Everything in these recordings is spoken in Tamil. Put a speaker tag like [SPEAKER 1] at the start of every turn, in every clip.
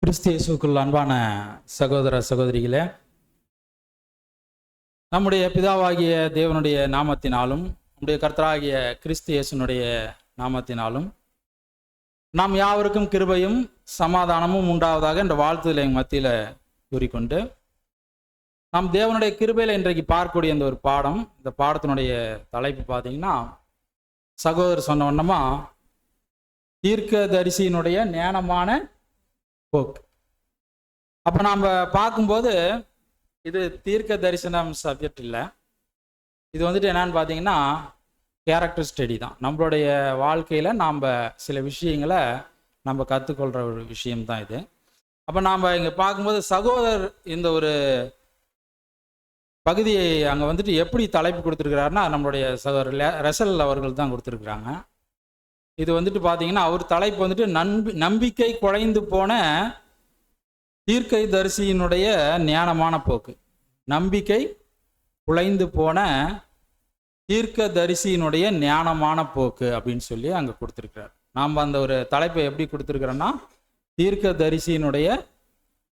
[SPEAKER 1] கிறிஸ்து இயேசுவுக்குள் அன்பான சகோதர சகோதரிகளே, நம்முடைய பிதாவாகிய தேவனுடைய நாமத்தினாலும் நம்முடைய கர்த்தராகிய கிறிஸ்து இயேசுனுடைய நாமத்தினாலும் நாம் யாவருக்கும் கிருபையும் சமாதானமும் உண்டாவதாக என்ற வாழ்த்துதலை மத்தியில் கூறிக்கொண்டு, நாம் தேவனுடைய கிருபையில் இன்றைக்கு பார்க்கக்கூடிய இந்த ஒரு பாடம், இந்த பாடத்தினுடைய தலைப்பு பார்த்தீங்கன்னா, சகோதரர் சொன்ன வண்ணமா தீர்க்கதரிசியினுடைய ஞானமான போக்கு. அப்போ நாம் பார்க்கும்போது இது தீர்க்க தரிசனம் சப்ஜெக்ட் இல்லை, இது வந்துட்டு என்னன்னு பார்த்தீங்கன்னா கேரக்டர் ஸ்டடி தான். நம்மளுடைய வாழ்க்கையில் நாம் சில விஷயங்களை நம்ம கற்றுக்கொள்கிற ஒரு விஷயம்தான் இது. அப்போ நாம் இங்கே பார்க்கும்போது சகோதரர் இந்த ஒரு பகுதியை அங்கே வந்துட்டு எப்படி தலைப்பு கொடுத்துருக்கிறாருன்னா, நம்மளுடைய சகோதரர் ரசல் அவர்கள் தான் கொடுத்துருக்குறாங்க. இது வந்துட்டு பார்த்தீங்கன்னா அவர் தலைப்பு வந்துட்டு நம்பிக்கை குலைந்து போன தீர்க்கதரிசியினுடைய ஞானமான போக்கு. நம்பிக்கை குலைந்து போன தீர்க்கதரிசியினுடைய ஞானமான போக்கு அப்படின்னு சொல்லி அங்கே கொடுத்துருக்கிறார். நாம் அந்த ஒரு தலைப்பை எப்படி கொடுத்துருக்குறோன்னா, தீர்க்கதரிசியினுடைய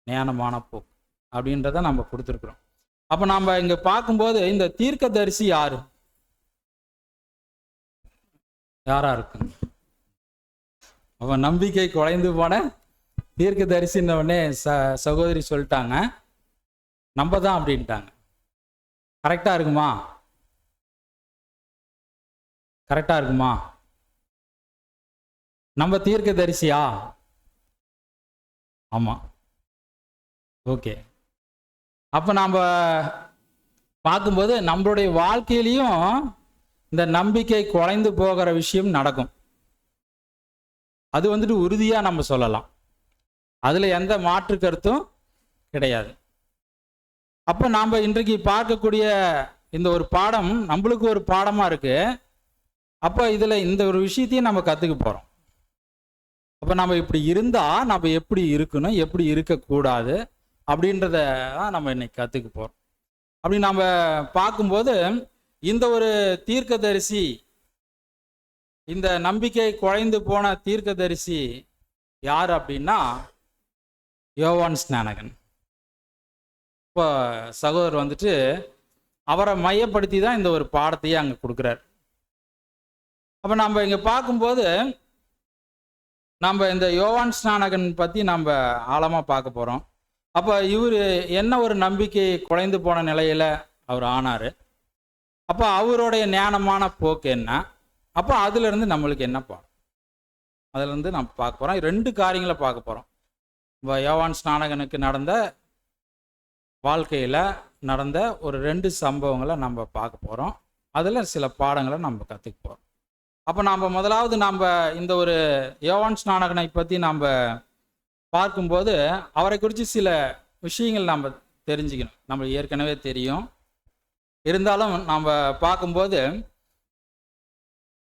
[SPEAKER 1] ஞானமான போக்கு அப்படின்றத நம்ம கொடுத்துருக்குறோம். அப்போ நாம் இங்கே பார்க்கும்போது இந்த தீர்க்கதரிசி யாரா இருக்குங்க? அவன் நம்பிக்கை குலைந்து போன தீர்க்கதரிசின்ன உடனே சகோதரி சொல்லிட்டாங்க, நம்ம தான் அப்படின்ட்டாங்க. கரெக்டா இருக்குமா? கரெக்டா இருக்குமா? நம்ம தீர்க்கதரிசியா? ஆமா, ஓகே. அப்ப நம்ம பார்க்கும்போது நம்மளுடைய வாழ்க்கையிலையும் இந்த நம்பிக்கை குலைந்து போகிற விஷயம் நடக்கும். அது வந்துட்டு உறுதியாக நம்ம சொல்லலாம், அதில் எந்த மாற்று கருத்தும் கிடையாது. அப்போ நாம் இன்றைக்கு பார்க்கக்கூடிய இந்த ஒரு பாடம் நம்மளுக்கு ஒரு பாடமாக இருக்கு. அப்போ இதில் இந்த ஒரு விஷயத்தையும் நம்ம கற்றுக்க போகிறோம். அப்போ நம்ம இப்படி இருந்தால் நம்ம எப்படி இருக்கணும், எப்படி இருக்கக்கூடாது அப்படின்றத தான் நம்ம இன்னைக்கு கற்றுக்க போகிறோம். அப்படி நம்ம பார்க்கும்போது இந்த ஒரு தீர்க்கதரிசி, இந்த நம்பிக்கை குலைந்து போன தீர்க்கதரிசி யார் அப்படின்னா யோவான் ஸ்நானகன். இப்போ சகோதரர் வந்துட்டு அவரை மையப்படுத்தி தான் இந்த ஒரு பாடத்தையே அங்கே கொடுக்குறார். அப்போ நம்ம இங்கே பார்க்கும்போது நம்ம இந்த யோவான் ஸ்நானகன் பற்றி நம்ம ஆழமாக பார்க்க போகிறோம். அப்போ இவர் என்ன ஒரு நம்பிக்கை குலைந்து போன நிலையில் அவர் ஆனார், அப்போ அவருடைய ஞானமான போக்கு என்ன, அப்போ அதுலேருந்து நம்மளுக்கு என்ன பாடம், அதுலேருந்து நம்ம பார்க்க போகிறோம். 2 காரியங்களை பார்க்க போகிறோம். இப்போ யோவான் ஸ்நானகனுக்கு நடந்த வாழ்க்கையில் நடந்த ஒரு 2 சம்பவங்களை நம்ம பார்க்க போகிறோம். அதில் சில பாடங்களை நம்ம கற்றுக்க போகிறோம். அப்போ நம்ம முதலாவது நம்ம இந்த ஒரு யோவான் ஸ்நானகனை பற்றி நம்ம பார்க்கும்போது அவரை குறித்து சில விஷயங்கள் நம்ம தெரிஞ்சுக்கணும். நம்மளுக்கு ஏற்கனவே தெரியும், இருந்தாலும் நம்ம பார்க்கும்போது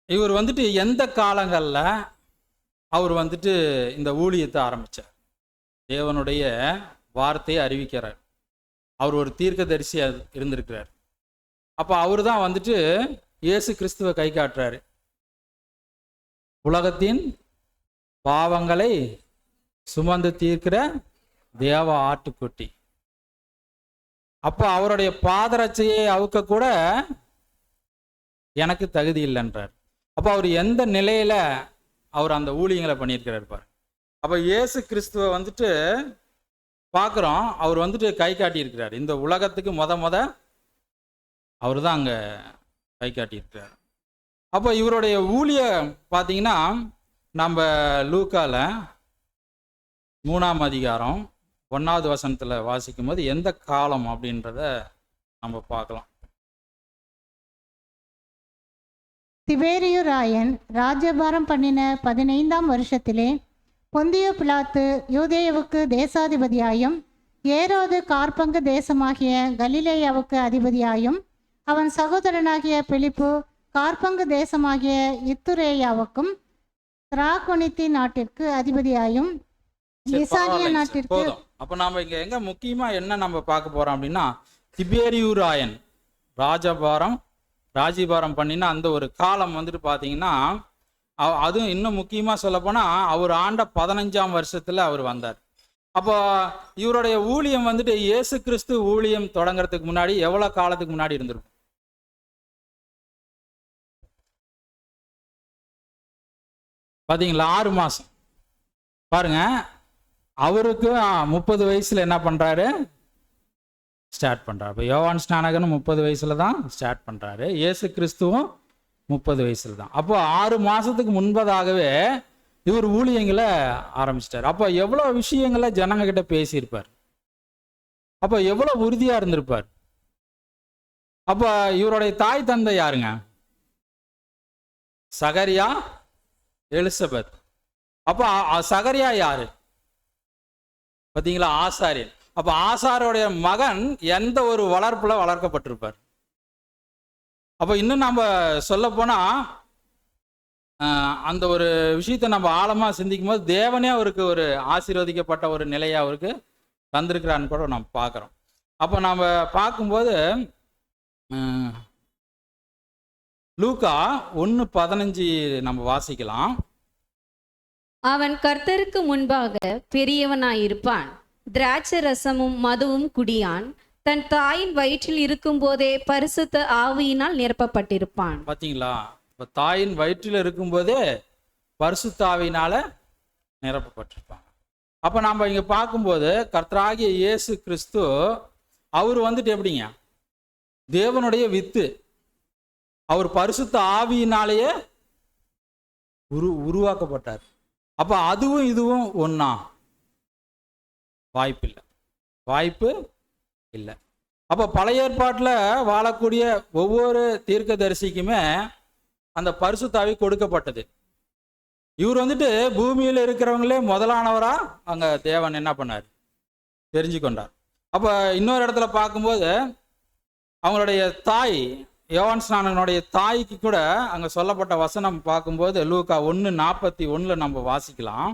[SPEAKER 1] இவர் வந்துட்டு எந்த காலங்களில் அவர் வந்துட்டு இந்த ஊழியத்தை ஆரம்பித்தார், தேவனுடைய வார்த்தையை அறிவிக்கிறார். அவர் ஒரு தீர்க்கதரிசியாக இருந்திருக்கிறார். அப்போ அவர் தான் வந்துட்டு இயேசு கிறிஸ்துவை கை காட்டுறாரு, உலகத்தின் பாவங்களை சுமந்து தீர்க்கிற தேவ ஆட்டுக்குட்டி. அப்போ அவருடைய பாதரட்சையை அவுக்க கூட எனக்கு தகுதி இல்லைன்றார். அப்போ அவர் எந்த நிலையில அவர் அந்த ஊழியங்களை பண்ணியிருக்கிறார் பாரு. அப்போ இயேசு கிறிஸ்துவை வந்துட்டு பார்க்குறோம், அவர் வந்துட்டு கை காட்டியிருக்கிறார். இந்த உலகத்துக்கு முத அவர் தான் அங்கே கை காட்டியிருக்கிறார். அப்போ இவருடைய ஊழிய பார்த்தீங்கன்னா நம்ம லூக்கால 3ஆம் அதிகாரம் 1வது வசனத்தில் வாசிக்கும் போது எந்த காலம் அப்படின்றத நம்ம பார்க்கலாம்.
[SPEAKER 2] திபேரியு ராயன் ராஜ்யபாரம் பண்ணின 15ஆம் வருஷத்திலே பொந்திய பிலாத்து யூதேயாவுக்கு தேசாதிபதியாயும் ஏரோது காற்பங்கு தேசமாகிய கலிலேயாவுக்கு அதிபதியாயும் அவன் சகோதரனாகிய பிலிப்பு காற்பங்கு தேசமாகிய இத்துரேயாவுக்கும் திராகோனித்தி நாட்டிற்கு அதிபதியாயும் லிசானியா நாட்டிற்கு.
[SPEAKER 1] அப்ப நாம இங்க எங்க முக்கியமா என்ன நம்ம பார்க்க போறோம் அப்படின்னா, திபேரியு ராயன் ராஜ்யபாரம் பண்ணினா அந்த ஒரு காலம் வந்துட்டு பார்த்தீங்கன்னா, அதுவும் இன்னும் முக்கியமாக சொல்லப்போனால் அவர் ஆண்ட 15ஆம் வருஷத்தில் அவர் வந்தார். அப்போ இவருடைய ஊழியம் வந்துட்டு இயேசு கிறிஸ்து ஊழியம் தொடங்குறதுக்கு முன்னாடி எவ்வளவு காலத்துக்கு முன்னாடி இருந்திருக்கும்? பாத்தீங்களா? 6 மாசம். பாருங்க, அவருக்கு 30 வயசுல என்ன பண்றாரு? ஸ்டார்ட் பண்றாரு. இப்போ யோவான் ஸ்நானகனும் 30 வயசுல தான் ஸ்டார்ட் பண்றாரு. இயேசு கிறிஸ்துவும் 30 வயசுல தான். அப்போ 6 மாசத்துக்கு முன்பதாகவே இவர் ஊழியங்களை ஆரம்பிச்சிட்டார். அப்போ எவ்வளவு விஷயங்களை ஜனங்க கிட்ட பேசியிருப்பார். அப்போ எவ்வளவு உறுதியா இருந்திருப்பார். அப்போ இவருடைய தாய் தந்தை யாருங்க? சகரியா, எலிசபெத். அப்போ சகரியா யாரு? பாத்தீங்களா? ஆசாரியன். அப்ப ஆசாரோடைய மகன் எந்த ஒரு வளர்ப்புல வளர்க்கப்பட்டிருப்பார். அப்ப இன்னும் நம்ம சொல்ல போனா அந்த ஒரு விஷயத்தை நம்ம ஆழமா சிந்திக்கும் போது தேவனே அவருக்கு ஒரு ஆசீர்வதிக்கப்பட்ட ஒரு நிலையை அவருக்கு தந்திருக்கிறான்னு கூட நம்ம பார்க்குறோம். அப்போ நம்ம பார்க்கும்போது லூக்கா 1:15 நம்ம வாசிக்கலாம்.
[SPEAKER 3] அவன் கர்த்தருக்கு முன்பாக பெரியவனாயிருப்பான், திராட்சை ரசமும் மதுவும் குடியான், தன் தாயின் வயிற்றில் இருக்கும் போதே பரிசுத்த ஆவியினால் நிரப்பப்பட்டிருப்பான்.
[SPEAKER 1] பாத்தீங்களா? இப்ப தாயின் வயிற்றில் இருக்கும் போதே பரிசுத்த ஆவியினால நிரப்பப்பட்டிருப்பாங்க. அப்ப நம்ம இங்க பார்க்கும்போது கர்த்தராகிய இயேசு கிறிஸ்து அவர் வந்துட்டு எப்படிங்க? தேவனுடைய வித்து. அவர் பரிசுத்த ஆவியினாலேயே உருவாக்கப்பட்டார். அப்ப அதுவும் இதுவும் ஒன்னா? வாய்ப்பு இல்லை. அப்ப பழைய ஏற்பாட்டில் வாழக்கூடிய ஒவ்வொரு தீர்க்கதரிசிக்குமே அந்த பரிசுத்த ஆவி கொடுக்கப்பட்டது. இவர் வந்துட்டு பூமியில் இருக்கிறவங்களே முதலானவரா அங்க தேவன் என்ன பண்ணார்? தெரிஞ்சு கொண்டார். அப்ப இன்னொரு இடத்துல பார்க்கும்போது அவங்களுடைய தாய் யோவான் ஸ்நானகனுடைய தாய்க்கு கூட அங்க சொல்லப்பட்ட வசனம் பார்க்கும்போது லூக்கா 1:41 நம்ம வாசிக்கலாம்.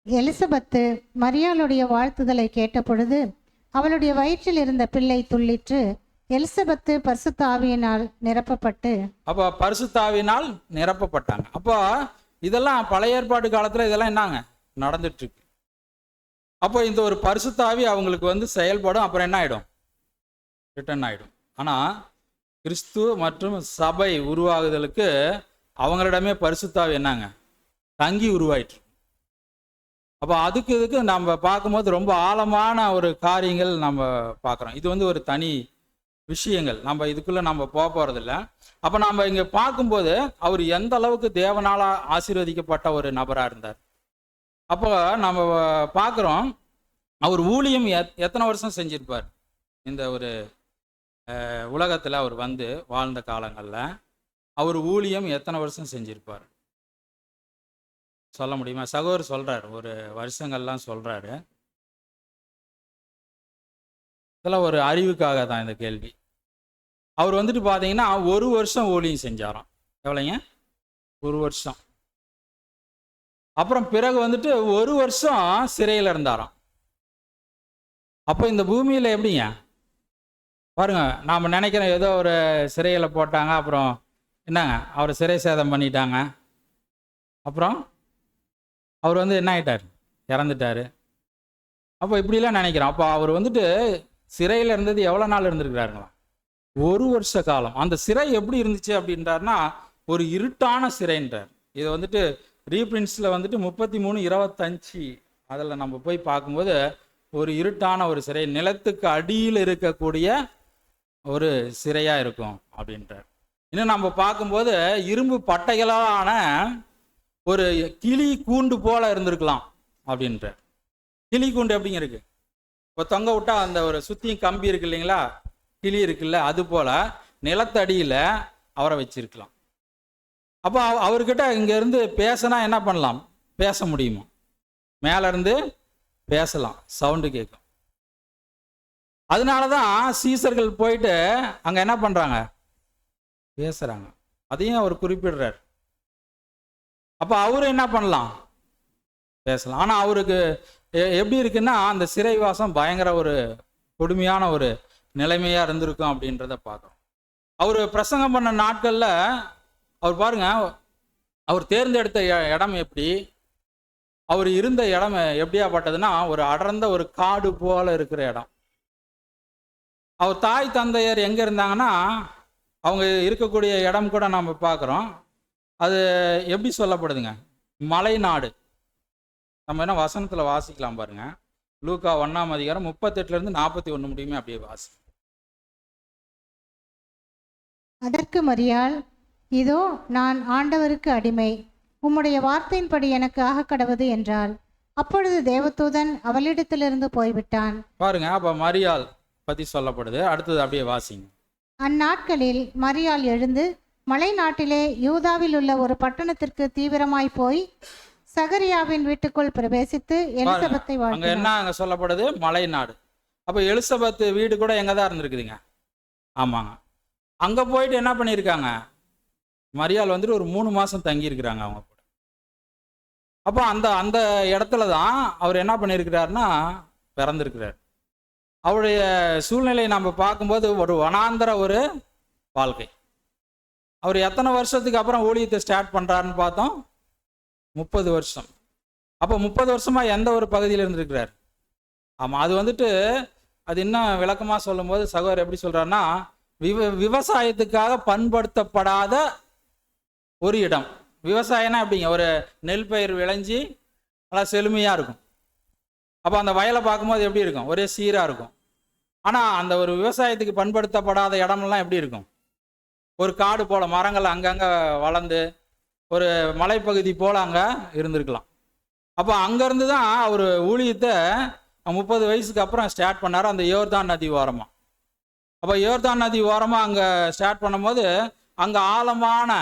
[SPEAKER 2] எலிசபெத்து மரியாளுடைய வாழ்த்துதலை கேட்ட பொழுது அவளுடைய வயிற்றில் இருந்த பிள்ளை துள்ளிற்று. எலிசபெத்து பரிசுத்த ஆவியினால் நிரப்பப்பட்டு.
[SPEAKER 1] அப்ப பரிசுத்த ஆவியினால் நிரப்பப்பட்டாங்க. அப்போ இதெல்லாம் பழைய ஏற்பாடு காலத்துல இதெல்லாம் என்னங்க நடந்துட்டு இருக்கு. அப்போ இந்த ஒரு பரிசுத்த ஆவி அவங்களுக்கு வந்து செயல்படும். அப்புறம் என்ன ஆயிடும்? ரிட்டர்ன் ஆயிடும். ஆனா கிறிஸ்து மற்றும் சபை உருவாகுதலுக்கு அவங்களிடமே பரிசுத்த ஆவி என்னங்க தங்கி உருவாயிற்று. அப்போ அதுக்கு இதுக்கு நம்ம பார்க்கும்போது ரொம்ப ஆழமான ஒரு காரியங்கள் நம்ம பார்க்குறோம். இது வந்து ஒரு தனி விஷயங்கள், நம்ம இதுக்குள்ள நம்ம போறதில்ல. அப்போ நம்ம இங்க பார்க்கும்போது அவர் எந்த அளவுக்கு தேவனால ஆசீர்வதிக்கப்பட்ட ஒரு நபரா இருந்தார். அப்போ நம்ம பார்க்குறோம் அவர் ஊழியம் எத்தனை வருஷம் செஞ்சிருப்பார். இந்த ஒரு உலகத்தில் அவர் வந்து வாழ்ந்த காலங்களில் அவர் ஊழியம் எத்தனை வருஷம் செஞ்சிருப்பார் சொல்ல முடியுமா? சகோதரர் சொல்றாரு, ஒரு வருஷங்கள்லாம் சொல்றாரு. இதெல்லாம் ஒரு அறிவுக்காக தான் இந்த கேள்வி. அவர் வந்துட்டு பார்த்தீங்கன்னா 1 வருஷம் ஊழியம் செஞ்சாராம். எவ்வளோங்க? 1 வருஷம். அப்புறம் பிறகு வந்துட்டு 1 வருஷம் சிறையில் இருந்தாராம். அப்போ இந்த பூமியில் எப்படிங்க பாருங்க, நாம் நினைக்கிறோம் ஏதோ ஒரு சிறையில் போட்டாங்க, அப்புறம் என்னங்க அவரை சிறை சேதம் பண்ணிட்டாங்க, அப்புறம் அவர் வந்து என்ன ஆயிட்டார்? இறந்துட்டாரு. அப்போ இப்படிலாம் நினைக்கிறோம். அப்போ அவர் வந்துட்டு சிறையில் இருந்தது எவ்வளோ நாள் இருந்திருக்கிறாருங்களா? 1 வருஷ காலம். அந்த சிறை எப்படி இருந்துச்சு அப்படின்றாருன்னா ஒரு இருட்டான சிறைன்றார். இதை வந்துட்டு ரீபிரின்ஸில் வந்துட்டு 33:25 அதில் நம்ம போய் பார்க்கும்போது ஒரு இருட்டான ஒரு சிறை, நிலத்துக்கு அடியில் இருக்கக்கூடிய ஒரு சிறையா இருக்கும் அப்படின்றார். இன்னும் நம்ம பார்க்கும்போது இரும்பு பட்டைகளான ஒரு கிளி கூண்டு போல இருந்திருக்கலாம் அப்படின்றார். கிளி கூண்டு எப்படிங்க இருக்கு? இப்போ தொங்க விட்டா அந்த ஒரு சுத்தியும் கம்பி இருக்கு இல்லைங்களா, கிளி இருக்குல்ல, அது போல நிலத்தடியில அவரை வச்சிருக்கலாம். அப்போ அவர்கிட்ட இங்க இருந்து பேசினா என்ன பண்ணலாம்? பேச முடியுமா? மேல இருந்து பேசலாம், சவுண்டு கேட்கும். அதனாலதான் சீசர்கள் போயிட்டு அங்க என்ன பண்றாங்க? பேசுறாங்க. அதையும் அவர் குறிப்பிடுறார். அப்ப அவரு என்ன பண்ணலாம்? பேசலாம். ஆனா அவருக்கு எப்படி இருக்குன்னா அந்த சிறைவாசம் பயங்கர ஒரு கொடுமையான ஒரு நிலைமையா இருந்திருக்கும் அப்படின்றத பார்க்கறோம். அவர் பிரசங்கம் பண்ண நாட்கள்ல அவர் பாருங்க, அவர் தேர்ந்தெடுத்த இடம் எப்படி, அவர் இருந்த இடம் எப்படியாப்பட்டதுன்னா ஒரு அடர்ந்த ஒரு காடு போல இருக்கிற இடம். அவர் தாய் தந்தையர் எங்கே இருந்தாங்கன்னா அவங்க இருக்கக்கூடிய இடம் கூட நம்ம பார்க்குறோம். அது எப்படி சொல்லப்படுதுங்க, மலை நாடு. நம்ம என்ன வசனத்தில் வாசிக்கலாம் பாருங்க, லூக்கா 1ஆம் அதிகாரம் 38 41 முடியுமே அப்படியே வாசி.
[SPEAKER 2] அதற்கு மரியாள், இதோ நான் ஆண்டவருக்கு அடிமை, உம்முடைய வார்த்தையின்படி எனக்கு ஆக கடவது என்றாள். அப்பொழுது தேவதூதன் அவளிடத்திலிருந்து போய்விட்டான்.
[SPEAKER 1] பாருங்க, அப்ப மரியாள் பத்தி சொல்லப்படுது. அடுத்தது அப்படியே வாசிங்க.
[SPEAKER 2] அந்நாட்களில் மரியாள் எழுந்து மலை நாட்டிலே யூதாவில் உள்ள ஒரு பட்டணத்திற்கு தீவிரமாய் போய் சகரியாவின் வீட்டுக்குள் பிரவேசித்து எலிசபெத்தை
[SPEAKER 1] அங்க
[SPEAKER 2] வாழ்த்தினாள்.
[SPEAKER 1] என்ன அங்க சொல்லப்படுது, மலை நாடு. அப்ப எலிசபெத் வீடு கூட எங்க தான் இருந்திருக்குதுங்க. ஆமாங்க, அங்க போயிட்டு என்ன பண்ணியிருக்காங்க, மரியாள் வந்துட்டு ஒரு 3 மாசம் தங்கி இருக்கிறாங்க அவங்க கூட. அப்போ அந்த அந்த இடத்துல தான் அவர் என்ன பண்ணியிருக்கிறாருன்னா பிறந்திருக்கிறார். அவருடைய சூழ்நிலையை நம்ம பார்க்கும்போது ஒரு வனாந்தர ஒரு வாழ்க்கை. அவர் எத்தனை வருஷத்துக்கு அப்புறம் ஊழியத்தை ஸ்டார்ட் பண்றாருன்னு பார்த்தோம், 30 வருஷம். அப்போ 30 வருஷமா எந்த ஒரு பகுதியில் இருந்திருக்கிறார். ஆமாம், அது வந்துட்டு அது இன்னும் விளக்கமாக சொல்லும்போது சகோதரர் எப்படி சொல்றாருன்னா, விவசாயத்துக்காக பண்படுத்தப்படாத ஒரு இடம். விவசாயம்னா எப்படிங்க, ஒரு நெல் பயிர் விளைஞ்சி நல்லா செழுமையாக இருக்கும். அப்போ அந்த வயலை பார்க்கும்போது எப்படி இருக்கும், ஒரே சீராக இருக்கும். ஆனால் அந்த ஒரு விவசாயத்துக்கு பண்படுத்தப்படாத இடமெல்லாம் எப்படி இருக்கும், ஒரு காடு போல மரங்கள் அங்கங்கே வளர்ந்து ஒரு மலைப்பகுதி போல் அங்கே இருந்திருக்கலாம். அப்போ அங்கேருந்து தான் அவர் ஊழியத்தை 30 வயசுக்கு அப்புறம் ஸ்டார்ட் பண்ணார், அந்த யோர்தான் நதி ஓரமாக. அப்போ யோர்தான் நதி ஓரமாக அங்கே ஸ்டார்ட் பண்ணும்போது அங்கே ஆழமான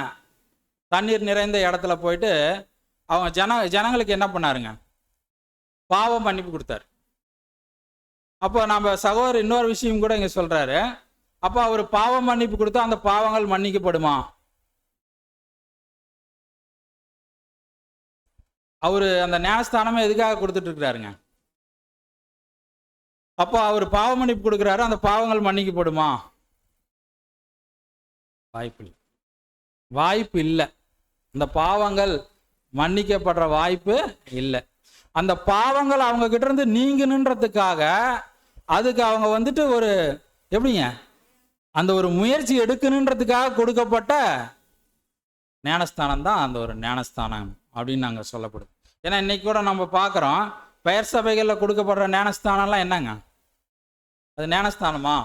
[SPEAKER 1] தண்ணீர் நிறைந்த இடத்துல போயிட்டு அவங்க ஜனங்களுக்கு என்ன பண்ணாருங்க, பாவம் மன்னிப்பு கொடுத்தாரு. அப்போ நம்ம சகோதரர் இன்னொரு விஷயம் கூட இங்கே சொல்றாரு, அப்போ அவர் பாவம் மன்னிப்பு கொடுத்தா அந்த பாவங்கள் மன்னிக்கப்படுமா? அவரு அந்த ஞானஸ்தானமே எதுக்காக கொடுத்துட்டு இருக்கிறாருங்க? அப்போ அவர் பாவ மன்னிப்பு கொடுக்குறாரு, அந்த பாவங்கள் மன்னிக்கப்படுமா? வாய்ப்பு இல்லை. அந்த பாவங்கள் மன்னிக்கப்படுற வாய்ப்பு இல்லை. அந்த பாவங்கள் அவங்க கிட்ட இருந்து நீங்கணுன்றதுக்காக அதுக்கு அவங்க வந்துட்டு ஒரு எப்படிங்க அந்த ஒரு முயற்சி எடுக்கணுன்றதுக்காக கொடுக்கப்பட்ட ஞானஸ்தானம் தான் அந்த ஒரு ஞானஸ்தானம் அப்படின்னு நாங்கள் சொல்லப்படுது. ஏன்னா இன்னைக்கு கூட நம்ம பார்க்குறோம், பெயர் சபைகளில் கொடுக்கப்படுற ஞானஸ்தானம்லாம் என்னங்க, அது ஞானஸ்தானமா?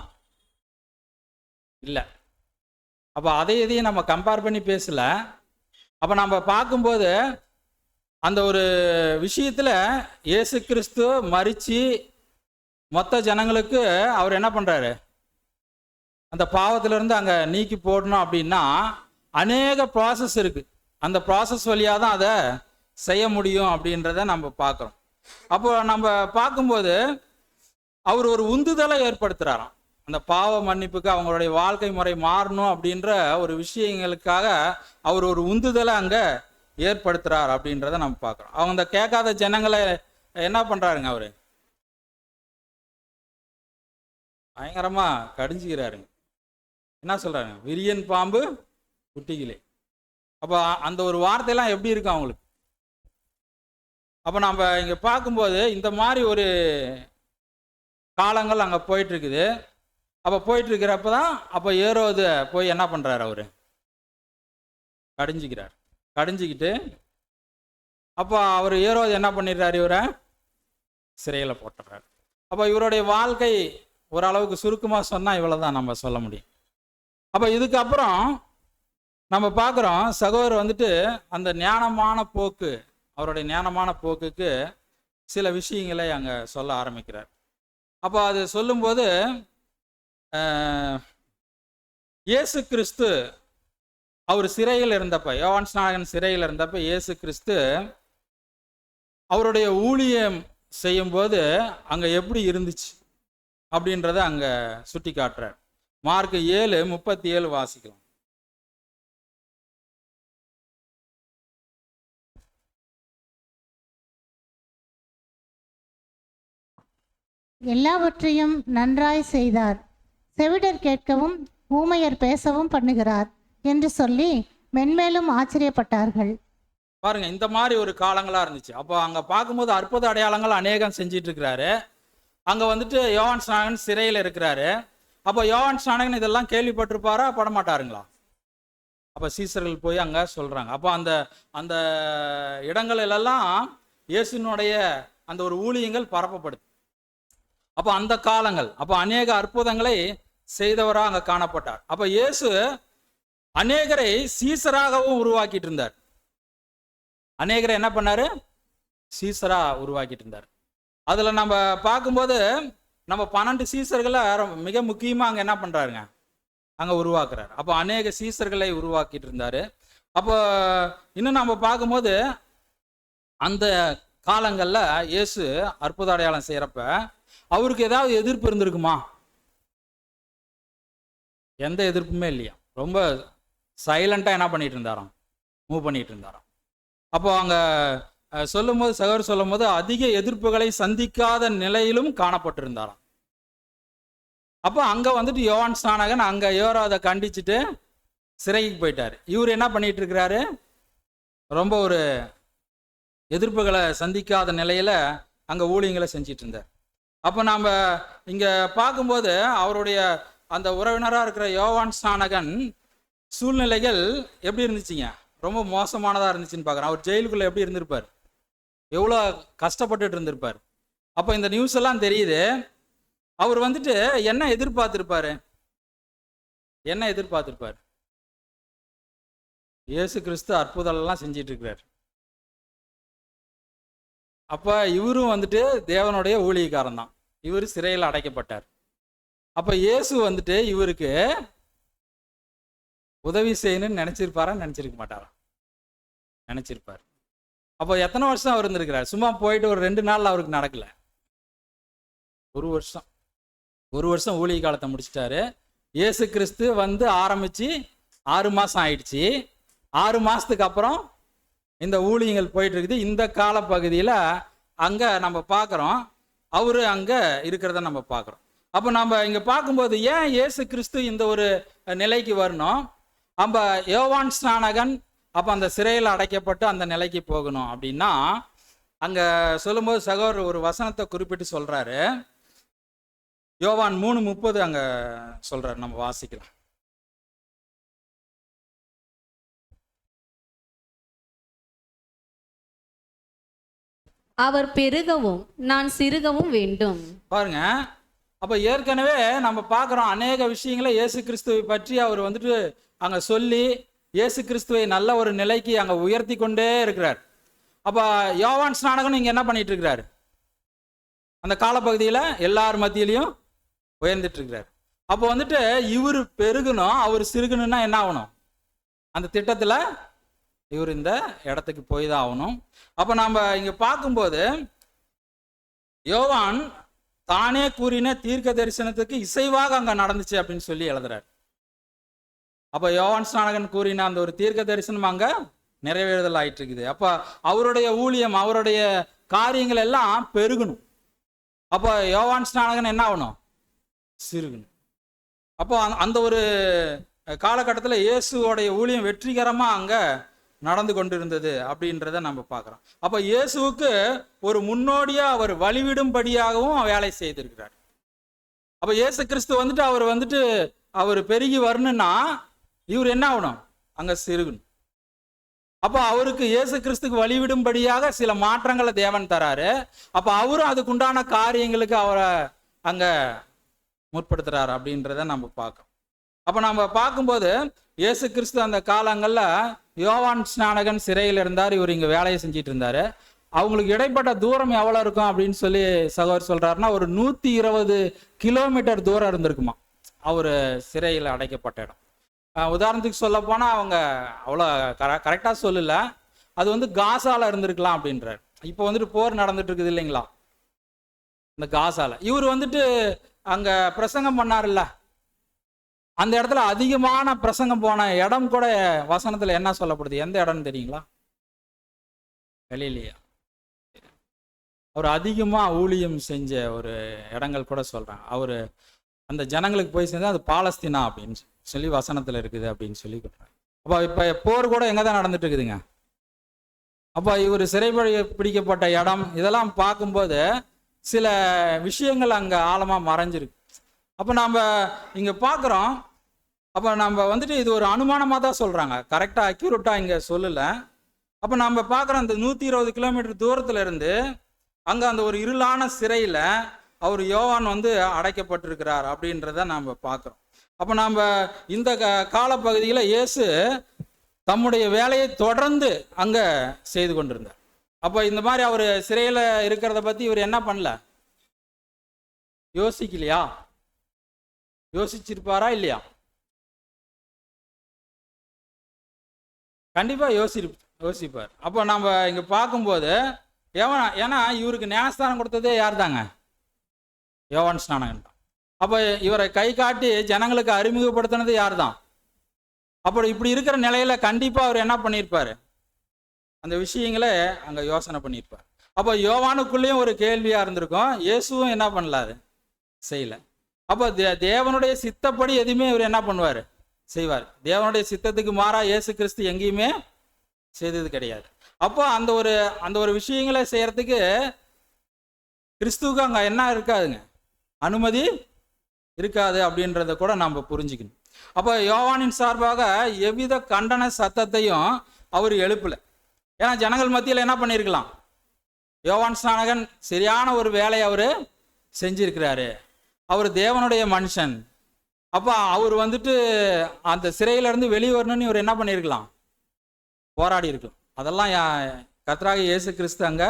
[SPEAKER 1] இல்லை. அப்போ இதையும் நம்ம கம்பேர் பண்ணி பேசல. அப்போ நம்ம பார்க்கும்போது அந்த ஒரு விஷயத்தில் இயேசு கிறிஸ்து மரித்து மொத்த ஜனங்களுக்கு அவர் என்ன பண்ணுறாரு, அந்த பாவத்திலிருந்து அங்கே நீக்கி போடணும் அப்படின்னா அநேக ப்ராசஸ் இருக்குது. அந்த ப்ராசஸ் வழியாக தான் அதை செய்ய முடியும் அப்படின்றத நம்ம பார்க்குறோம். அப்போ நம்ம பார்க்கும்போது அவர் ஒரு உந்துதலை ஏற்படுத்துகிறாராம். அந்த பாவ மன்னிப்புக்கு அவங்களுடைய வாழ்க்கை முறை மாறணும் அப்படின்ற ஒரு விஷயங்களுக்காக அவர் ஒரு உந்துதலை அங்கே ஏற்படுத்துறார் அப்படின்றத நம்ம பார்க்குறோம். அவங்க இந்த கேட்காத ஜனங்களை என்ன பண்ணுறாருங்க, அவர் பயங்கரமா கடிஞ்சுக்கிறாருங்க. என்ன சொல்றாருங்க, விரியன் பாம்பு குட்டிகளே. அப்போ அந்த ஒரு வார்த்தையெல்லாம் எப்படி இருக்கும் அவங்களுக்கு? அப்போ நம்ம இங்கே பார்க்கும்போது இந்த மாதிரி ஒரு காலங்கள் அங்கே போயிட்டு இருக்குது. அப்போ போயிட்டு இருக்கிறப்ப தான் அப்போ ஏரோது போய் என்ன பண்ணுறாரு, அவர் கடிஞ்சிக்கிட்டு அப்போ அவர் ஏரோது என்ன பண்ணிடுறாரு, இவரை சிறையில் போட்டுறாரு. அப்போ இவருடைய வாழ்க்கை ஓரளவுக்கு சுருக்கமாக சொன்னால் இவ்வளோ தான் நம்ம சொல்ல முடியும். அப்போ இதுக்கப்புறம் நம்ம பார்க்குறோம் சகோதரர் வந்துட்டு அந்த ஞானமான போக்கு, அவருடைய ஞானமான போக்குக்கு சில விஷயங்களை அங்கே சொல்ல ஆரம்பிக்கிறார். அப்போ அது சொல்லும்போது இயேசு கிறிஸ்து அவர் சிறையில் இருந்தப்ப, யோவான் ஸ்நானகன் சிறையில் இருந்தப்ப இயேசு கிறிஸ்து அவருடைய ஊழியம் செய்யும்போது அங்கே எப்படி இருந்துச்சு அப்படின்றத அங்கே சுட்டி காட்டுறார். மார்க் 7:37 வாசிக்கலாம்.
[SPEAKER 2] எல்லாவற்றையும் நன்றாய் செய்தார், செவிடர் கேட்கவும் ஊமையர் பேசவும் பண்ணுகிறார் என்று சொல்லி மென்மேலும் ஆச்சரியப்பட்டார்கள்.
[SPEAKER 1] பாருங்க, இந்த மாதிரி ஒரு காலங்களா இருந்துச்சு. அப்போ அங்க பார்க்கும்போது அற்புத அடையாளங்கள் அநேகம் செஞ்சிட்டு இருக்கிறாரு. அங்க வந்துட்டு யோவான் ஸ்நானகன் சிறையில் இருக்கிறாரு. அப்போ யோவான் ஸ்நானகன் இதெல்லாம் கேள்விப்பட்டிருப்பாரா, படமாட்டாருங்களா? அப்போ சீசர்கள் போய் அங்க சொல்றாங்க. அப்போ அந்த அந்த இடங்களிலெல்லாம் இயேசுனுடைய அந்த ஒரு ஊழியங்கள் பரப்பப்படுது. அப்போ அந்த காலங்கள், அப்போ அநேக அற்புதங்களை செய்தவராக அங்க காணப்பட்டார். அப்போ இயேசு அநேகரை சீசராகவும் உருவாக்கிட்டு இருந்தார். அநேகரை என்ன பண்ணாரு? சீசரா உருவாக்கிட்டு இருந்தார். அதுல நம்ம பார்க்கும்போது நம்ம 12 சீசர்களை மிக முக்கியமா அங்க என்ன பண்றாருங்க? அங்க உருவாக்குறாரு. அப்போ அநேக சீசர்களை உருவாக்கிட்டு இருந்தாரு. அப்போ இன்னும் நம்ம பார்க்கும்போது அந்த காலங்கள்ல இயேசு அற்புத அடையாளம் செய்யறப்ப அவருக்கு ஏதாவது எதிர்ப்பு இருந்திருக்குமா? எந்த எதிர்ப்புமே இல்லையா. ரொம்ப சைலண்டா என்ன பண்ணிட்டு இருந்தாராம்? மூவ் பண்ணிட்டு இருந்தாராம். அப்போ அங்க சொல்லும் போது, சகோதரர் சொல்லும் போது, அதிக எதிர்ப்புகளை சந்திக்காத நிலையிலும் காணப்பட்டிருந்தாராம். அப்போ அங்க வந்துட்டு யோவான் ஸ்நானகன் அங்க யோராதை கண்டிச்சுட்டு சிறைக்கு போயிட்டாரு. இவர் என்ன பண்ணிட்டு இருக்கிறாரு? ரொம்ப ஒரு எதிர்ப்புகளை சந்திக்காத நிலையில அங்க ஊழியங்களை செஞ்சிட்டு இருந்தார். அப்போ நாம இங்க பார்க்கும்போது அவருடைய அந்த உறவினராக இருக்கிற யோவான் ஸ்நானகன் சூழ்நிலைகள் எப்படி இருந்துச்சுங்க? ரொம்ப மோசமானதா இருந்துச்சுன்னு பார்க்குறேன். அவர் ஜெயிலுக்குள்ள எப்படி இருந்திருப்பார்? எவ்வளோ கஷ்டப்பட்டுட்டு இருந்திருப்பார். அப்போ இந்த நியூஸ் எல்லாம் தெரியுது. அவர் வந்துட்டு என்ன எதிர்பார்த்திருப்பாரு? என்ன எதிர்பார்த்திருப்பார்? இயேசு கிறிஸ்து அற்புதம் எல்லாம் செஞ்சிட்டு இருக்கிறார். அப்ப இவரும் வந்துட்டு தேவனுடைய ஊழியக்காரன் தான். இவர் சிறையில் அடைக்கப்பட்டார். அப்ப இயேசு வந்துட்டு இவருக்கு உதவி செய்யணும்னு நினைச்சிருப்பாரா, நினைச்சிருக்க மாட்டாரா? நினைச்சிருப்பார். அப்போ எத்தனை வருஷம் அவர் இருந்திருக்கிறார்? சும்மா போயிட்டு ஒரு 2 நாள் அவருக்கு நடக்கல. ஒரு வருஷம் ஊழிய காலத்தை முடிச்சிட்டாரு. இயேசு கிறிஸ்து வந்து ஆரம்பிச்சு 6 மாசம் ஆயிடுச்சு. 6 மாசத்துக்கு அப்புறம் இந்த ஊழியங்கள் போயிட்டு இருக்குது. இந்த கால பகுதியில அங்க நம்ம பார்க்கிறோம், அவரு அங்க இருக்கிறத நம்ம பார்க்கிறோம். அப்ப நம்ம இங்க பார்க்கும்போது ஏன் இயேசு கிறிஸ்து இந்த ஒரு நிலைக்கு வரணும்? நம்ம யோவான் ஸ்நானகன் அப்ப அந்த சிறையில் அடைக்கப்பட்டு அந்த நிலைக்கு போகணும் அப்படின்னா, அங்க சொல்லும்போது சகோதரர் ஒரு வசனத்தை குறிப்பிட்டு சொல்றாரு. யோவான் 3:30 அங்க சொல்றாரு, நம்ம வாசிக்கலாம்.
[SPEAKER 3] அவர் பெருகவும் நான் சிறுகவும் வேண்டும்.
[SPEAKER 1] பாருங்க, அப்ப ஏற்கனவே நம்ம பார்க்கிறோம் அநேக விஷயங்களை இயேசு கிறிஸ்துவை பற்றி அவர் வந்துட்டு அங்க சொல்லி இயேசு கிறிஸ்துவை நல்ல ஒரு நிலைக்கு அங்க உயர்த்தி கொண்டே இருக்கிறார். அப்ப யோவான் ஸ்நானகன் இங்க என்ன பண்ணிட்டு இருக்கிறாரு? அந்த காலப்பகுதியில எல்லார் மத்தியிலையும் உயர்ந்துட்டு இருக்கிறார். அப்போ வந்துட்டு இவர் பெருகணும், அவர் சிறுகணும்னா என்ன ஆகணும்? அந்த திட்டத்துல இவர் இந்த இடத்துக்கு போய் தான் ஆகணும். அப்ப நாம இங்க பார்க்கும்போது யோவான் தானே கூறின தீர்க்க தரிசனத்துக்கு இசைவாக அங்க நடந்துச்சு அப்படின்னு சொல்லி எழுதுறாரு. அப்ப யோவான் ஸ்நானகன் கூறின அந்த ஒரு தீர்க்க தரிசனம் அங்க நிறைவேறுதல் ஆயிட்டு இருக்குது. அப்ப அவருடைய ஊழியம், அவருடைய காரியங்கள் எல்லாம் பெருகணும். அப்ப யோவான் ஸ்நானகன் என்ன ஆகணும்? சிறுகணும். அப்போ அந்த ஒரு காலகட்டத்தில் இயேசுவோடைய ஊழியம் வெற்றிகரமா அங்க நடந்து கொண்டிருந்தது அப்படின்றத நம்ம பார்க்கிறோம். அப்ப இயேசுவுக்கு ஒரு முன்னோடியா அவர் வழிவிடும்படியாகவும் வேலை செய்திருக்கிறார். அப்ப இயேசு கிறிஸ்து வந்துட்டு அவர் பெருகி வரணும்னா இவர் என்ன ஆகணும்? அங்க சிறுகணும். அப்ப அவருக்கு இயேசு கிறிஸ்துக்கு வழிவிடும்படியாக சில மாற்றங்களை தேவன் தராரு. அப்ப அவரும் அதுக்குண்டான காரியங்களுக்கு அவரை அங்க முற்படுத்துறாரு அப்படின்றத நம்ம பார்க்கணும். அப்ப நம்ம பார்க்கும்போது இயேசு கிறிஸ்து அந்த காலங்கள்ல யோவான் ஸ்நானகன் சிறையில் இருந்தார், இவர் இங்க வேலையை செஞ்சிட்டு இருந்தாரு. அவங்களுக்கு இடைப்பட்ட தூரம் எவ்வளவு இருக்கும் அப்படின்னு சொல்லி சகோதரர் சொல்றாருன்னா, ஒரு 120 கிலோமீட்டர் தூரம் இருந்திருக்குமா அவரு சிறையில் அடைக்கப்பட்ட இடம். உதாரணத்துக்கு சொல்ல போனா அவங்க அவ்வளோ கரெக்டா சொல்லல, அது வந்து காசால இருந்திருக்கலாம் அப்படின்றார். இப்போ வந்துட்டு போர் நடந்துட்டு இருக்குது இல்லைங்களா, இந்த காசால இவர் வந்துட்டு அங்க பிரசங்கம் பண்ணாருல்ல, அந்த இடத்துல அதிகமான பிரசங்கம் போன இடம் கூட வசனத்துல என்ன சொல்லப்படுது? எந்த இடம்னு தெரியுங்களா? கலிலேயா. அவர் அதிகமா ஊழியம் செஞ்ச ஒரு இடங்கள் கூட சொல்றாங்க. அவரு அந்த ஜனங்களுக்கு போய் சேர்ந்து அது பாலஸ்தீனா அப்படின்னு சொல்லி வசனத்துல இருக்குது அப்படின்னு சொல்லி சொல்றாங்க. அப்ப இப்ப போர் கூட எங்க தான் நடந்துட்டு இருக்குதுங்க? அப்போ இவர் பிடிக்கப்பட்ட இடம் இதெல்லாம் பார்க்கும்போது சில விஷயங்கள் அங்கே ஆழமாக மறைஞ்சிருக்கு. அப்போ நம்ம இங்கே பார்க்குறோம். அப்போ நம்ம வந்துட்டு இது ஒரு அனுமானமாக தான் சொல்கிறாங்க, கரெக்டாக அக்யூரேட்டாக இங்கே சொல்லலை. அப்போ நம்ம பார்க்குறோம் இந்த 120 கிலோமீட்டர் தூரத்தில் இருந்து அங்கே அந்த ஒரு இருளான சிறையில் அவர் யோவான் வந்து அடைக்கப்பட்டிருக்கிறார் அப்படின்றத நம்ம பார்க்குறோம். அப்போ நம்ம இந்த காலப்பகுதியில் இயேசு தம்முடைய வேலையை தொடர்ந்து அங்கே செய்து கொண்டிருந்தார். அப்போ இந்த மாதிரி அவர் சிறையில் இருக்கிறத பற்றி இவர் என்ன பண்ணல, யோசிக்கலையா? யோசிச்சிருப்பாரா இல்லையா? கண்டிப்பாக யோசிப்பார். அப்போ நம்ம இங்கே பார்க்கும்போது ஏன்னா இவருக்கு ஞானஸ்தானம் கொடுத்ததே யார் தாங்க? யோவான் ஸ்நானகன் தான். அப்போ இவரை கை காட்டி ஜனங்களுக்கு அறிமுகப்படுத்தினது யார் தான்? அப்போ இப்படி இருக்கிற நிலையில கண்டிப்பாக அவர் என்ன பண்ணியிருப்பார், அந்த விஷயங்களை அங்கே யோசனை பண்ணியிருப்பார். அப்போ யோவானுக்குள்ளேயும் ஒரு கேள்வியாக இருந்திருக்கும், இயேசுவும் என்ன பண்ணலாரு, செய்யலை. அப்போ தேவனுடைய சித்தப்படி எதுவுமே இவர் என்ன பண்ணுவார், செய்வார். தேவனுடைய சித்தத்துக்கு மாறா இயேசு கிறிஸ்து எங்கேயுமே செய்தது கிடையாது. அப்போ அந்த ஒரு விஷயங்களை செய்யறதுக்கு கிறிஸ்துவுக்கு அங்கே என்ன இருக்காதுங்க, அனுமதி இருக்காது அப்படின்றத கூட நம்ம புரிஞ்சுக்கணும். அப்போ யோவானின் சார்பாக எவ்வித கண்டன சத்தத்தையும் அவர் எழுப்பலை. ஏன்னா ஜனங்கள் மத்தியில் என்ன பண்ணியிருக்கலாம், யோவான் ஸ்நானகன் சரியான ஒரு வேலையை அவர் செஞ்சிருக்கிறாரு, அவர் தேவனுடைய மனுஷன். அப்போ அவர் வந்துட்டு அந்த சிறையிலேருந்து வெளியே வரணும்னு இவர் என்ன பண்ணியிருக்கலாம், போராடி இருக்கலாம். அதெல்லாம் கர்த்தராகிய இயேசு கிறிஸ்து அங்கே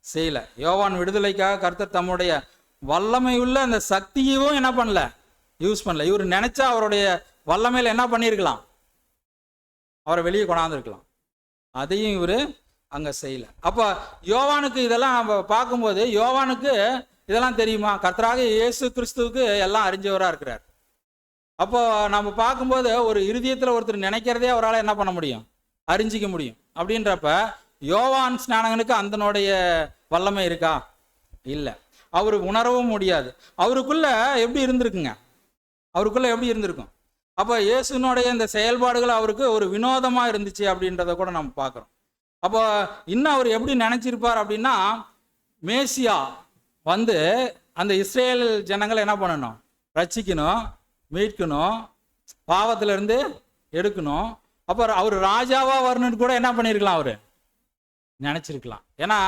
[SPEAKER 1] செய்யலை. யோவான் விடுதலைக்காக கர்த்தர் தம்முடைய வல்லமையுள்ள அந்த சக்தியவும் என்ன பண்ணல, யூஸ் பண்ணல. இவர் நினைச்சா அவருடைய வல்லமையில் என்ன பண்ணியிருக்கலாம், அவரை வெளியே கொண்டாந்துருக்கலாம். அதையும் இவர் அங்கே செய்யலை. அப்போ யோவானுக்கு இதெல்லாம் நம்ம பார்க்கும்போது யோவானுக்கு இதெல்லாம் தெரியுமா? கர்த்தராகிய இயேசு கிறிஸ்துவுக்கு எல்லாம் அறிஞ்சவராக இருக்கிறார். அப்போ நம்ம பார்க்கும்போது ஒரு இருதயத்தில் ஒருத்தர் நினைக்கிறதே அவரால் என்ன பண்ண முடியும், அறிஞ்சிக்க முடியும். அப்படின்றப்ப யோவான் ஸ்நானகனுக்கு அந்தனுடைய வல்லமை இருக்கா? இல்லை. அவர் உணரவும் முடியாது. அவருக்குள்ள எப்படி இருந்திருக்குங்க, அவருக்குள்ள எப்படி இருந்திருக்கும்? அப்போ இயேசுனுடைய இந்த செயல்பாடுகள் அவருக்கு ஒரு வினோதமாக இருந்துச்சு அப்படின்றத கூட நம்ம பார்க்குறோம். அப்போ இன்னும் அவர் எப்படி நினைச்சிருப்பார் அப்படின்னா, மேசியா வந்து அந்த இஸ்ரேல் ஜனங்களை என்ன பண்ணணும், ரட்சிக்கணும், மீட்கணும், பாவத்திலிருந்து எடுக்கணும். அப்போ அவர் ராஜாவா வரணும்னு கூட என்ன பண்ணியிருக்கலாம், அவர் நினைச்சிருக்கலாம். ஏன்னா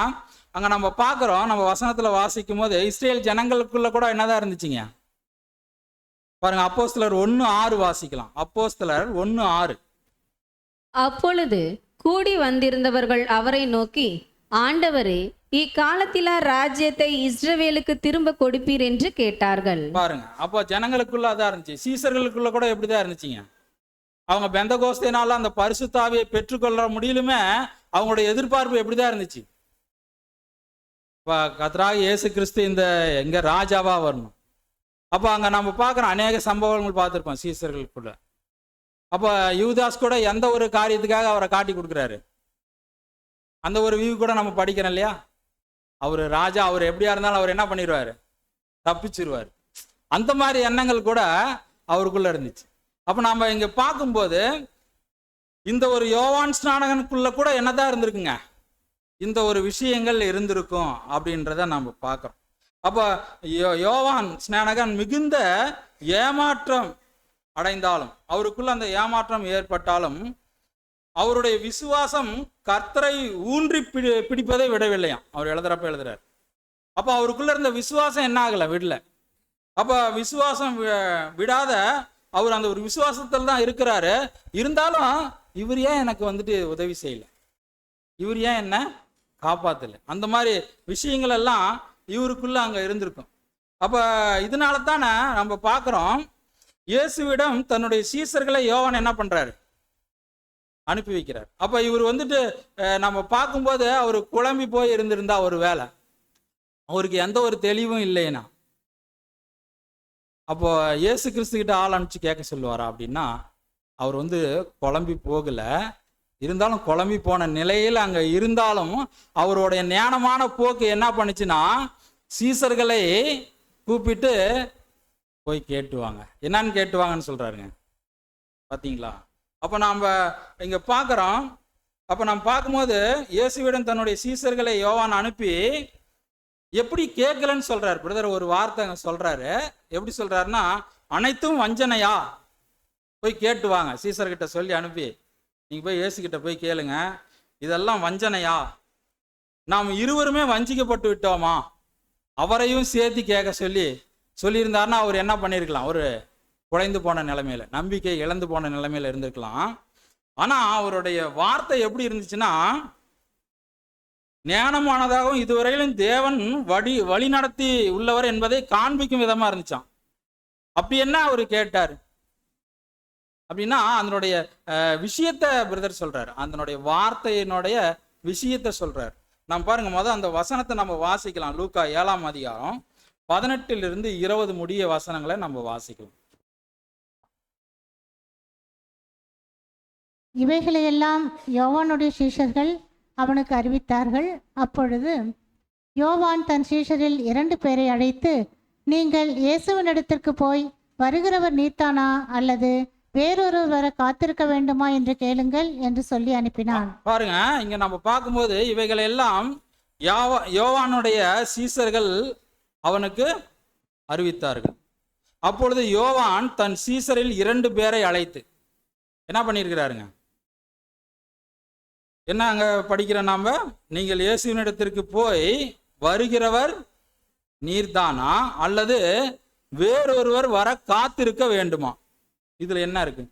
[SPEAKER 1] அங்க நம்ம பார்க்குறோம், நம்ம வசனத்துல வாசிக்கும் போது இஸ்ரேல் ஜனங்களுக்குள்ள கூட என்னதான் இருந்துச்சுங்க பாருங்க. அப்போஸ்தலர் 1:6 வாசிக்கலாம். அப்போஸ்தலர் 1:6.
[SPEAKER 3] அப்பொழுது கூடி வந்திருந்தவர்கள் அவரை நோக்கி, ஆண்டவரே, இக்காலத்திலா ராஜ்யத்தை இஸ்ரவேலுக்கு திரும்ப கொடுப்பீர் என்று கேட்டார்கள்.
[SPEAKER 1] பாருங்க, அப்போ ஜனங்களுக்குள்ள அதான் இருந்துச்சு. சீசர்களுக்குள்ள கூட எப்படிதான் இருந்துச்சுங்க. அவங்க பெந்தகோஸ்தேனால அந்த பரிசுத்தாவியை பெற்றுக்கொள்ள முடியலுமே அவங்களுடைய எதிர்பார்ப்பு எப்படிதான் இருந்துச்சு, கர்த்தராகிய இயேசு கிறிஸ்து இந்த எங்க ராஜாவா வரணும். அப்போ அங்க நம்ம பார்க்குறோம், அநேக சம்பவங்கள் பார்த்துருப்போம் சீசர்களுக்குள்ள. அப்போ யூதாஸ் கூட எந்த ஒரு காரியத்துக்காக அவரை காட்டி கொடுக்குறாரு, அந்த ஒரு வியூ கூட நம்ம படிக்கிறோம் இல்லையா. அவர் ராஜா, அவர் எப்படியா இருந்தாலும் அவர் என்ன பண்ணிடுவார், தப்பிச்சிருவார். அந்த மாதிரி எண்ணங்கள் கூட அவருக்குள்ள இருந்துச்சு. அப்போ நம்ம இங்க பார்க்கும்போது இந்த ஒரு யோவான் ஸ்நானகனுக்குள்ள கூட என்னதான் இருந்திருக்குங்க, இந்த ஒரு விஷயங்கள் இருந்திருக்கும் அப்படின்றத நம்ம பார்க்குறோம். அப்போ யோவான் ஸ்நானகன் மிகுந்த ஏமாற்றம் அடைந்தாலும், அவருக்குள்ள அந்த ஏமாற்றம் ஏற்பட்டாலும், அவருடைய விசுவாசம் கர்த்தரை ஊன்றி பிடிப்பதை விடவில்லையாம். அவர் எழுதுறார். அப்போ அவருக்குள்ள இருந்த விசுவாசம் என்ன ஆகலை, விடல. அப்போ விசுவாசம் விடாத அவர் அந்த ஒரு விசுவாசத்தில் தான் இருக்கிறாரு. இருந்தாலும் இவர் ஏன் எனக்கு வந்துட்டு உதவி செய்யலை, இவர் ஏன் என்ன காப்பாத்தலை, அந்த மாதிரி விஷயங்கள் எல்லாம் இவருக்குள்ள அங்கே இருந்திருக்கும். அப்போ இதனால தானே நம்ம பார்க்குறோம், இயேசுவிடம் தன்னுடைய சீசர்களை யோவான் என்ன பண்றாரு, அனுப்பி வைக்கிறார். அப்போ இவர் வந்துட்டு நம்ம பார்க்கும்போது அவர் குழம்பி போய் இருந்திருந்தா ஒரு வேலை, அவருக்கு எந்த ஒரு தெளிவும் இல்லைன்னா, அப்போ இயேசு கிறிஸ்து கிட்ட ஆள் அனுப்பிச்சு கேட்க சொல்லுவாரா அப்படின்னா, அவர் வந்து குழம்பி போகல. இருந்தாலும் குழம்பி போன நிலையில் அங்கே இருந்தாலும் அவருடைய ஞானமான போக்கு என்ன பண்ணுச்சுன்னா, சீசர்களை கூப்பிட்டு போய் கேட்டுவாங்க. என்னன்னு கேட்டுவாங்கன்னு சொல்றாருங்க, பார்த்தீங்களா. அப்போ நாம் இங்கே பார்க்குறோம், அப்ப நம்ம பார்க்கும்போது இயேசுவிடம் தன்னுடைய சீசர்களை யோவான் அனுப்பி எப்படி கேட்கலன்னு சொல்றாரு. பிரதர் ஒரு வார்த்தை சொல்றாரு. எப்படி சொல்றாருன்னா, அனைத்தும் வஞ்சனையா, போய் கேட்டு வாங்க. சீசர்கிட்ட சொல்லி அனுப்பி நீங்க போய் இயேசுகிட்ட போய் கேளுங்க, இதெல்லாம் வஞ்சனையா, நாம் இருவருமே வஞ்சிக்கப்பட்டு விட்டோமா, அவரையும் சேர்த்து கேட்க சொல்லியிருந்தாருன்னா அவர் என்ன பண்ணியிருக்கலாம், ஒரு குறைந்து போன நிலைமையில, நம்பிக்கை இழந்து போன நிலைமையில இருந்திருக்கலாம். ஆனா அவருடைய வார்த்தை எப்படி இருந்துச்சுன்னா, ஞானமானதாகவும் இதுவரையிலும் தேவன் வழி நடத்தி உள்ளவர் என்பதை காண்பிக்கும் விதமா இருந்துச்சான். அப்படி என்ன அவர் கேட்டார் அப்படின்னா, அதனுடைய விஷயத்தை பிரதர் சொல்றாரு, அதனுடைய வார்த்தையினுடைய விஷயத்தை சொல்றாரு. நம்ம பாருங்க, முதல் அந்த வசனத்தை நம்ம வாசிக்கலாம். லூக்கா 7ஆம் அதிகாரம் 18 - 20 முடிய வசனங்களை நம்ம வாசிக்கலாம்.
[SPEAKER 2] இவைகளையெல்லாம் யோவானுடைய சீஷர்கள் அவனுக்கு அறிவித்தார்கள். அப்பொழுது யோவான் தன் சீஷரில் 2 பேரை அழைத்து, நீங்கள் இயேசுவினிடத்திற்கு போய், வருகிறவர் நீர்தானா அல்லது வேறொருவர் வர காத்திருக்க வேண்டுமா என்று கேளுங்கள் என்று சொல்லி அனுப்பினான்.
[SPEAKER 1] பாருங்க, இங்க நம்ம பார்க்கும்போது இவைகள் எல்லாம் யோவானுடைய சீசர்கள் அவனுக்கு அறிவித்தார்கள். அப்பொழுது யோவான் தன் சீசரில் 2 பேரை அழைத்து என்ன பண்ணியிருக்கிறாருங்க, என்ன அங்க படிக்கிற நாம, நீங்கள் இயேசுவினிடத்திற்கு போய், வருகிறவர் நீர்தானா அல்லது வேறொருவர் வர காத்திருக்க வேண்டுமா. இதுல என்ன இருக்கு,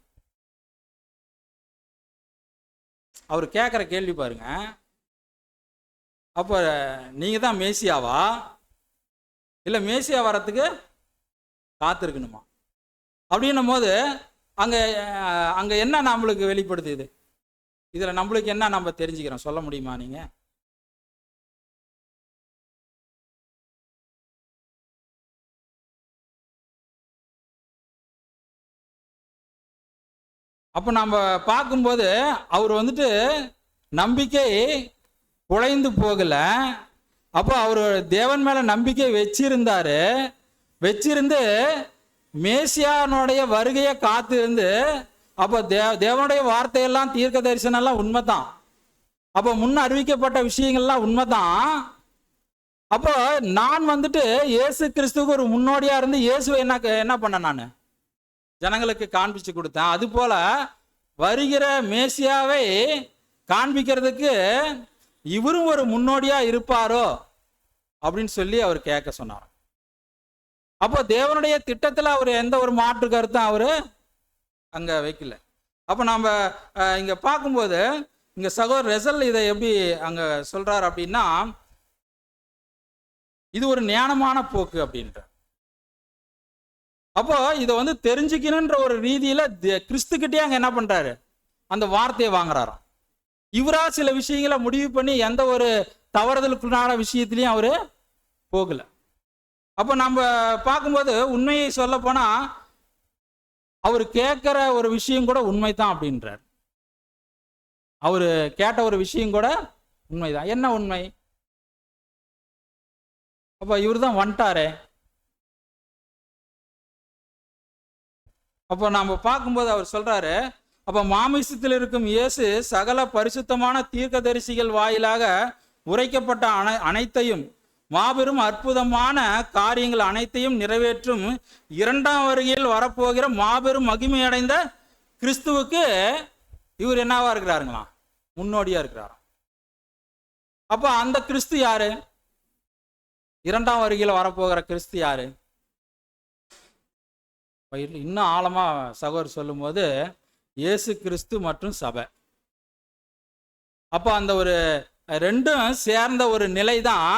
[SPEAKER 1] அவர் கேட்குற கேள்வி பாருங்க. அப்ப நீங்க தான் மேசியாவா, இல்லை மேசியா வரத்துக்கு காத்திருக்கணுமா அப்படின்னும் போது அங்க என்ன நம்மளுக்கு வெளிப்படுத்துது, இதுல நம்மளுக்கு என்ன நம்ம தெரிஞ்சுக்கிறோம், சொல்ல முடியுமா நீங்க? அப்ப நம்ம பார்க்கும்போது அவர் வந்துட்டு நம்பிக்கை குலைந்து போகல. அப்போ அவர் தேவன் மேல நம்பிக்கை வச்சிருந்து மேசியானுடைய வருகையை காத்து இருந்து, அப்போ தேவனுடைய வார்த்தையெல்லாம் தீர்க்க தரிசனம் எல்லாம் உண்மைதான், அப்போ முன்ன அறிவிக்கப்பட்ட விஷயங்கள்லாம் உண்மைதான். அப்போ நான் வந்துட்டு இயேசு கிறிஸ்துவுக்கு ஒரு முன்னோடியா இருந்து இயேசுவை என்ன பண்ண, நான் ஜனங்களுக்கு காண்பிச்சு கொடுத்தேன். அது போல வருகிற மேசியாவை காண்பிக்கிறதுக்கு இவரும் ஒரு முன்னோடியா இருப்பாரோ அப்படின்னு சொல்லி அவர் கேட்க சொன்னார். அப்போ தேவனுடைய திட்டத்துல அவர் எந்த ஒரு மாற்று கருத்தும் அவரு அங்க வைக்கல. அப்ப நம்ம இங்க பார்க்கும்போது இங்க சகோதரர் ரெசல் இதை எப்படி அங்க சொல்றாரு அப்படின்னா, இது ஒரு ஞானமான போக்கு அப்படின்ற. அப்போ இதை வந்து தெரிஞ்சுக்கணுன்ற ஒரு ரீதியில கிறிஸ்துக்கிட்டே அங்க என்ன பண்றாரு, அந்த வார்த்தையை வாங்குறாராம். இவரா சில விஷயங்களை முடிவு பண்ணி எந்த ஒரு தவறுதலுக்குள்ளான விஷயத்திலையும் அவரு போகல. அப்போ நம்ம பார்க்கும்போது உண்மையை சொல்ல போனா அவர் கேட்கிற ஒரு விஷயம் கூட உண்மைதான் அப்படின்றார். அவரு கேட்ட ஒரு விஷயம் கூட உண்மைதான். என்ன உண்மை? அப்ப இவர் தான் வந்துட்டாரே. அப்போ நாம பார்க்கும்போது அவர் சொல்றாரு, அப்ப மாமிசத்தில் இருக்கும் இயேசு சகல பரிசுத்தமான தீர்க்கதரிசிகள் வாயிலாக உரைக்கப்பட்ட அனைத்தையும், மாபெரும் அற்புதமான காரியங்கள் அனைத்தையும் நிறைவேற்றும் 2ஆம் வருகையில் வரப்போகிற மாபெரும் மகிமை அடைந்த கிறிஸ்துவுக்கு இவர் என்னவா இருக்கிறாருங்களாம், முன்னோடியா இருக்கிறாராம். அப்ப அந்த கிறிஸ்து யாரு? 2ஆம் வருகையில் வரப்போகிற கிறிஸ்து யாரு? இன்னும் ஆழமா சகோதரர் சொல்லும் போது இயேசு கிறிஸ்து மற்றும் சபை. அப்போ அந்த ஒரு ரெண்டும் சேர்ந்த ஒரு நிலை தான்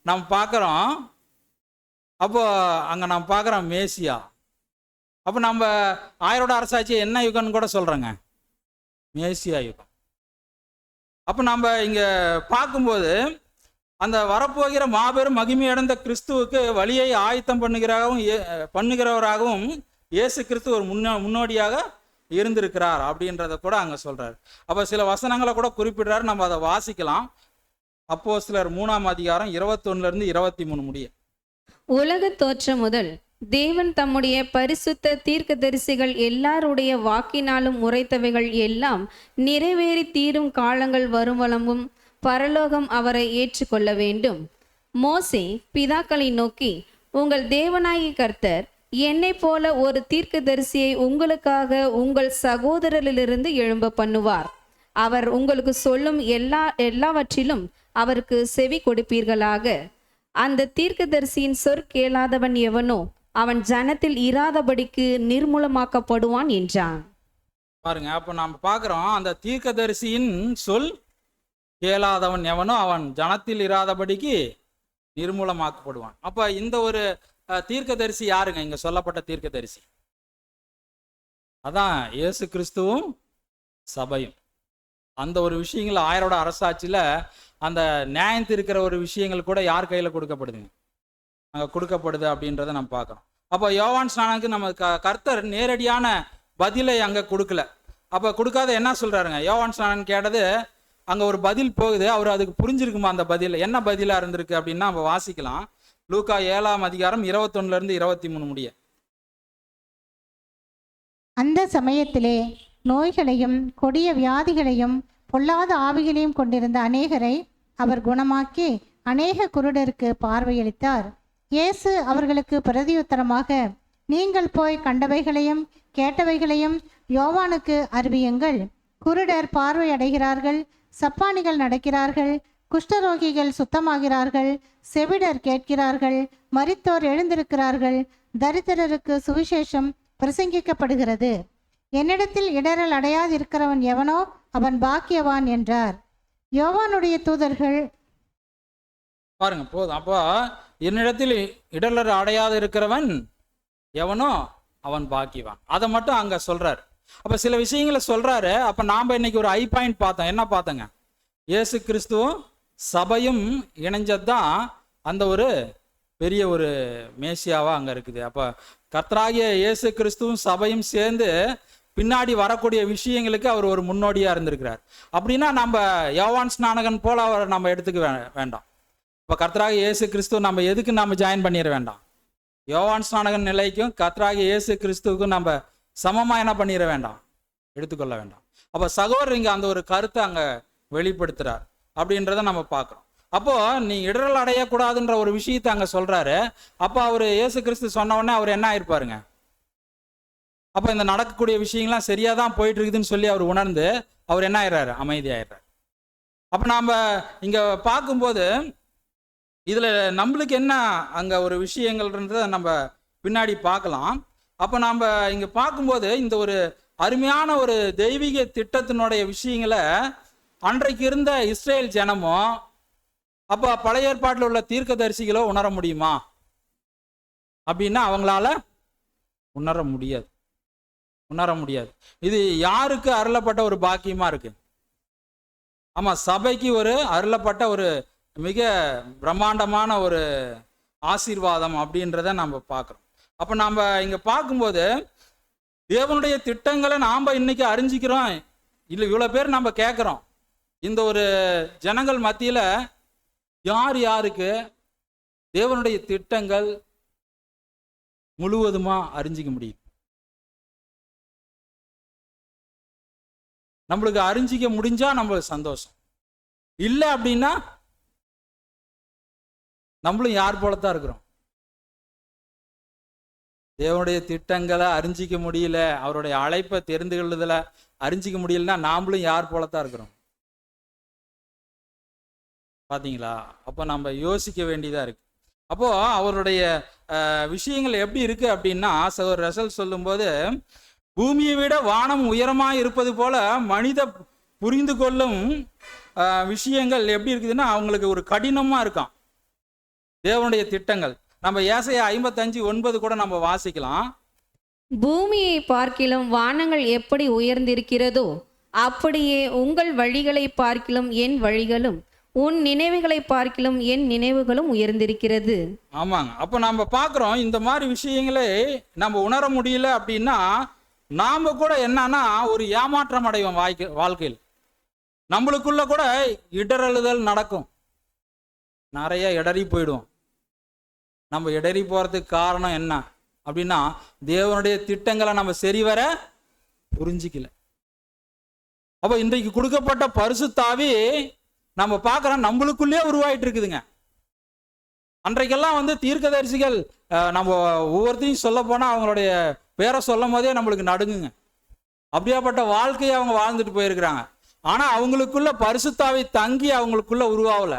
[SPEAKER 1] நாம் பார்க்குறோம். அப்போ அங்கே நாம் பார்க்குறோம் மேசியா. அப்போ நம்ம ஆயரோட அரசாட்சி என்ன யுகம்னு கூட சொல்கிறோங்க, மேசியா யுகம். அப்போ நம்ம இங்கே பார்க்கும்போது அந்த வரப்போகிற மாபெரும் மகிமையடைந்த கிறிஸ்துவுக்கு வழியை ஆயத்தம் பண்ணுகிறவராகவும் இயேசு கிறிஸ்து ஒரு முன்னோடியாக இருந்திருக்கிறார் அப்படின்றத கூட அங்க சொல்றாரு. அப்ப சில வசனங்களை கூட குறிப்பிடுறாரு, நம்ம அதை வாசிக்கலாம். அப்போஸ்தலர் 3ஆம் அதிகாரம் 21 - 23 முடிய.
[SPEAKER 3] உலக தோற்றம் முதல் தேவன் தம்முடைய பரிசுத்த தீர்க்கதரிசிகள் எல்லாருடைய வாக்கினாலும் உரைத்தவைகள் எல்லாம் நிறைவேறி தீரும் காலங்கள் வருவளவும் பரலோகம் அவரை ஏற்றுக்கொள்ள வேண்டும். மோசே பிதாக்களை நோக்கி, உங்கள் தேவனாகிய கர்த்தர் என்னை போல ஒரு தீர்க்கதரிசியை உங்களுக்காக உங்கள் சகோதரரிலிருந்து எழும்ப பண்ணுவார். அவர் உங்களுக்கு சொல்லும் எல்லாவற்றிலும் அவருக்கு செவி கொடுப்பீர்களாக. அந்த தீர்க்கதரிசியின் சொற்கேளாதவன் எவனோ அவன் ஜனத்தில் இராதபடிக்கு நிர்மூலமாக்கப்படுவான் என்றான்.
[SPEAKER 1] பாருங்க, அப்ப நாம பார்க்கிறோம், அந்த தீர்க்கதரிசியின் சொல் கேளாதவன் எவனோ அவன் ஜனத்தில் இராதபடிக்கு நிர்மூலமாக்கப்படுவான். அப்ப இந்த ஒரு தீர்க்கதரிசி யாருங்க? இங்க சொல்லப்பட்ட தீர்க்கதரிசி அதான் இயேசு கிறிஸ்துவும் சபையும். அந்த ஒரு விஷயங்கள் ஆயரோட அரசாட்சியில அந்த நியாயம் இருக்கிற ஒரு விஷயங்கள் கூட யார் கையில கொடுக்கப்படுதுங்க? அங்க கொடுக்கப்படுது அப்படின்றத நம்ம பார்க்கிறோம். அப்போ யோவான் ஸ்நானனுக்கு நம்ம கர்த்தர் நேரடியான பதிலை அங்க கொடுக்கல. அப்ப கொடுக்காத என்ன சொல்றாருங்க? யோவான் ஸ்நானன் கேட்டது அங்க ஒரு பதில் போகுது, அவர் அதுக்கு புரிஞ்சிருக்குமா? அந்த பதில் என்ன பதிலா இருந்திருக்கு அப்படின்னா நம்ம வாசிக்கலாம். லூக்கா 7ஆம் அதிகாரம் 21 23 முடிய.
[SPEAKER 2] அந்த சமயத்திலே நோய்களையும் கொடிய வியாதிகளையும் பொல்லாத ஆவிகளையும் கொண்டிருந்த அநேகரை அவர் குணமாக்கி அநேக குருடருக்கு பார்வையளித்தார். இயேசு அவர்களுக்கு பிரதியுத்தரமாக, நீங்கள் போய் கண்டவைகளையும் கேட்டவைகளையும் யோவானுக்கு அறிவியுங்கள். குருடர் பார்வை அடைகிறார்கள், சப்பானிகள் நடக்கிறார்கள், குஷ்டரோகிகள் சுத்தமாகிறார்கள், செவிடர் கேட்கிறார்கள், மரித்தோர் எழுந்திருக்கிறார்கள், தரித்திரருக்கு சுவிசேஷம் பிரசங்கிக்கப்படுகிறது. என்னிடத்தில் இடரல் அடையாதிருக்கிறவன் எவனோ அவன் பாக்கியவான் என்றார். யோவானுடைய தூதர்கள்
[SPEAKER 1] பாருங்க போதும். அப்போ என்னிடத்தில் இடரல் அடையாது இருக்கிறவன் எவனோ அவன் பாக்கியவான், அதை மட்டும் அங்க சொல்றாரு. அப்ப சில விஷயங்களை சொல்றாரு. அப்ப நாம இன்னைக்கு ஒரு பாயிண்ட் பார்த்தோம். என்ன பார்த்தோங்க? இயேசு கிறிஸ்துவும் சபையும் இணைஞ்சதுதான் அந்த ஒரு பெரிய ஒரு மேசியாவா அங்க இருக்குது. அப்ப கர்த்தராகிய இயேசு கிறிஸ்துவும் சபையும் சேர்ந்து பின்னாடி வரக்கூடிய விஷயங்களுக்கு அவர் ஒரு முன்னோடியா இருந்திருக்கிறார். அப்படின்னா நம்ம யோவான் ஸ்நானகன் போல அவரை நம்ம எடுத்துக்க வேண்டாம். இப்ப கர்த்தராகிய இயேசு கிறிஸ்துவ நம்ம எதுக்கு நம்ம ஜாயின் பண்ணிட வேண்டாம். யோவான் ஸ்நானகன் நிலைக்கும் கர்த்தராகிய இயேசு கிறிஸ்துவுக்கும் நம்ம சமமா என்ன பண்ணிட வேண்டாம், எடுத்துக்கொள்ள வேண்டாம். அப்ப சகோதரர் இங்க அந்த ஒரு கருத்தை அங்க வெளிப்படுத்துறார் அப்படின்றத நம்ம பார்க்கிறோம். அப்போ நீ இடரல் அடையக்கூடாதுன்ற ஒரு விஷயத்தை அங்க சொல்றாரு. அப்போ அவர் இயேசு கிறிஸ்து சொன்ன உடனே அவர் என்ன ஆயிருப்பாருங்க? அப்ப இந்த நடக்கக்கூடிய விஷயங்கள்லாம் சரியா தான் போயிட்டு இருக்குதுன்னு சொல்லி அவர் உணர்ந்து அவர் என்ன ஆயிடுறாரு? அமைதியாயிடுறாரு. அப்ப நாம இங்க பார்க்கும்போது இதுல நம்மளுக்கு என்ன அங்க ஒரு விஷயங்கள்ன்றத நம்ம பின்னாடி பார்க்கலாம். அப்ப நாம இங்க பார்க்கும்போது இந்த ஒரு அருமையான ஒரு தெய்வீக திட்டத்தினுடைய விஷயங்களை அன்றைக்கு இருந்த இஸ்ரேல் ஜனமும் அப்ப பழைய ஏற்பாட்டில் உள்ள தீர்க்கதரிசிகளோ உணர முடியுமா அப்படின்னா அவங்களால உணர முடியாது. இது யாருக்கு அருளப்பட்ட ஒரு பாக்கியமா இருக்கு? ஆமா, சபைக்கு ஒரு அருளப்பட்ட ஒரு மிக பிரம்மாண்டமான ஒரு ஆசீர்வாதம் அப்படின்றத நம்ம பார்க்கிறோம். அப்ப நாம இங்க பார்க்கும்போது தேவனுடைய திட்டங்களை நாம இன்னைக்கு அறிஞ்சிக்கிறோம். இல்லை இவ்வளவு பேர் நம்ம கேட்கிறோம். இந்த ஒரு ஜனங்கள் மத்தியில யாருக்கு தேவனுடைய திட்டங்கள் முழுவதுமா அறிஞ்சிக்க முடியும்? நம்மளுக்கு அறிஞ்சிக்க முடிஞ்சா நம்மளுக்கு சந்தோஷம். இல்லை அப்படின்னா நம்மளும் யார் போலத்தான் இருக்கிறோம். தேவனுடைய திட்டங்களை அறிஞ்சிக்க முடியல, அவருடைய அழைப்பை தெரிந்து கொள்ளுதல அறிஞ்சிக்க முடியலன்னா நாமளும் யார் போலத்தான் இருக்கிறோம். பாத்தீங்களா? அப்போ நம்ம யோசிக்க வேண்டியதா இருக்கு. அப்போ அவருடைய விஷயங்கள் எப்படி இருக்கு அப்படின்னா, சகோதரர் ரசல் சொல்லும்போது, பூமியை விட வானம் உயரமா இருப்பது போல மனித புரிந்து கொள்ளும் விஷயங்கள் எப்படி இருக்குதுன்னா அவங்களுக்கு ஒரு கடினமா இருக்கான் தேவனுடைய திட்டங்கள். நம்ம ஏசாயா 55:9 கூட நம்ம வாசிக்கலாம்.
[SPEAKER 3] பூமியை பார்க்கிலும் வானங்கள் எப்படி உயர்ந்திருக்கிறதோ அப்படியே உங்கள் வழிகளை பார்க்கிலும் என் வழிகளும் உன் நினைவுகளை பார்க்கிலும் என் நினைவுகளும் உயர்ந்திருக்கிறது.
[SPEAKER 1] ஆமாங்க. அப்ப நம்ம பார்க்கிறோம் இந்த மாதிரி விஷயங்களே நம்ம உணர முடியல அப்படின்னா நாம கூட என்னன்னா ஒரு ஏமாற்றம் அடைவோம் வாழ்க்கையில். நம்மளுக்குள்ள கூட இடறழுதல் நடக்கும், நிறைய இடறி போயிடுவோம். நம்ம இடறி போறதுக்கு காரணம் என்ன? அப்படின்னா தேவனுடைய திட்டங்களை நம்ம சரிவர புரிஞ்சிக்கல. அப்போ இன்றைக்கு கொடுக்கப்பட்ட பரிசுத்த ஆவி நம்ம பார்க்குறோம் நம்மளுக்குள்ளே உருவாயிட்டு இருக்குதுங்க. அன்றைக்கெல்லாம் தீர்க்கதரிசிகள் நம்ம ஒவ்வொருத்தையும் சொல்ல போனால் அவங்களுடைய பேரை சொல்லும் போதே நம்மளுக்கு நடுங்குங்க. அப்படியாப்பட்ட வாழ்க்கையை அவங்க வாழ்ந்துட்டு போயிருக்கிறாங்க. ஆனால் அவங்களுக்குள்ள பரிசுத்த ஆவி தங்கி அவங்களுக்குள்ள உருவாகலை.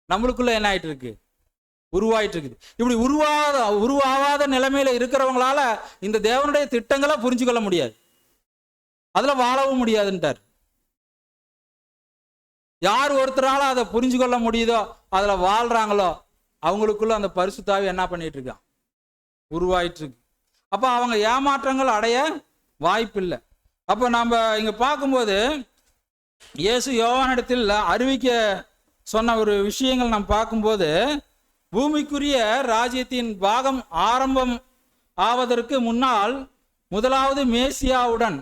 [SPEAKER 1] நம்மளுக்குள்ள என்ன ஆயிட்டு இருக்கு? உருவாயிட்டு இருக்குது. இப்படி உருவாகாத நிலைமையில இருக்கிறவங்களால இந்த தேவனுடைய திட்டங்களை புரிஞ்சு கொள்ள முடியாது, அதுல வாழவும் முடியாதுன்ட்டார். யார் ஒருத்தரால அதை புரிஞ்சு கொள்ள முடியுதோ, அதுல வாழ்றாங்களோ, அவங்களுக்குள்ள அந்த பரிசுத்த ஆவி என்ன பண்ணிட்டு இருக்கான்? உருவாயிட்டு இருக்கு. அப்ப அவங்க ஏமாற்றங்கள் அடைய வாய்ப்பு இல்லை. அப்ப நம்ம இங்க பார்க்கும்போது இயேசு யோவானிடத்தில் அறிவிக்க சொன்ன ஒரு விஷயங்கள் நாம் பார்க்கும்போது, பூமிக்குரிய ராஜ்யத்தின் பாகம் ஆரம்பம் ஆவதற்கு முன்னால் முதலாவது மேசியாவுடன்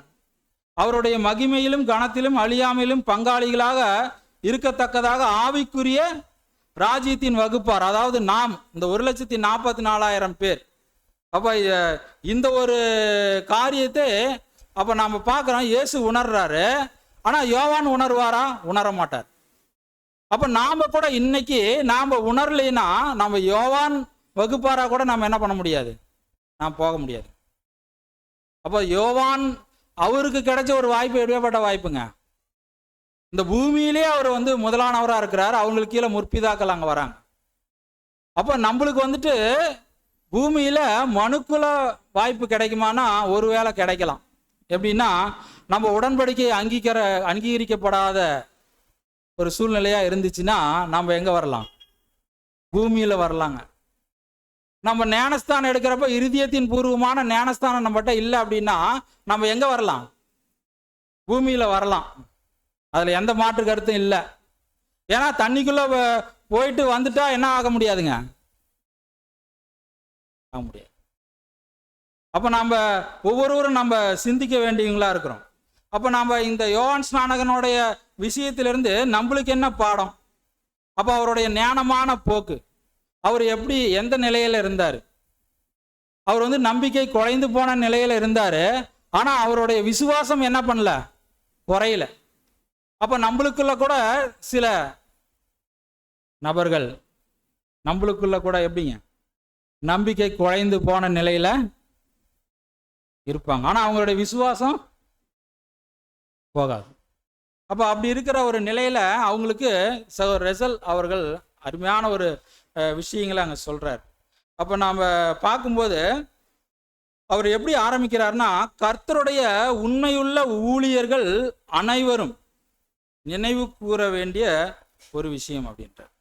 [SPEAKER 1] அவருடைய மகிமையிலும் கனத்திலும் அழியாமையிலும் பங்காளிகளாக இருக்கத்தக்கதாக ஆவிக்குரிய ராஜ்யத்தின் வகுப்பார், அதாவது நாம் இந்த 1,44,000 பேர். அப்ப இந்த ஒரு காரியத்தை அப்ப நாம பார்க்கிறோம், இயேசு உணர்றாரு. ஆனா யோவான் உணர்வாரா? உணர மாட்டார். அப்ப நாம கூட இன்னைக்கு நாம உணரலைன்னா நம்ம யோவான் வகுப்பாரா கூட நாம என்ன பண்ண முடியாது, நாம் போக முடியாது. அப்ப யோவான் அவருக்கு கிடைச்ச ஒரு வாய்ப்பு எப்படியாப்பட்ட வாய்ப்புங்க? இந்த பூமியிலே அவர் முதலானவராக இருக்கிறார், அவங்களுக்கு கீழே முற்பிதாக்கள் அங்கே வராங்க. அப்போ நம்மளுக்கு பூமியில மனுக்குல வாய்ப்பு கிடைக்குமானா ஒருவேளை கிடைக்கலாம். எப்படின்னா, நம்ம உடன்படிக்கை அங்கீகரிக்கப்படாத ஒரு சூழ்நிலையா இருந்துச்சுன்னா நம்ம எங்க வரலாம்? பூமியில வரலாங்க. நம்ம ஞானஸ்தானம் எடுக்கிறப்ப இருதயத்தின் பூர்வமான ஞானஸ்தானம் நம்மகிட்ட இல்லை அப்படின்னா நம்ம எங்க வரலாம்? பூமியில வரலாம். அதுல எந்த மாற்று கருத்தும் இல்லை. ஏன்னா தண்ணிக்குள்ள போயிட்டு வந்துட்டா என்ன ஆக முடியாதுங்க, ஆக முடியாது. அப்ப நம்ம ஒவ்வொருவரும் நம்ம சிந்திக்க வேண்டியவங்களா இருக்கிறோம். அப்ப நம்ம இந்த யோவான் ஸ்நானகனுடைய விஷயத்திலிருந்து நம்மளுக்கு என்ன பாடம்? அப்ப அவருடைய ஞானமான போக்கு, அவர் எப்படி எந்த நிலையில இருந்தார்? அவர் நம்பிக்கை குறைந்து போன நிலையில இருந்தாரு. ஆனா அவருடைய விசுவாசம் என்ன பண்ணல? குறையல. அப்ப நம்மளுக்குள்ள கூட சில நபர்கள் நம்மளுக்குள்ள கூட எப்படிங்க நம்பிக்கை குறைந்து போன நிலையில இருப்பாங்க. ஆனா அவங்களுடைய விசுவாசம் போகாது. அப்ப அப்படி இருக்கிற ஒரு நிலையில அவங்களுக்கு ரெசல் அவர்கள் அருமையான ஒரு விஷயங்களை அங்க சொல்றார். அப்ப நாம பார்க்கும்போது அவர் எப்படி ஆரம்பிக்கிறார்னா, கர்த்தருடைய உண்மையுள்ள ஊழியர்கள் அனைவரும் நினைவு கூற வேண்டிய ஒரு விஷயம் அப்படின்றார்.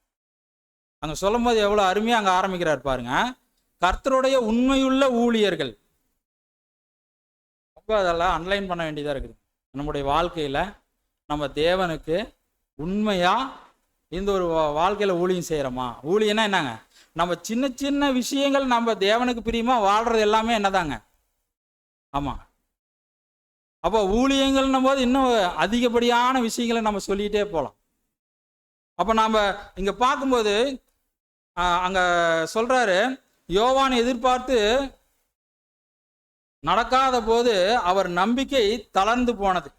[SPEAKER 1] அங்க சொல்லும் போது எவ்வளவு அருமையா அங்க ஆரம்பிக்கிறார் பாருங்க. கர்த்தருடைய உண்மையுள்ள ஊழியர்கள். ரொம்ப அதெல்லாம் அன்லைன் பண்ண வேண்டியதா இருக்குது. நம்முடைய வாழ்க்கையில நம்ம தேவனுக்கு உண்மையா இந்த ஒரு வாழ்க்கையில ஊழியம் செய்யறோமா? ஊழியன்னா என்னங்க? நம்ம சின்ன சின்ன விஷயங்கள் நம்ம தேவனுக்கு பிரியமா வாழ்றது எல்லாமே என்னதாங்க? ஆமா. அப்போ ஊழியங்கள்னும் போது இன்னும் அதிகப்படியான விஷயங்களை நம்ம சொல்லிட்டே போகலாம். அப்ப நாம இங்க பார்க்கும்போது அங்க சொல்றாரு, யோவான் எதிர்பார்த்து நடக்காத போது அவர் நம்பிக்கை தளர்ந்து போனது.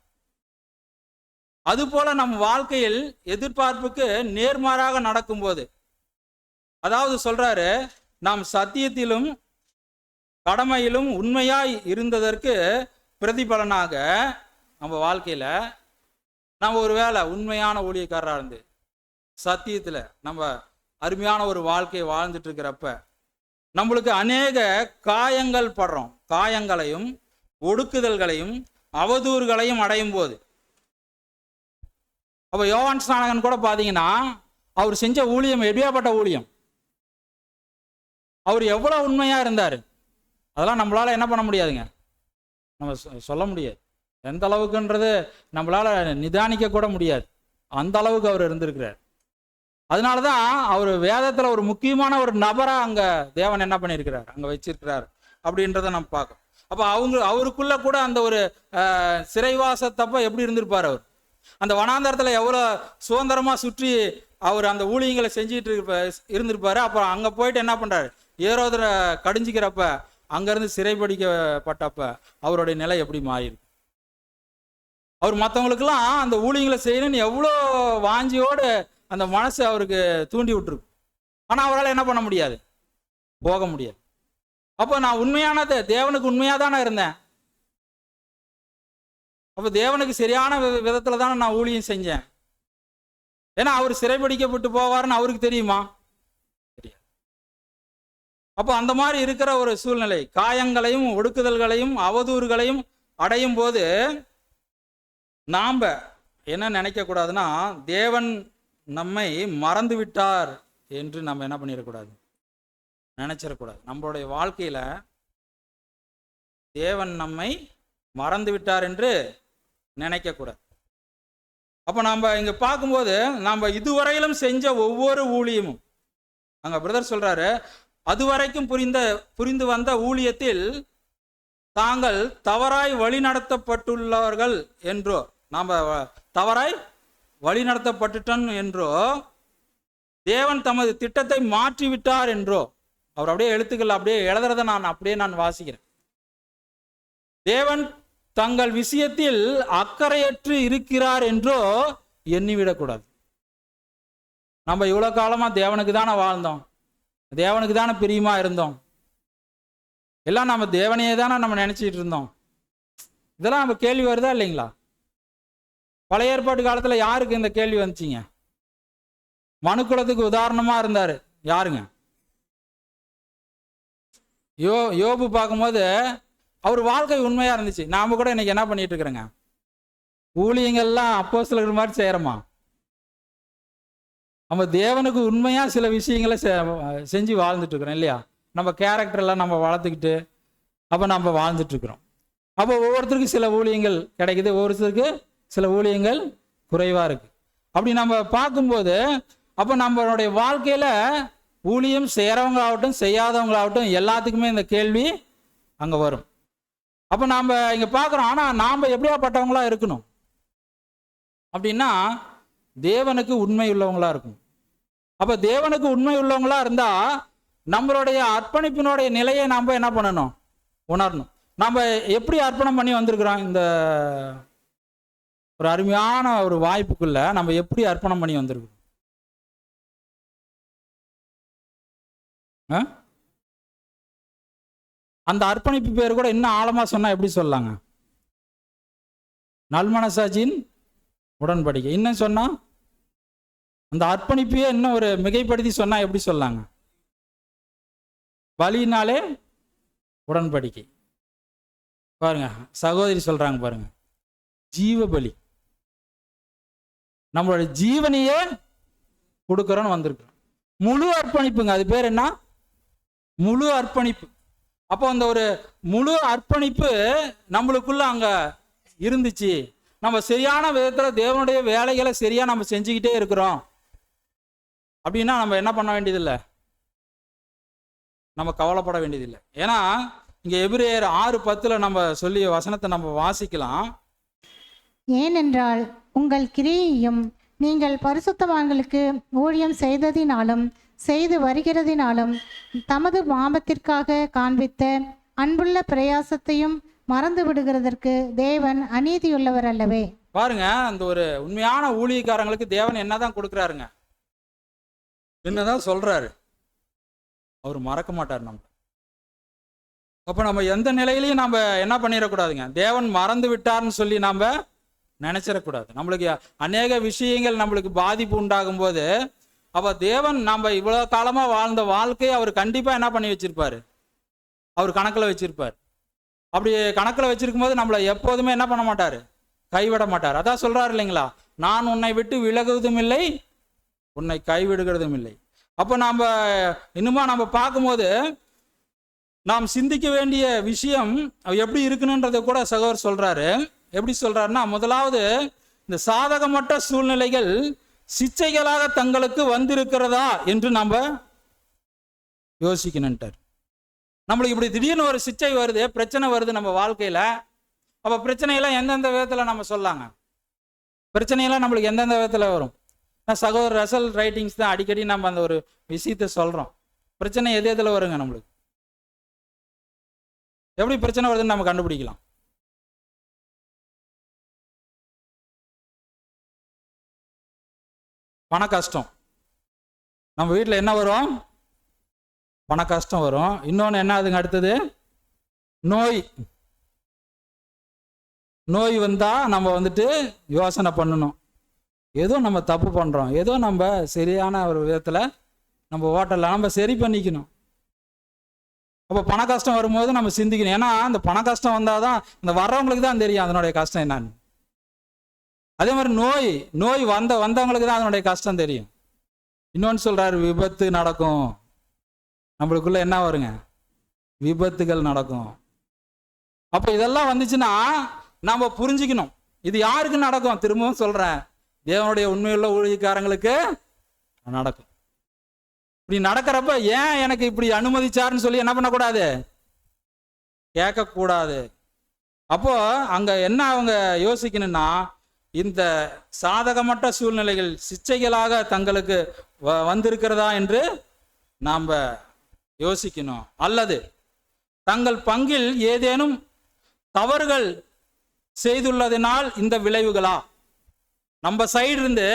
[SPEAKER 1] அதுபோல நம் வாழ்க்கையில் எதிர்பார்ப்புக்கு நேர்மாறாக நடக்கும்போது, அதாவது சொல்றாரு, நாம் சத்தியத்திலும் கடமையிலும் உண்மையாய் இருந்ததற்கு பிரதிபலனாக நம்ம வாழ்க்கையில நம்ம ஒரு வேளை உண்மையான ஊழியக்காரராக இருந்து சத்தியத்துல நம்ம அருமையான ஒரு வாழ்க்கையை வாழ்ந்துட்டு இருக்கிறப்ப நம்மளுக்கு அநேக காயங்கள் படுறோம். காயங்களையும் ஒடுக்குதல்களையும் அவதூறுகளையும் அடையும் போது, அப்ப யோவான் ஸ்நானகன் கூட பாத்தீங்கன்னா அவர் செஞ்ச ஊழியம் எப்படியாப்பட்ட ஊழியம், அவர் எவ்வளவு உண்மையா இருந்தாரு, அதெல்லாம் நம்மளால என்ன பண்ண முடியாதுங்க, நம்ம சொல்ல முடியாது. எந்த அளவுக்குன்றது நம்மளால நிதானிக்க கூட முடியாது. அந்த அளவுக்கு அவர் இருந்திருக்கிறார். அதனாலதான் அவர் வேதத்துல ஒரு முக்கியமான ஒரு நபரா அங்க தேவன் என்ன பண்ணியிருக்கிறார், அங்க வச்சிருக்கிறார் அப்படின்றத நம்ம பார்க்கணும். அப்ப அவருக்குள்ள கூட அந்த ஒரு சிறைவாசத்தப்ப எப்படி இருந்திருப்பார் அவர், அந்த வனாந்தரத்துல எவ்வளவு சுதந்திரமா சுற்றி அவர் அந்த ஊழியங்களை செஞ்சுட்டு இருந்திருப்பாரு. அப்புறம் அங்க போயிட்டு என்ன பண்றாரு, ஏரோதரை கடிஞ்சிக்கிறப்ப அங்கேருந்து சிறைப்பிடிக்கப்பட்டப்ப அவருடைய நிலை எப்படி மாறிடும்? அவர் மற்றவங்களுக்கெல்லாம் அந்த ஊழியங்களை செய்யணும்னு எவ்வளோ வாஞ்சியோடு அந்த மனசு அவருக்கு தூண்டி விட்டுருக்கு. ஆனால் அவரால் என்ன பண்ண முடியாது? போக முடியாது. அப்போ நான் உண்மையானது தேவனுக்கு உண்மையாக தானே இருந்தேன். அப்போ தேவனுக்கு சரியான விதத்தில் தானே நான் ஊழியம் செஞ்சேன். ஏன்னா அவர் சிறைப்பிடிக்கப்பட்டு போவார்னு அவருக்கு தெரியுமா? தெரியாது. அப்போ அந்த மாதிரி இருக்கிற ஒரு சூழ்நிலை, காயங்களையும் ஒடுக்குதல்களையும் அவதூறுகளையும் அடையும் போது நாம் என்ன நினைக்கக்கூடாதுன்னா, தேவன் நம்மை மறந்து விட்டார் என்று நம்ம என்ன பண்ணிடக்கூடாது, நினைச்சிடக்கூடாது. நம்மளுடைய வாழ்க்கையில தேவன் நம்மை மறந்து விட்டார் என்று நினைக்கக்கூடாது. அப்போ நம்ம இங்க பார்க்கும்போது நம்ம இதுவரையிலும் செஞ்ச ஒவ்வொரு ஊழியமும், அங்க பிரதர் சொல்றாரு, அதுவரைக்கும் புரிந்து வந்த ஊழியத்தில் தாங்கள் தவறாய் வழி நடத்தப்பட்டுள்ளவர்கள் என்றோ, நாம் தவறாய் வழி நடத்தப்பட்டுட்டோம் என்றோ, தேவன் தமது திட்டத்தை மாற்றிவிட்டார் என்றோ, அவர் அப்படியே எழுத்துக்கள் அப்படியே எழுதுறத நான் வாசிக்கிறேன். தேவன் தங்கள் விஷயத்தில் அக்கறையற்று இருக்கிறார் என்றோ எண்ணிவிடக்கூடாது. நம்ம இவ்வளவு காலமா தேவனுக்கு தானே வாழ்ந்தோம், தேவனுக்கு தானே பிரியமா இருந்தோம், எல்லாம் நம்ம தேவனையே தானே நம்ம நினைச்சிட்டு இருந்தோம். இதெல்லாம் நம்ம கேள்வி வருதா இல்லைங்களா? பழைய ஏற்பாட்டு காலத்துல யாருக்கு இந்த கேள்வி வந்துச்சிங்க? மனுக்குலத்துக்கு உதாரணமா இருந்தாரு யாருங்க? யோபு பார்க்கும்போது அவர் வாழ்க்கை உண்மையா இருந்துச்சு. நாம கூட இன்னைக்கு என்ன பண்ணிட்டு இருக்கிறோங்க? ஊழியங்கள்லாம் அப்போஸ்தலர்கள் மாதிரி செய்யறோமா? நம்ம தேவனுக்கு உண்மையா சில விஷயங்களை செஞ்சு வாழ்ந்துட்டு இருக்கிறோம் இல்லையா? நம்ம கேரக்டர் எல்லாம் நம்ம வளர்த்துக்கிட்டு அப்ப நம்ம வாழ்ந்துட்டு இருக்கிறோம். அப்போ ஒவ்வொருத்தருக்கும் சில ஊழியங்கள் கிடைக்குது, ஒவ்வொருத்தருக்கு சில ஊழியங்கள் குறைவா இருக்கு. அப்படி நம்ம பார்க்கும்போது அப்போ நம்மளுடைய வாழ்க்கையில ஊழியம் செய்யறவங்களாகட்டும் செய்யாதவங்களாகட்டும் எல்லாத்துக்குமே இந்த கேள்வி அங்க வரும். அப்போ நாம் இங்க பார்க்குறோம், ஆனால் நாம் எப்படியாப்பட்டவங்களா இருக்கணும் அப்படின்னா தேவனுக்கு உண்மை உள்ளவங்களா இருக்கும். அப்போ தேவனுக்கு உண்மை உள்ளவங்களா இருந்தா நம்மளுடைய அர்ப்பணிப்பினுடைய நிலையை நாம் என்ன பண்ணணும்? உணரணும். நம்ம எப்படி அர்ப்பணம் பண்ணி வந்திருக்கிறோம்? இந்த ஒரு அருமையான ஒரு வாய்ப்புக்குள்ள நம்ம எப்படி அர்ப்பணம் பண்ணி வந்திருக்கிறோம்? அந்த அர்ப்பணிப்பு பேர் கூட இன்னும் ஆழமா சொன்னா எப்படி சொல்லலாங்க? நல்மனசாட்சியின் உடன்படிக்கை. இன்னும் சொன்னா அந்த அர்ப்பணிப்பையே இன்னும் ஒரு மிகைப்படுத்தி சொன்னா எப்படி சொல்லாங்க? பலியினாலே உடன்படிக்கை. பாருங்க, சகோதரி சொல்றாங்க பாருங்க, ஜீவ பலி. நம்மளுடைய ஜீவனையே கொடுக்கறோன்னு வந்திருக்கிறோம். முழு அர்ப்பணிப்புங்க. அது பேர் என்ன? முழு அர்ப்பணிப்பு. அப்போ அந்த ஒரு முழு அர்ப்பணிப்பு நம்மளுக்குள்ள அங்க இருந்துச்சு. நம்ம சரியான விதத்துல தேவனுடைய வேலைகளை சரியா நம்ம செஞ்சுக்கிட்டே இருக்கிறோம் அப்படின்னா நம்ம என்ன பண்ண வேண்டியதில்லை, நம்ம கவலைப்பட வேண்டியதில்லை. ஏன்னா இங்க எபிரேயர் 6:10 நம்ம சொல்லிய வசனத்தை நம்ம வாசிக்கலாம்.
[SPEAKER 2] ஏனென்றால் உங்கள் கிரியையும் நீங்கள் பரிசுத்தவான்களுக்கு ஊழியம் செய்ததினாலும் செய்து வருகிறதினாலும் தமது மாமத்திற்காக காண்பித்த அன்புள்ள பிரயாசத்தையும் மறந்து விடுகிறதற்கு தேவன் அநீதியுள்ளவர் அல்லவே.
[SPEAKER 1] பாருங்க, அந்த ஒரு உண்மையான ஊழியக்காரங்களுக்கு தேவன் என்னதான் கொடுக்குறாருங்க, என்னதான் சொல்றாரு, அவர் மறக்க மாட்டார் நம்ம. அப்ப நம்ம எந்த நிலையிலையும் நம்ம என்ன பண்ணிடக்கூடாதுங்க, தேவன் மறந்து விட்டார்னு சொல்லி நம்ம நினைச்சிடக்கூடாது. நம்மளுக்கு அநேக விஷயங்கள் நம்மளுக்கு பாதிப்பு உண்டாகும் போது அப்ப தேவன் நம்ம இவ்வளவு காலமா வாழ்ந்த வாழ்க்கையை அவர் கண்டிப்பா என்ன பண்ணி வச்சிருப்பாரு, அவர் கணக்குல வச்சிருப்பார். அப்படி கணக்குல வச்சிருக்கும் போது நம்மளை எப்போதுமே என்ன பண்ண மாட்டாரு, கைவிட மாட்டார். அதான் சொல்றாரு இல்லைங்களா, நான் உன்னை விட்டு விலகுவதும் இல்லை உன்னை கைவிடுகிறதும் இல்லை. அப்போ நம்ம இன்னுமா நம்ம பார்க்கும்போது நாம் சிந்திக்க வேண்டிய விஷயம் எப்படி இருக்கணுன்றதை கூட சகோதரர் சொல்றாரு. எப்படி சொல்றாருன்னா, முதலாவது இந்த சாதகமற்ற சூழ்நிலைகள் சிச்சைகளாக தங்களுக்கு வந்திருக்கிறதா என்று நம்ம யோசிக்கணுன்ட்டார். நம்மளுக்கு இப்படி திடீர்னு ஒரு சிச்சை வருது, பிரச்சனை வருது நம்ம வாழ்க்கையில. அப்ப பிரச்சனையெல்லாம் எந்தெந்த விதத்துல நம்ம சொல்லாங்க, பிரச்சனையெல்லாம் நம்மளுக்கு எந்தெந்த விதத்துல வரும்? சகோதரர் ரசல் ரைட்டிங்ஸ் தான் அடிக்கடி நம்ம அந்த ஒரு விஷயத்த சொல்றோம். பிரச்சனை எது எதுல வருங்க நம்மளுக்கு? எப்படி பிரச்சனை வருதுன்னு நம்ம கண்டுபிடிக்கலாம். பண கஷ்டம். நம்ம வீட்டில் என்ன வரும்? பண கஷ்டம் வரும். இன்னொன்று என்ன அதுங்க அடுத்தது? நோய். நோய் வந்தால் நம்ம வந்துட்டு யோசனை பண்ணணும். ஏதோ நம்ம தப்பு பண்ணுறோம், ஏதோ நம்ம சரியான ஒரு விதத்தில் நம்ம ஓட்டலை நம்ம சரி பண்ணிக்கணும். அப்போ பண கஷ்டம் வரும்போது நம்ம சிந்திக்கணும். ஏன்னா அந்த பண கஷ்டம் வந்தால் தான் இந்த வர்றவங்களுக்கு தான் தெரியும் அதனுடைய கஷ்டம் என்னன்னு. அதே மாதிரி நோய் வந்தவங்களுக்கு தான் அதனுடைய கஷ்டம் தெரியும். இன்னொன்று சொல்கிறாரு, விபத்து நடக்கும். நம்மளுக்குள்ள என்ன வருங்க? விபத்துகள் நடக்கும். அப்போ இதெல்லாம் வந்துச்சுன்னா நம்ம புரிஞ்சுக்கணும், இது யாருக்கு நடக்கும்? திரும்பவும் சொல்கிறேன், தேவனுடைய உண்மையுள்ள ஊழியக்காரங்களுக்கு நடக்கும். இப்படி நடக்கிறப்ப ஏன் எனக்கு இப்படி அனுமதிச்சாருன்னு சொல்லி என்ன பண்ணக்கூடாது? கேட்கக்கூடாது. அப்போ அங்க என்ன அவங்க யோசிக்கணும்னா, இந்த சாதகமற்ற சூழ்நிலைகள் சிச்சைகளாக தங்களுக்கு வந்திருக்கிறதா என்று நாம் யோசிக்கணும். அல்லது தங்கள் பங்கில் ஏதேனும் தவறுகள் செய்துள்ளதினால் இந்த விளைவுகளா, நம்ம சைடு இருந்து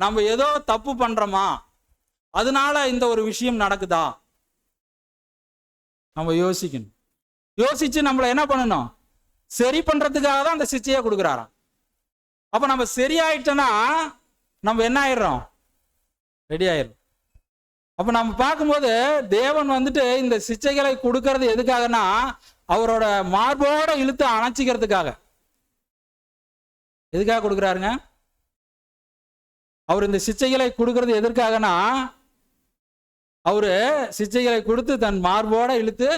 [SPEAKER 1] நம்ம ஏதோ தப்பு பண்றோமா, அதனால இந்த ஒரு விஷயம் நடக்குதா, நம்ம யோசிக்கணும். யோசிச்சு நம்மளை என்ன பண்ணணும்? சரி பண்றதுக்காக தான் அந்த சிச்சையை கொடுக்குறாராம். அப்ப நம்ம சரியாயிட்டோன்னா நம்ம என்ன ஆயிடுறோம்? ரெடி ஆயிடும். அப்ப நம்ம பார்க்கும்போது தேவன் வந்துட்டு இந்த சிச்சைகளை கொடுக்கறது எதுக்காகனா, அவரோட மார்போட இழுத்து அணைச்சிக்கிறதுக்காக. எதுக்காக கொடுக்குறாருங்க? அவர் இந்த சிச்சைகளை கொடுக்கறது எதற்காகனா, அவரு சிச்சைகளை கொடுத்து தன் மார்போட இழுத்து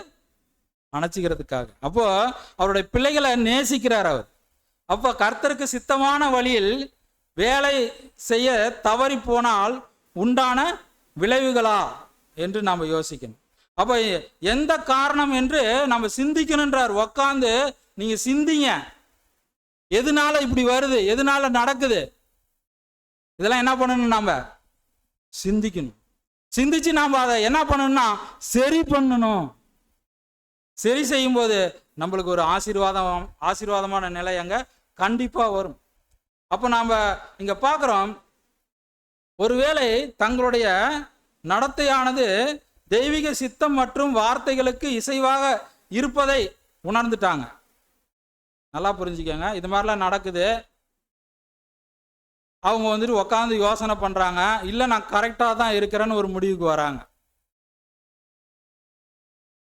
[SPEAKER 1] அணைச்சிக்கிறதுக்காக. அப்போ அவருடைய பிள்ளைகளை நேசிக்கிறார் அவர். அப்போ கர்த்தருக்கு சித்தமான வழியில் வேலை செய்ய தவறி போனால் உண்டான விளைவுகளா என்று நாம் யோசிக்கணும். அப்போ எந்த காரணம் என்று நம்ம சிந்திக்கணுன்றார். உக்காந்து நீங்க சிந்திங்க, எதனால இப்படி வருது, எதனால நடக்குது, இதெல்லாம் என்ன பண்ணணும்? நாம சிந்திக்கணும். சிந்திச்சு நாம் அதை என்ன பண்ணணும்னா சரி பண்ணணும். சரி செய்யும் போது நம்மளுக்கு ஒரு ஆசீர்வாதமான நிலை அங்க கண்டிப்பா வரும். அப்போ நாம இங்க பார்க்கிறோம், ஒருவேளை தங்களுடைய நடத்தையானது தெய்வீக சித்தம் மற்றும் வார்த்தைகளுக்கு இசைவாக இருப்பதை உணர்ந்துட்டாங்க. நல்லா புரிஞ்சுக்கங்க, இது மாதிரிலாம் நடக்குது. அவங்க வந்துட்டு உக்காந்து யோசனை பண்றாங்க, இல்லை நான் கரெக்டாக தான் இருக்கிறேன்னு ஒரு முடிவுக்கு வராங்க.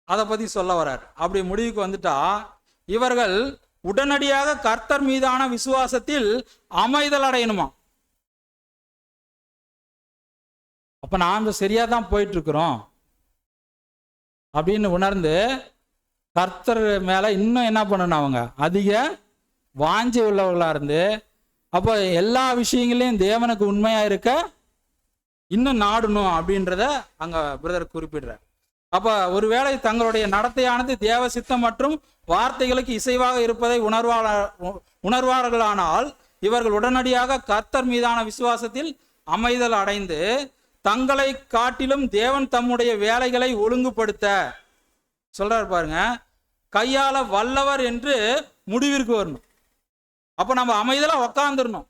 [SPEAKER 1] அதை பத்தி சொல்ல வர்றார். அப்படி முடிவுக்கு வந்துட்டா இவர்கள் உடனடியாக கர்த்தர் மீதான விசுவாசத்தில் அமைதல் அடையணுமா. அப்ப நாம சரியா தான் போயிட்டு இருக்கிறோம் அப்படின்னு உணர்ந்து கர்த்தர் மேல இன்னும் என்ன பண்ணணும்? அவங்க அதிக வாஞ்சி உள்ளவர்களா இருந்து, அப்போ எல்லா விஷயங்களையும் தேவனுக்கு உண்மையா இருக்க இன்னும் நாடணும் அப்படின்றத அங்க பிரதர் குறிப்பிடுறார். அப்ப ஒருவேளை தங்களுடைய நடத்தையானது தேவ சித்தம் மற்றும் வார்த்தைகளுக்கு இசைவாக இருப்பதை உணர்வார்களானால் இவர்கள் உடனடியாக கர்த்தர் மீதான விசுவாசத்தில் அமைதல் அடைந்து தங்களை காட்டிலும் தேவன் தம்முடைய வேலைகளை ஒழுங்குபடுத்த சொல்றாரு பாருங்க, கையாள வல்லவர் என்று முடிவிற்கு வரணும். அப்ப நம்ம அமைதலா உக்காந்துடணும்.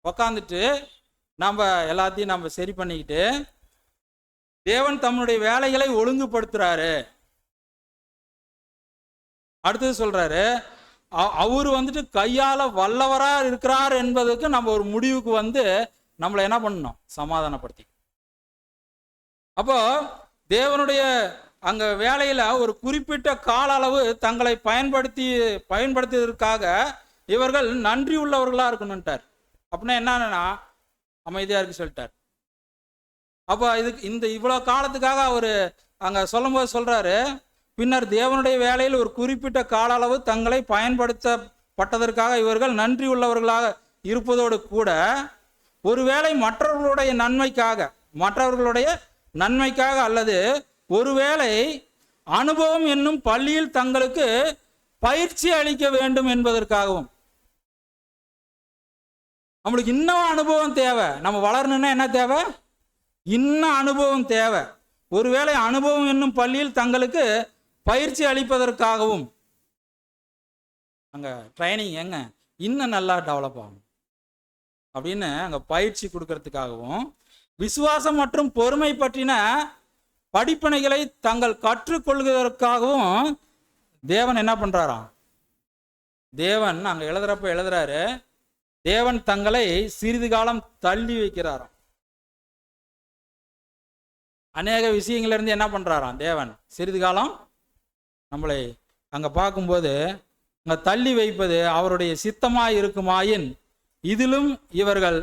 [SPEAKER 1] உக்காந்துட்டு நம்ம எல்லாத்தையும் நம்ம சரி பண்ணிக்கிட்டு தேவன் தம்முடைய வேலைகளை ஒழுங்குபடுத்துறாரு. அடுத்தது சொல்றாரு, அவரு வந்துட்டு கையால வல்லவரா இருக்கிறார் என்பதற்கு நம்ம ஒரு முடிவுக்கு வந்து நம்மளை என்ன பண்ணணும்? சமாதானப்படுத்தி. அப்போ தேவனுடைய அங்க வேலையில ஒரு குறிப்பிட்ட கால அளவு தங்களை பயன்படுத்தியதற்காக இவர்கள் நன்றி உள்ளவர்களா இருக்கணும்ட்டார். அப்படின்னா என்னன்னா அமைதியா இருக்கு சொல்லிட்டார். அப்போ இதுக்கு இந்த இவ்வளோ காலத்துக்காக அவர் அங்கே சொல்லும்போது சொல்றாரு, பின்னர் தேவனுடைய வேலையில் ஒரு குறிப்பிட்ட கால அளவு தங்களை பயன்படுத்தப்பட்டதற்காக இவர்கள் நன்றி உள்ளவர்களாக இருப்பதோடு கூட ஒருவேளை மற்றவர்களுடைய நன்மைக்காக அல்லது ஒருவேளை அனுபவம் என்னும் பள்ளியில் தங்களுக்கு பயிற்சி அளிக்க வேண்டும் என்பதற்காகவும். நம்மளுக்கு இன்னும் அனுபவம் தேவை. நம்ம வளரணும்னா என்ன தேவை? இன்னும் அனுபவம் தேவை. ஒருவேளை அனுபவம் என்னும் பள்ளியில் தங்களுக்கு பயிற்சி அளிப்பதற்காகவும், அங்கே ட்ரைனிங் எங்க இன்னும் நல்லா டெவலப் ஆகும் அப்படின்னு அங்கே பயிற்சி கொடுக்கறதுக்காகவும், விசுவாசம் மற்றும் பொறுமை பற்றின படிப்பினைகளை தங்கள் கற்றுக்கொள்வதற்காகவும் தேவன் என்ன பண்றாராம்? தேவன் அங்கே எழுதுறாரு, தேவன் தங்களை சிறிது காலம் தள்ளி வைக்கிறாராம். அநேக விஷயங்கள்ல இருந்து என்ன பண்றாராம் தேவன்? சிறிது காலம் நம்மளை அங்க பார்க்கும்போது அங்க தள்ளி வைப்பது அவருடைய சித்தமாய் இருக்குமாயின் இதிலும் இவர்கள்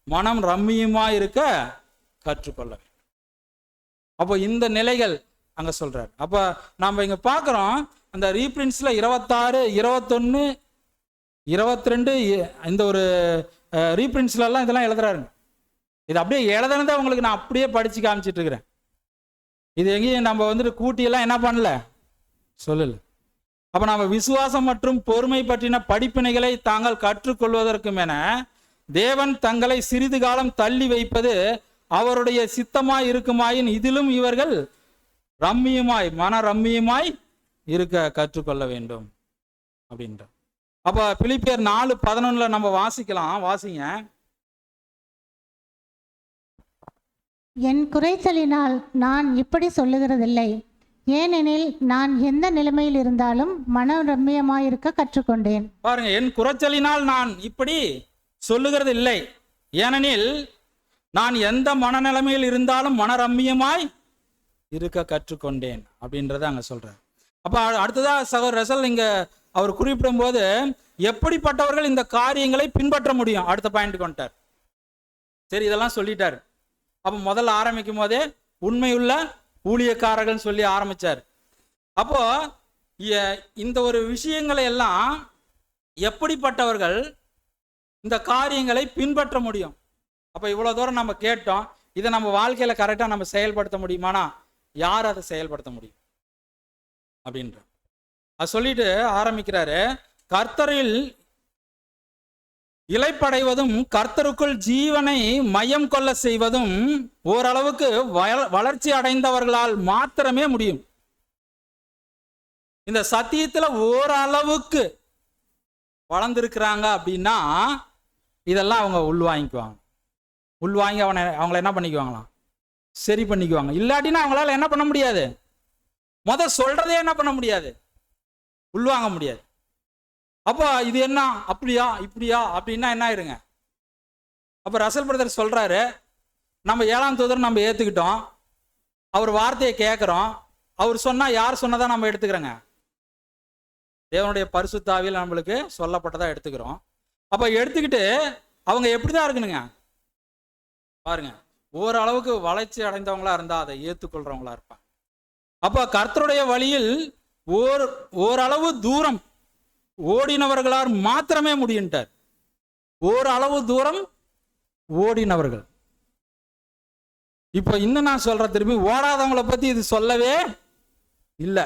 [SPEAKER 1] மனம் ரம்மியமாய் இருக்க கற்றுக்கொள்ள வேண்டும். அப்போ இந்த நிலைகள் அங்க சொல்றாரு. அப்ப நாம இங்க பார்க்கிறோம், அந்த ரீப்ரின்ஸ்ல 26, 21, 22 இந்த ஒரு ரீப்ரின்ஸ்ல எல்லாம் இதெல்லாம் எழுதுறாருங்க. இது அப்படியே எழுதுனதை உங்களுக்கு நான் அப்படியே படிச்சு காமிச்சிட்டு இருக்கிறேன். இது எங்கேயும் நம்ம வந்துட்டு கூட்டியெல்லாம் என்ன பண்ணல, சொல்லல. அப்ப நம்ம விசுவாசம் மற்றும் பொறுமை பற்றின படிப்பினைகளை தாங்கள் கற்றுக்கொள்வதற்கும் என தேவன் தங்களை சிறிது காலம் தள்ளி வைப்பது அவருடைய சித்தமாய் இருக்குமாயின் இதிலும் இவர்கள் ரம்மியமாய் மன ரம்மியமாய் இருக்க கற்றுக்கொள்ள வேண்டும் அப்படின்ற. அப்ப பிலிப்பியர் 4:11 நம்ம வாசிக்கலாம், வாசிங்க.
[SPEAKER 2] என் குறைச்சலினால் நான் இப்படி சொல்லுகிறதில்லை, ஏனெனில் நான் எந்த நிலைமையில் இருந்தாலும் மன ரம்மியமாயிருக்க கற்றுக்கொண்டேன்.
[SPEAKER 1] பாருங்க, என் குறைச்சலினால் நான் இப்படி சொல்லுகிறது இல்லை, ஏனெனில் நான் எந்த மனநிலைமையில் இருந்தாலும் மன ரம்மியமாய் இருக்க கற்றுக்கொண்டேன் அப்படின்றத அங்க சொல்றார். அப்ப அடுத்ததா சகோதரர் ரசல் இங்க அவர் குறிப்பிடும் போது எப்படிப்பட்டவர்கள் இந்த காரியங்களை பின்பற்ற முடியும் அடுத்த பாயிண்ட் கொண்டார். சரி, இதெல்லாம் சொல்லிட்டார். அப்ப முதல்ல ஆரம்பிக்கும் போதே உண்மையுள்ள ஊழியக்காரர்கள் சொல்லி ஆரம்பிச்சார். அப்போ இந்த ஒரு விஷயங்களை எல்லாம் எப்படிப்பட்டவர்கள் இந்த காரியங்களை பின்பற்ற முடியும்? அப்ப இவ்வளவு தூரம் நம்ம கேட்டோம், இதை நம்ம வாழ்க்கையில கரெக்டா நம்ம செயல்படுத்த முடியுமானா யார் அதை செயல்படுத்த முடியும் அப்படின்ற அது சொல்லிட்டு ஆரம்பிக்கிறாரு. கர்த்தரில் இளைப்படைவதும் கர்த்தருக்குள் ஜீவனை மையம் கொள்ள செய்வதும் ஓரளவுக்கு வளர்ச்சி அடைந்தவர்களால் மாத்திரமே முடியும். இந்த சத்தியத்துல ஓரளவுக்கு வளர்ந்துருக்கிறாங்க அப்படின்னா இதெல்லாம் அவங்க உள்வாங்கிக்குவாங்க. உள்வாங்கி அவங்கள என்ன பண்ணிக்குவாங்களாம், சரி பண்ணிக்குவாங்க. இல்லாட்டினா அவங்களால என்ன பண்ண முடியாது, சொல்றதே என்ன பண்ண முடியாது, உள்வாங்க முடியாது. அப்போ இது என்ன அப்படியா இப்படியா அப்படின்னா என்ன ஆயிருங்க? அப்ப ரசல் பிரதர் சொல்றாரு, நம்ம 7ஆம் தூதரை நம்ம ஏத்துக்கிட்டோம், அவர் வார்த்தையை கேட்கிறோம், அவர் சொன்னா யார் சொன்னதா நம்ம எடுத்துக்கிறோங்க, தேவனுடைய பரிசுத்தாவியில் நம்மளுக்கு சொல்லப்பட்டதா எடுத்துக்கிறோம். அப்ப எடுத்துக்கிட்டு அவங்க எப்படிதான் இருக்கணுங்க பாருங்க, ஓரளவுக்கு வளர்ச்சி அடைந்தவங்களா இருந்தா அதை ஏற்றுக்கொள்றவங்களா இருப்பாங்க. அப்ப கர்த்தருடைய வழியில் ஓரளவு தூரம் ஓடினவர்களால் மாத்திரமே முடியுன்ட்டார். ஓரளவு தூரம் ஓடினவர்கள். இப்ப இன்னும் நான் சொல்றேன், திரும்பி ஓடாதவங்களை பத்தி இது சொல்லவே இல்லை.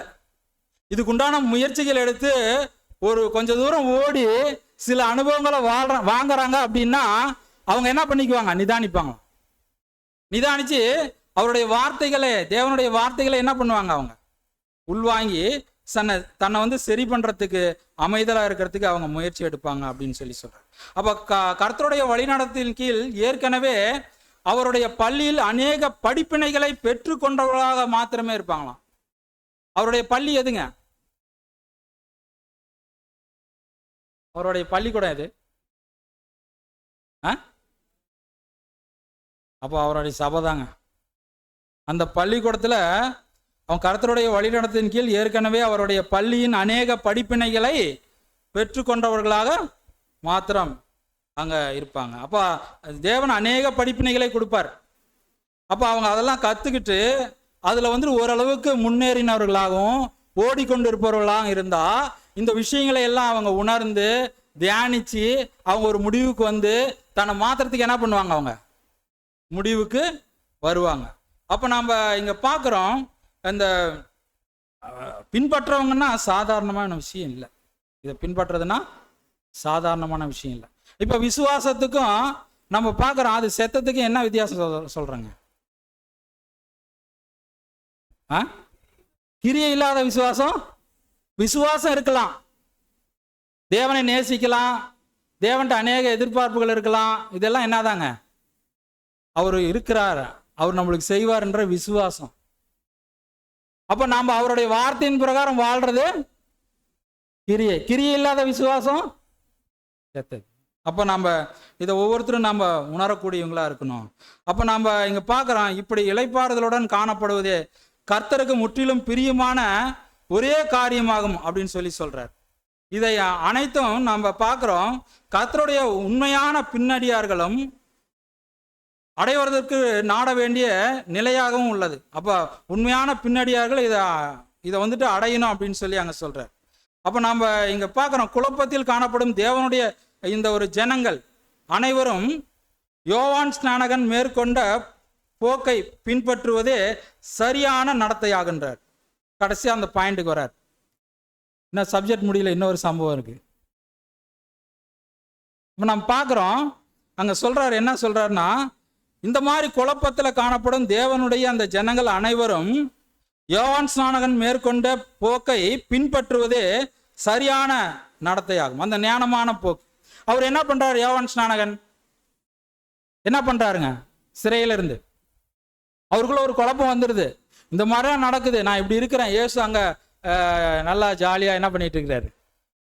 [SPEAKER 1] இதுக்குண்டான முயற்சிகள் எடுத்து ஒரு கொஞ்ச தூரம் ஓடி சில அனுபவங்களை வாங்குறாங்க அப்படின்னா அவங்க என்ன பண்ணிக்குவாங்க, நிதானிப்பாங்க. நிதானிச்சு அவருடைய வார்த்தைகளை, தேவனுடைய வார்த்தைகளை என்ன பண்ணுவாங்க, அவங்க உள்வாங்கி தன்னை சரி பண்றதுக்கு அமைதலா இருக்கிறதுக்கு அவங்க முயற்சி எடுப்பாங்க அப்படின்னு சொல்லி சொல்றாங்க. அப்ப கர்த்தருடைய வழிநடத்தின் கீழ் ஏற்கனவே அவருடைய பள்ளியில் அநேக படிப்பினைகளை பெற்று கொண்டவர்களாக மாத்திரமே இருப்பாங்களாம். அவருடைய பள்ளி எதுங்க? அவருடைய பள்ளிக்கூடம் எது? அப்போ அவருடைய சபை தாங்க. அந்த பள்ளிக்கூடத்துல அவன் கர்த்தருடைய வழிநடத்தின் கீழ் ஏற்கனவே அவருடைய பள்ளியின் அநேக படிப்பினைகளை பெற்று கொண்டவர்களாக மாத்திரம் அங்க இருப்பாங்க. அப்ப தேவன் அநேக படிப்பினைகளை கொடுப்பார். அப்ப அவங்க அதெல்லாம் கத்துக்கிட்டு அதுல ஓரளவுக்கு முன்னேறினவர்களாகவும் ஓடிக்கொண்டு இருப்பவர்களாக இருந்தா இந்த விஷயங்களை எல்லாம் அவங்க உணர்ந்து தியானிச்சு அவங்க ஒரு முடிவுக்கு தன்னை மாத்திரத்துக்கு என்ன பண்ணுவாங்க, அவங்க முடிவுக்கு வருவாங்க. அப்ப நாம இங்க பாக்குறோம், இந்த பின்பற்றவங்கன்னா சாதாரணமான விஷயம் இல்லை. இதை பின்பற்றதுன்னா சாதாரணமான விஷயம் இல்லை. இப்ப விசுவாசத்துக்கும் நம்ம பார்க்குறோம், அது செத்தத்துக்கும் என்ன வித்தியாசம் சொல்றாங்க? கிரியை இல்லாத விசுவாசம், விசுவாசம் இருக்கலாம், தேவனை நேசிக்கலாம், தேவன்ட்ட அநேக எதிர்பார்ப்புகள் இருக்கலாம், இதெல்லாம் என்னதாங்க, அவர் இருக்கிறார், அவர் நம்மளுக்கு செய்வார் என்ற விசுவாசம். அப்ப நாம அவருடைய வார்த்தையின் பிரகாரம் வாழ்றது கிரியை. கிரியை இல்லாத விசுவாசம் செத்தது. அப்ப நம்ம இதை ஒவ்வொருத்தரும் நம்ம உணரக்கூடியவங்களா இருக்கணும். அப்ப நம்ம இங்க பார்க்கிறோம், இப்படி இளைப்பாறுதலுடன் காணப்படுவதே கர்த்தருக்கு முற்றிலும் பிரியமான ஒரே காரியமாகும் அப்படின்னு சொல்றார். இதை அனைத்தும் நம்ம பார்க்கிறோம், கர்த்தருடைய உண்மையான பின்னடியார்களும் அடைவதற்கு நாட வேண்டிய நிலையாகவும் உள்ளது. அப்ப உண்மையான பின்னடியார்கள் இதை வந்துட்டு அடையணும் அப்படின்னு சொல்லி அங்க சொல்றார். அப்ப நம்ம இங்க பார்க்கிறோம், குழப்பத்தில் காணப்படும் தேவனுடைய இந்த ஒரு ஜனங்கள் அனைவரும் யோவான் ஸ்நானகன் மேற்கொண்ட போக்கை பின்பற்றுவதே சரியான நடத்தையாகின்றார். கடைசியா அந்த பாயிண்ட்டுக்கு வர்றார். இன்னும் சப்ஜெக்ட் முடியல, இன்னொரு சம்பவம் இருக்கு. இப்ப நம்ம பார்க்கிறோம், அங்க சொல்றாரு, என்ன சொல்றாருன்னா, இந்த மாதிரி குழப்பத்துல காணப்படும் தேவனுடைய அந்த ஜனங்கள் அனைவரும் யோவான் ஸ்நானகன் மேற்கொண்ட போக்கை பின்பற்றுவதே சரியான நடத்தையாகும், அந்த ஞானமான போக்கு. அவர் என்ன பண்றாரு, யோவான் ஸ்நானகன் என்ன பண்றாருங்க, சிறையில இருந்து அவருக்குள்ள ஒரு குழப்பம் வந்துடுது, இந்த மாதிரிலாம் நடக்குது, நான் இப்படி இருக்கிறேன், இயேசு அங்க நல்லா ஜாலியா என்ன பண்ணிட்டு இருக்கிறாரு,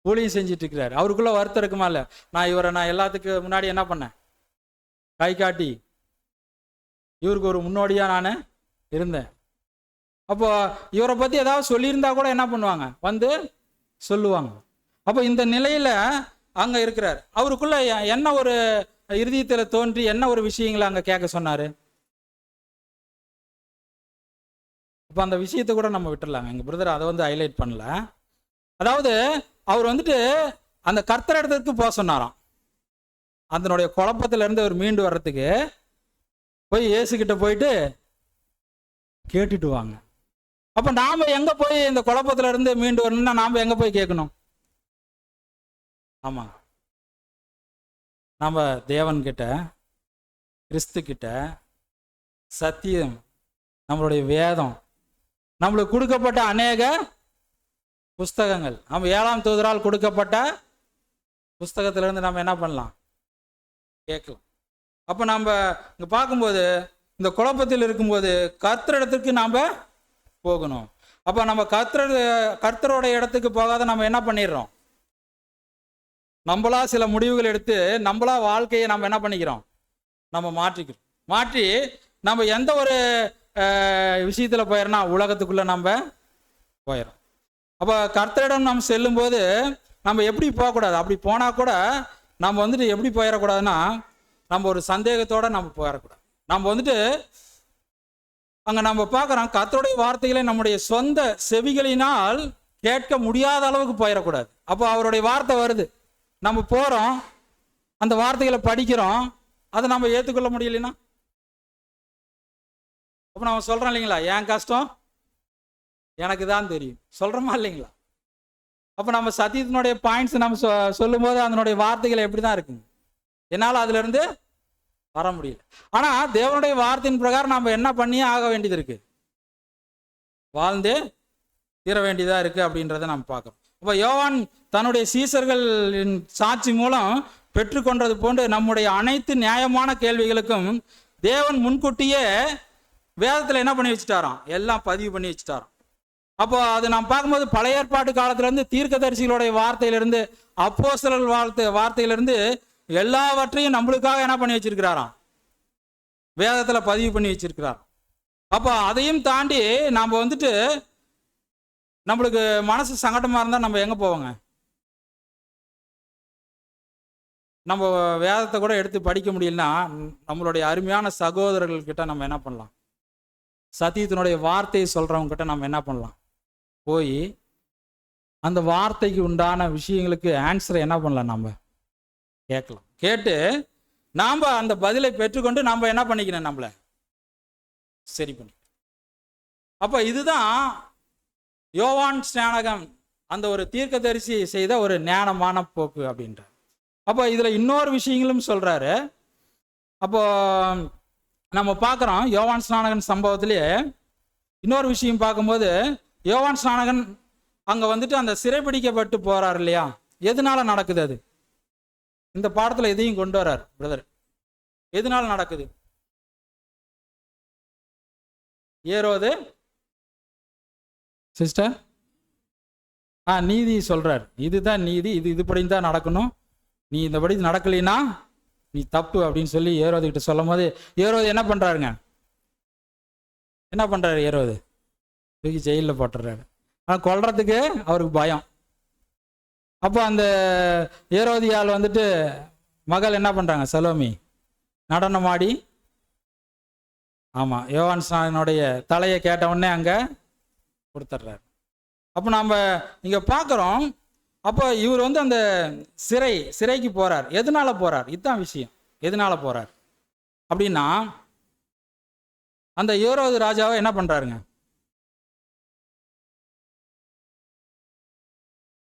[SPEAKER 1] ஊழியம் செஞ்சுட்டு இருக்கிறாரு. அவருக்குள்ள வருத்தம் இருக்குமா இல்ல, நான் எல்லாத்துக்கு முன்னாடி என்ன பண்ணேன், கை காட்டி இவருக்கு ஒரு முன்னோடியா நான் இருந்தேன். அப்போ இவரை பத்தி ஏதாவது சொல்லியிருந்தா கூட என்ன பண்ணுவாங்க, வந்து சொல்லுவாங்க. அப்போ இந்த நிலையில அங்க இருக்கிறார். அவருக்குள்ள என்ன ஒரு இருதயத்துல தோன்றி என்ன ஒரு விஷயங்களை அங்க கேட்க சொன்னாரு. இப்போ அந்த விஷயத்தை கூட நம்ம விட்டுடலாங்க, எங்க பிரதர் அதை வந்து ஹைலைட் பண்ணல. அதாவது அவர் வந்துட்டு அந்த கர்த்தர் இடத்துக்கு போக சொன்னாராம், அதனுடைய குழப்பத்துல இருந்து அவர் மீண்டு வர்றதுக்கு போய் இயேசுகிட்ட போயிட்டு கேட்டுட்டு வாங்க. அப்ப நாம எங்க போய் இந்த குழப்பத்துல இருந்து மீண்டு வரணும்னா நாம எங்க போய் கேட்கணும்? ஆமா, நம்ம தேவன் கிட்ட, கிறிஸ்து கிட்ட, சத்தியம், நம்மளுடைய வேதம், நம்மளுக்கு கொடுக்கப்பட்ட அநேக புஸ்தகங்கள், நம்ம 7ஆம் தூதரால் கொடுக்கப்பட்ட புஸ்தகத்திலிருந்து நம்ம என்ன பண்ணலாம், கேட்கலாம். அப்ப நம்ம இங்க பார்க்கும்போது இந்த குழப்பத்தில் இருக்கும்போது கர்த்தரிடத்துக்கு நாம போகணும். அப்ப நம்ம கர்த்தரோட இடத்துக்கு போகாத நம்ம என்ன பண்ணிடுறோம், நம்மளா சில முடிவுகள் எடுத்து நம்மளா வாழ்க்கையை நம்ம என்ன பண்ணிக்கிறோம், நம்ம மாற்றி நம்ம எந்த ஒரு விஷயத்துல போயிடனா உலகத்துக்குள்ள நம்ம போயிடும். அப்ப கர்த்தரிடம் நம்ம செல்லும் போது நம்ம எப்படி போகக்கூடாது, அப்படி போனா கூட நம்ம வந்துட்டு எப்படி போயிடக்கூடாதுன்னா, நம்ம ஒரு சந்தேகத்தோட நம்ம போயிடக்கூடாது. நம்ம வந்துட்டு அங்க நம்ம பார்க்கிறோம், கர்த்தருடைய வார்த்தைகளை நம்முடைய சொந்த செவிகளினால் கேட்க முடியாத அளவுக்கு போயிடக்கூடாது. அப்போ அவருடைய வார்த்தை வருது, நம்ம போறோம், அந்த வார்த்தைகளை படிக்கிறோம், அதை நம்ம ஏற்றுக்கொள்ள முடியலன்னா அப்போ நம்ம சொல்றோம் இல்லைங்களா, என் கஷ்டம் எனக்கு தான் தெரியும், சொல்றோமா இல்லைங்களா? அப்போ நம்ம சத்தியத்தினுடைய பாயிண்ட்ஸ் நம்ம சொல்லும் போது அதனுடைய வார்த்தைகள் எப்படி தான் இருக்குங்க, என்னால் அதுல இருந்து வர முடியல. ஆனா தேவனுடைய வார்த்தையின் பிரகாரம் நம்ம என்ன பண்ணியே ஆக வேண்டியது இருக்கு, வாழ்ந்தே தீர வேண்டியதா இருக்கு அப்படின்றத நம்ம பார்க்கிறோம். அப்ப யோவான் தன்னுடைய சீசர்களின் சாட்சி மூலம் பெற்றுக்கொண்டது போன்று நம்முடைய அனைத்து நியாயமான கேள்விகளுக்கும் தேவன் முன்கூட்டியே வேதத்துல என்ன பண்ணி வச்சுட்டாராம், எல்லாம் பதிவு பண்ணி வச்சுட்டாராம். அப்போ அது நாம் பார்க்கும்போது பழைய ஏற்பாட்டு காலத்துல இருந்து தீர்க்கதரிசிகளுடைய வார்த்தையிலிருந்து அப்போஸ்தலர்கள் வார்த்தையிலிருந்து எல்லாவற்றையும் நம்மளுக்காக என்ன பண்ணி வச்சிருக்கிறாராம், வேதத்துல பதிவு பண்ணி வச்சிருக்கிறார். அப்போ அதையும் தாண்டி நாம வந்துட்டு நம்மளுக்கு மனசு சங்கடமா இருந்தா நம்ம எங்க போவோங்க, நம்ம வேதத்தை கூட எடுத்து படிக்க முடியலன்னா நம்மளுடைய அருமையான சகோதரர்கள் கிட்ட நம்ம என்ன பண்ணலாம், சத்தியத்தினுடைய வார்த்தையை சொல்றவங்க கிட்ட நம்ம என்ன பண்ணலாம், போய் அந்த வார்த்தைக்கு உண்டான விஷயங்களுக்கு ஆன்சரை என்ன பண்ணலாம், நம்ம கேட்கலாம். கேட்டு நாம அந்த பதிலை பெற்றுக்கொண்டு நாம என்ன பண்ணிக்கணும், நம்மள சரி பண்ணி. அப்ப இதுதான் யோவான் ஸ்நானகன் அந்த ஒரு தீர்க்கதரிசி செய்த ஒரு ஞானமான போக்கு அப்படின்ற. அப்போ இதுல இன்னொரு விஷயங்களும் சொல்றாரு. அப்போ நம்ம பார்க்குறோம் யோவான் ஸ்நானகன் சம்பவத்திலேயே இன்னொரு விஷயம் பார்க்கும்போது யோவான் ஸ்நானகன் அங்கே வந்துட்டு அந்த சிறைப்பிடிக்கப்பட்டு போகிறார் இல்லையா, எதனால நடக்குது அது? இந்த பாடத்தில் எதையும் கொண்டு வரார் பிரதர். எதனால நடக்குது? ஏரோது சிஸ்டர் நீதி சொல்றார், இதுதான் நீதி, இதுபடி தான் நடக்கணும், நீ இந்தபடி நடக்கலைன்னா நீ தப்பு அப்படின்னு சொல்லி ஏரோது கிட்ட சொல்லும் போது ஏரோது என்ன பண்றாருங்க? என்ன பண்றாரு? ஏரோது தூக்கி ஜெயிலில் போட்டுறாரு. ஆனால் கொல்றதுக்கு அவருக்கு பயம். அப்போ அந்த ஏரோதியால் வந்துட்டு மகள் என்ன பண்றாங்க? சலோமி நடனமாடி, ஆமாம், யோவான் ஸ்நானனுடைய தலையை கேட்ட உடனே அங்கே கொடுத்துட்றாரு. அப்போ நம்ம இங்கே பார்க்குறோம். அப்போ இவர் வந்து அந்த சிறைக்கு போகிறார். எதனால போகிறார்? இதுதான் விஷயம். எதனால போகிறார் அப்படின்னா, அந்த ஏரோது ராஜாவை என்ன பண்ணுறாருங்க?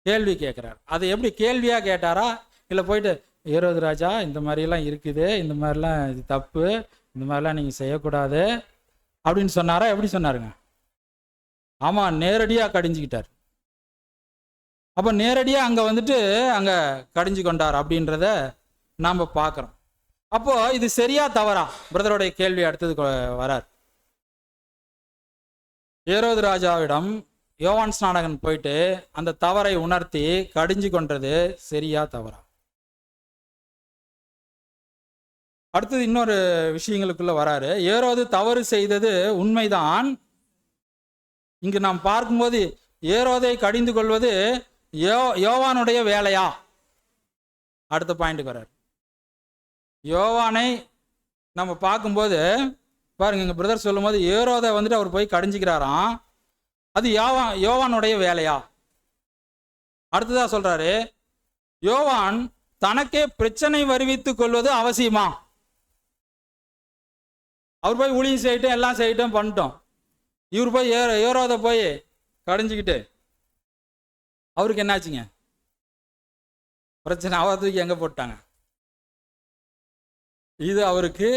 [SPEAKER 1] கேள்வி கேட்குறார். அது எப்படி கேள்வியாக கேட்டாரா, இல்லை போயிட்டு ஏரோது ராஜா இந்த மாதிரிலாம் இருக்குது, இந்த மாதிரிலாம் இது தப்பு, இந்த மாதிரிலாம் நீங்கள் செய்யக்கூடாது அப்படின்னு சொன்னாரா? எப்படி சொன்னாருங்க? ஆமாம், நேரடியாக கடிஞ்சிக்கிட்டார். அப்போ நேரடியாக அங்கே வந்துட்டு அங்கே கடிஞ்சு கொண்டார் அப்படின்றத நாம் பார்க்குறோம். அப்போது இது சரியா தவறா? பிரதருடைய கேள்வி அடுத்தது வரார். ஏரோது ராஜாவிடம் யோவான் ஸ்நானகன் போயிட்டு அந்த தவறை உணர்த்தி கடிஞ்சு கொண்டது சரியா தவறா? அடுத்தது இன்னொரு விஷயங்களுக்குள்ள வராரு. ஏரோது தவறு செய்தது உண்மைதான். இங்கு நாம் பார்க்கும்போது ஏரோதை கடிந்து கொள்வது யோவானுடைய வேலையா? அடுத்த பாயிண்ட்டுக்கு வராரு. யோவானை நம்ம பார்க்கும்போது பாருங்க, எங்க பிரதர் சொல்லும் போது ஏரோதை வந்துட்டு அவர் போய் கடிஞ்சிக்கிறாராம். அது யோவானுடைய வேலையா? அடுத்ததா சொல்றாரு, யோவான் தனக்கே பிரச்சனை வருவித்துக் கொள்வது அவசியமா? அவர் போய் ஊழியம் செய்யட்டும், எல்லாம் செய்யட்டும், பண்ணிட்டோம். இவர் போய் ஏரோதை போய் கடிஞ்சிக்கிட்டு அவருக்கு என்னாச்சுங்க? பிரச்சனை. அவருக்கு எங்க போட்டாங்க? இது அவருக்கு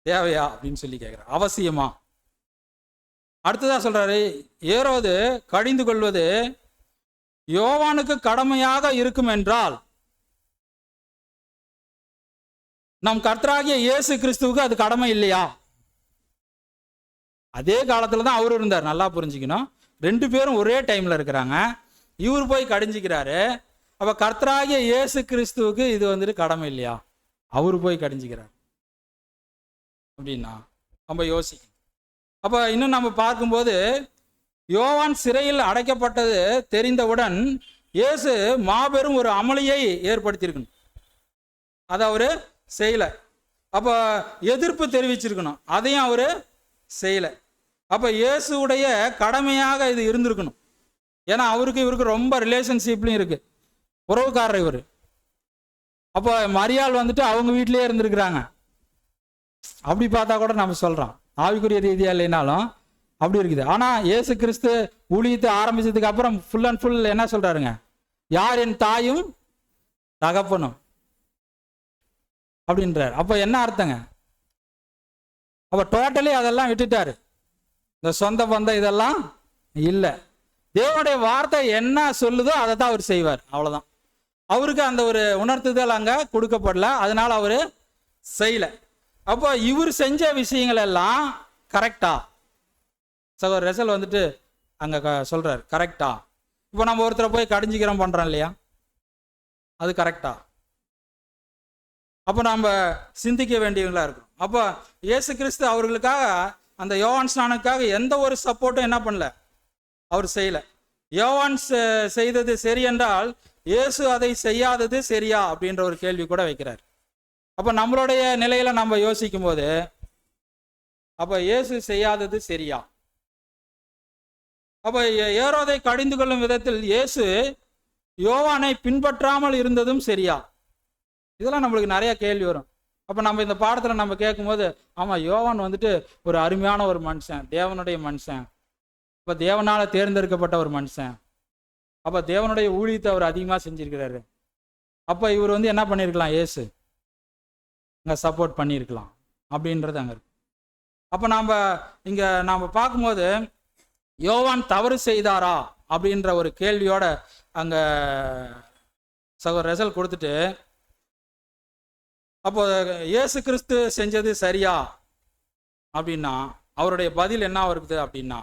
[SPEAKER 1] தேவையா அப்படின்னு சொல்லி கேட்கிறார். அவசியமா? அடுத்ததா சொல்றாரு, ஏரோது கடிந்து கொள்வது யோவானுக்கு கடமையாக இருக்கும் என்றால் நம் கர்த்தராகிய இயேசு கிறிஸ்துவுக்கு அது கடமை இல்லையா? அதே காலத்துல தான் அவரு இருந்தார். நல்லா புரிஞ்சுக்கணும். ரெண்டு பேரும் ஒரே டைம்ல இருக்கிறாங்க. இவர் போய் கடிஞ்சிக்கிறாரு. அப்ப கர்த்தராகிய இயேசு கிறிஸ்துவுக்கு இது வந்துட்டு கடமை இல்லையா? அவரு போய் கடிஞ்சிக்கிறார் அப்படின்னா நம்ம யோசிக்கணும். அப்ப இன்னும் நம்ம பார்க்கும்போது யோவான் சிறையில் அடைக்கப்பட்டது தெரிந்தவுடன் இயேசு மாபெரும் ஒரு அமளியை ஏற்படுத்தியிருக்கணும். அதை அவரு செய்யல. அப்ப எதிர்ப்பு தெரிவிச்சிருக்கணும். அதையும் அவரு செய்யல. அப்ப இயேசுடைய கடமையாக இது இருந்திருக்கணும். ஏன்னா அவருக்கு இவருக்கு ரொம்ப ரிலேஷன்ஷிப்லையும் இருக்கு, உறவுக்காரர் இவர். அப்போ மரியாள் வந்துட்டு அவங்க வீட்டிலேயே இருந்திருக்கிறாங்க. அப்படி பார்த்தா கூட நம்ம சொல்றோம், ஆவிக்குரிய ரீதியா இல்லைனாலும் அப்படி இருக்குது. ஆனா இயேசு கிறிஸ்து ஊழியத்தை ஆரம்பிச்சதுக்கு அப்புறம் ஃபுல் அண்ட் ஃபுல் என்ன சொல்றாருங்க? யார் என் தாயும் தகப்பனும் அப்படின்றார். அப்போ என்ன அர்த்தங்க? அப்ப டோட்டலி அதெல்லாம் விட்டுட்டாரு. இந்த சொந்த பந்தம் இதெல்லாம் இல்லை. தேவனுடைய வார்த்தை என்ன சொல்லுதோ அதை தான் அவர் செய்வார். அவ்வளவுதான். அவருக்கு அந்த ஒரு உணர்த்துதல் அங்க கொடுக்கப்படல, அதனால அவரு செய்யல. அப்போ இவர் செஞ்ச விஷயங்கள் எல்லாம் கரெக்டா? சகோதரர் ரெசல் வந்துட்டு அங்க சொல்றாரு, கரெக்டா? இப்போ நம்ம ஒருத்தரை போய் கடிஞ்சிக்கிறோம் பண்றோம் இல்லையா, அது கரெக்டா? அப்போ நம்ம சிந்திக்க வேண்டியவங்களா இருக்கும். அப்போ இயேசு கிறிஸ்து அவர்களுக்காக அந்த யோவான் ஸ்நானனுக்காக எந்த ஒரு சப்போர்ட்டும் என்ன பண்ணல, அவர் செய்யல. யோவான் செய்தது சரி என்றால் இயேசு அதை செய்யாதது சரியா அப்படின்ற ஒரு கேள்வி கூட வைக்கிறார். அப்ப நம்மளுடைய நிலையில நம்ம யோசிக்கும் போது அப்ப இயேசு செய்யாதது சரியா? அப்ப ஏரோதை கடிந்து கொள்ளும் விதத்தில் இயேசு யோவானை பின்பற்றாமல் இருந்ததும் சரியா? இதெல்லாம் நம்மளுக்கு நிறைய கேள்வி வரும். அப்ப நம்ம இந்த பாடத்துல நம்ம கேட்கும் போது, ஆமா, யோவான் வந்துட்டு ஒரு அருமையான ஒரு மனுஷன், தேவனுடைய மனுஷன், அப்ப தேவனால தேர்ந்தெடுக்கப்பட்ட ஒரு மனுஷன், அப்ப தேவனுடைய ஊழியத்தை அவர் அதிகமா செஞ்சிருக்கிறாரு. அப்ப இவர் வந்து என்ன பண்ணிருக்கலாம்? இயேசு அங்க சப்போர்ட் பண்ணியிருக்கலாம் அப்படின்றது அங்க இருக்கு. அப்ப நாம இங்க நாம பார்க்கும்போது யோவான் தவறு செய்தாரா அப்படின்ற ஒரு கேள்வியோட அங்க சகோதரர் ரெசல் கொடுத்துட்டு, அப்போ இயேசு கிறிஸ்து செஞ்சது சரியா அப்படின்னா அவருடைய பதில் என்ன வருது அப்படின்னா,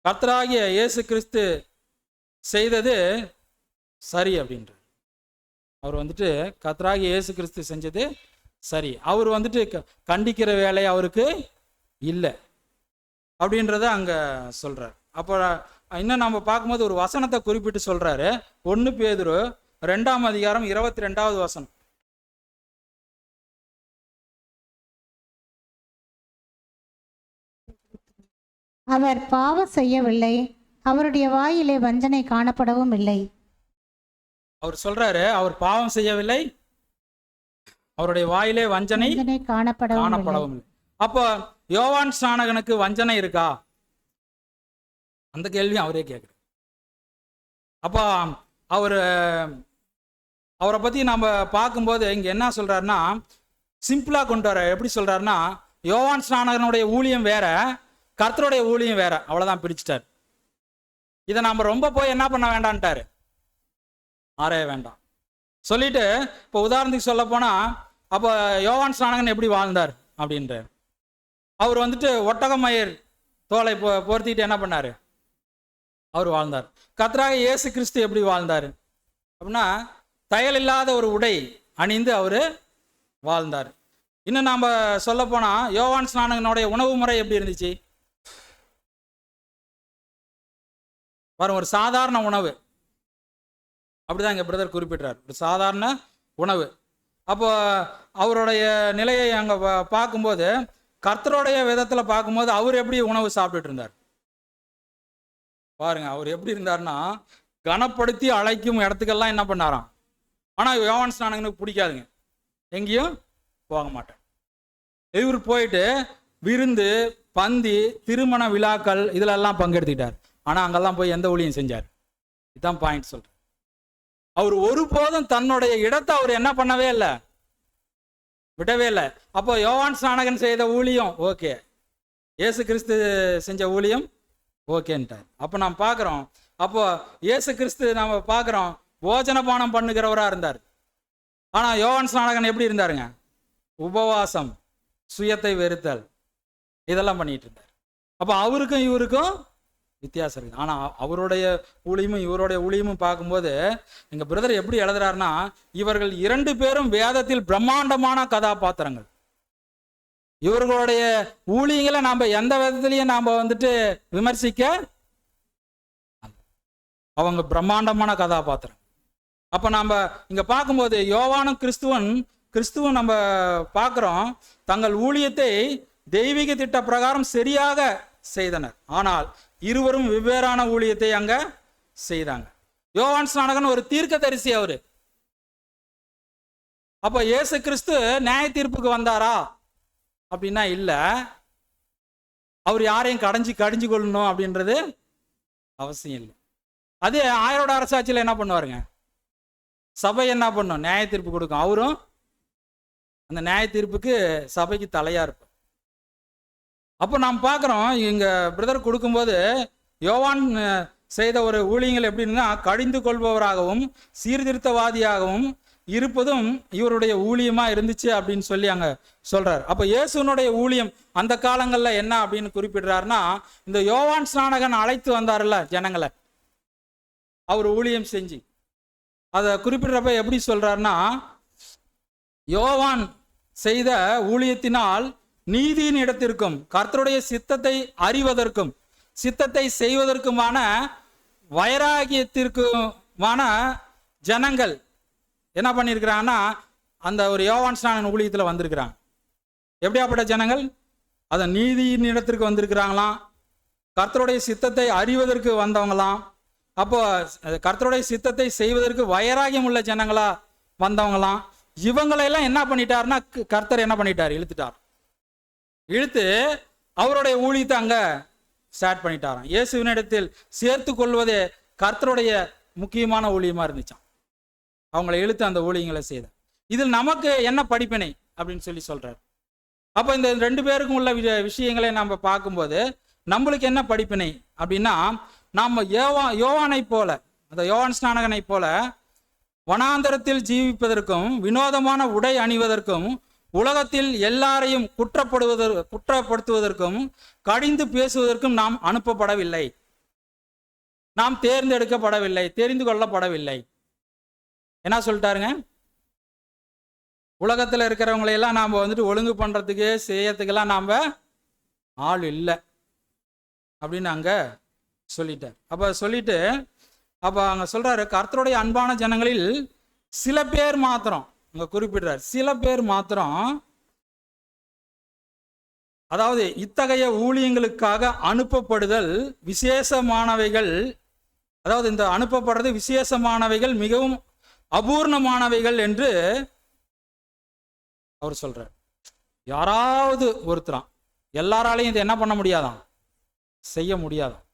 [SPEAKER 1] கர்த்தராகிய இயேசு கிறிஸ்து செய்தது சரி அப்படின்ற. அவர் வந்துட்டு கர்த்தராகிய இயேசு கிறிஸ்து செஞ்சது சரி, அவர் வந்துட்டு கண்டிக்கிற வேலை அவருக்கு இல்லை அப்படின்றத அங்க சொல்றார். அப்போ இன்னும் நம்ம பார்க்கும்போது ஒரு வசனத்தை குறிப்பிட்டு சொல்றாரு. 1 பேதுரு 2ஆம் அதிகாரம் 22வது வசனம்.
[SPEAKER 2] அவர் பாவம் செய்யவில்லை, அவருடைய வாயிலே வஞ்சனை காணப்படவும் இல்லை.
[SPEAKER 1] அவர் சொல்றாரு, அவர் பாவம் செய்யவில்லை, அவருடைய வாயிலே வஞ்சனை காணப்படவும் இல்லை. அப்போ யோவான் ஸ்நானகனுக்கு வஞ்சனை இருக்கா? அந்த கேள்வியும் அவரே கேட்குறாரு. அப்போ அவரை பத்தி நம்ம பார்க்கும்போது இங்க என்ன சொல்றாருன்னா, சிம்பிளா கொண்டு வர. எப்படி சொல்றாருன்னா, யோவான் ஸ்நானகனுடைய ஊழியம் வேற, கர்த்தருடைய ஊழியம் வேற, அவ்வளவுதான் பிரிச்சுட்டார். இதை நாம ரொம்ப போய் என்ன பண்ண வேண்டான்ட்டாரு, ஆராய வேண்டாம் சொல்லிட்டு. இப்போ உதாரணத்துக்கு சொல்ல போனா, அப்போ யோவான் ஸ்நானகன் எப்படி வாழ்ந்தார் அப்படின்றார். அவர் வந்துட்டு ஒட்டகமயிர் தோலை பொருத்திட்டு என்ன பண்ணாரு, அவர் வாழ்ந்தார். கர்த்தராகிய இயேசு கிறிஸ்து எப்படி வாழ்ந்தார் அப்படின்னா, தையல் இல்லாத ஒரு உடை அணிந்து அவர் வாழ்ந்தார். இன்னும் நாம் சொல்ல போனா, யோவான் ஸ்நானகனுடைய உணவு முறை எப்படி இருந்துச்சு பாருங்க, ஒரு சாதாரண உணவு. அப்படிதான் எங்க பிரதர் குறிப்பிட்டார், ஒரு சாதாரண உணவு. அப்போ அவருடைய நிலையை அங்க பார்க்கும்போது, கர்த்தருடைய விதத்துல பார்க்கும்போது அவர் எப்படி உணவு சாப்பிட்டுட்டு இருந்தார் பாருங்க. அவர் எப்படி இருந்தார்னா, கனப்படுத்தி அழைக்கும் இடத்துக்கெல்லாம் என்ன பண்ணாராம். ஆனா யோவான் ஸ்நானகனுக்கு பிடிக்காதுங்க, எங்கேயும் போக மாட்டேன். இவர் போயிட்டு விருந்து, பந்தி, திருமண விழாக்கள் இதுல எல்லாம் பங்கெடுத்துக்கிட்டார். ஆனா அங்கெல்லாம் போய் எந்த ஊழியம் செஞ்சார்? இதுதான் பாயிண்ட் சொல்றேன். அவர் ஒருபோதும் தன்னுடைய இடத்தை அவர் என்ன பண்ணவே இல்லை, விடவே இல்லை. அப்போ யோவான் ஸ்நானகன் செய்த ஊழியம் ஓகே, இயேசு கிறிஸ்து செஞ்ச ஊழியம் ஓகேன்ட்டார். அப்போ நாம் பார்க்குறோம், அப்போ இயேசு கிறிஸ்து நம்ம பார்க்குறோம் போஜன பானம் பண்ணுகிறவராக இருந்தார். ஆனால் யோவான் ஸ்நானகன் எப்படி இருந்தாருங்க, உபவாசம், சுயத்தை வெறுத்தல், இதெல்லாம் பண்ணிட்டு இருந்தார். அப்போ அவருக்கும் இவருக்கும் வித்தியாசம் இருக்கு. ஆனால் அவருடைய ஊழியமும் இவருடைய ஊழியமும் பார்க்கும்போது எங்கள் பிரதர் எப்படி எழுதுறாருன்னா, இவர்கள் 2 பேரும் வேதத்தில் பிரம்மாண்டமான கதாபாத்திரங்கள். இவர்களுடைய ஊழியங்களை நாம் எந்த விதத்திலையும் நாம் வந்துட்டு விமர்சிக்க, அவங்க பிரம்மாண்டமான கதாபாத்திரம். அப்போ நாம் இங்கே பார்க்கும்போது யோவானும் கிறிஸ்துவும் நம்ம பார்க்குறோம், தங்கள் ஊழியத்தை தெய்வீக திட்ட பிரகாரம் சரியாக செய்தனர். ஆனால் இருவரும் வெவ்வேறான ஊழியத்தை அங்க செய்தாங்க. யோவான் ஸ்நானகன் ஒரு தீர்க்கதரிசி அவரு. அப்ப இயேசு கிறிஸ்து நியாய தீர்ப்புக்கு வந்தாரா அப்படின்னா இல்ல. அவர் யாரையும் கடிஞ்சு கொள்ளணும் அப்படின்றது அவசியம் இல்லை. அதே ஆயரோட அரசாட்சியில் என்ன பண்ணுவாருங்க, சபை என்ன பண்ணும், நியாய தீர்ப்பு கொடுக்கும். அவரும் அந்த நியாய தீர்ப்புக்கு சபைக்கு தலையா இருப்பார். அப்போ நாம் பார்க்குறோம், இங்க பிரதர் கொடுக்கும்போது யோவான் செய்த ஒரு ஊழியங்கள் எப்படின்னா, கடிந்து கொள்பவராகவும் சீர்திருத்தவாதியாகவும் இருப்பதும் இவருடைய ஊழியமா இருந்துச்சு அப்படின்னு சொல்லி அங்க சொல்றாரு. அப்போ இயேசுனுடைய ஊழியம் அந்த காலங்கள்ல என்ன அப்படின்னு குறிப்பிடுறாருன்னா, இந்த யோவான் ஸ்நானகன் அழைத்து வந்தார்ல ஜனங்களை, அவர் ஊழியம் செஞ்சு அதை குறிப்பிடுறப்ப எப்படி சொல்றாருன்னா, யோவான் செய்த ஊழியத்தினால் நீதியின் இடத்திற்கும் கர்த்தருடைய சித்தத்தை அறிவதற்கும் சித்தத்தை செய்வதற்குமான வைராகியத்திற்குமான ஜனங்கள் என்ன பண்ணியிருக்கிறாங்கன்னா, அந்த ஒரு யோவான் ஸ்நானகன் ஊழியத்தில் வந்திருக்கிறாங்க. எப்படியாப்பட்ட ஜனங்கள்? அதை நீதியின் இடத்திற்கு வந்திருக்கிறாங்களாம், கர்த்தருடைய சித்தத்தை அறிவதற்கு வந்தவங்களாம். அப்போ கர்த்தருடைய சித்தத்தை செய்வதற்கு வைராகியம் உள்ள ஜனங்களா வந்தவங்களாம். இவங்களெல்லாம் என்ன பண்ணிட்டாருன்னா, கர்த்தர் என்ன பண்ணிட்டார், இழுத்து அவருடைய ஊழியத்தை அங்க ஸ்டார்ட் பண்ணிட்டாராம். இயேசுவினிடத்தில் சேர்த்து கொள்வதே கர்த்தருடைய முக்கியமான ஊழியமா இருந்துச்சான். அவங்களை இழுத்து அந்த ஊழியங்களை செய்த. இதில் நமக்கு என்ன படிப்பினை அப்படின்னு சொல்லி சொல்றாரு. அப்போ இந்த 2 பேருக்கும் உள்ள விஷயங்களை நம்ம பார்க்கும்போது, நம்மளுக்கு என்ன படிப்பினை அப்படின்னா, நாம் யோவானை போல, அந்த யோவான் ஸ்நானகனை போல வனாந்தரத்தில் ஜீவிப்பதற்கும் வினோதமான உடை அணிவதற்கும் உலகத்தில் எல்லாரையும் குற்றப்படுத்துவதற்கும் கடிந்து பேசுவதற்கும் நாம் அனுப்பப்படவில்லை. நாம் தேர்ந்தெடுக்கப்படவில்லை, தெரிந்து கொள்ளப்படவில்லை. என்ன சொல்லிட்டாருங்க? உலகத்தில் இருக்கிறவங்களையெல்லாம் நாம் வந்துட்டு ஒழுங்கு பண்ணுறதுக்கு செய்யறதுக்கெல்லாம் நாம் ஆள் இல்லை அப்படின்னு அங்கே சொல்லிட்டார். அப்போ சொல்லிட்டு அப்போ அங்கே சொல்கிறாரு, கர்த்தருடைய அன்பான ஜனங்களில் சில பேர் மாத்திரம், அங்கே குறிப்பிடுறார், சில பேர் மாத்திரம், அதாவது இத்தகைய ஊழியங்களுக்காக அனுப்பப்படுதல் விசேஷமானவைகள், அதாவது இந்த அனுப்பப்படுறது விசேஷமானவைகள், மிகவும் அபூர்ணமானவைகள் என்று அவர் சொல்றார். யாராவது ஒருத்தரான், எல்லாராலையும் இதை என்ன பண்ண முடியாதான், செய்ய முடியாதான்.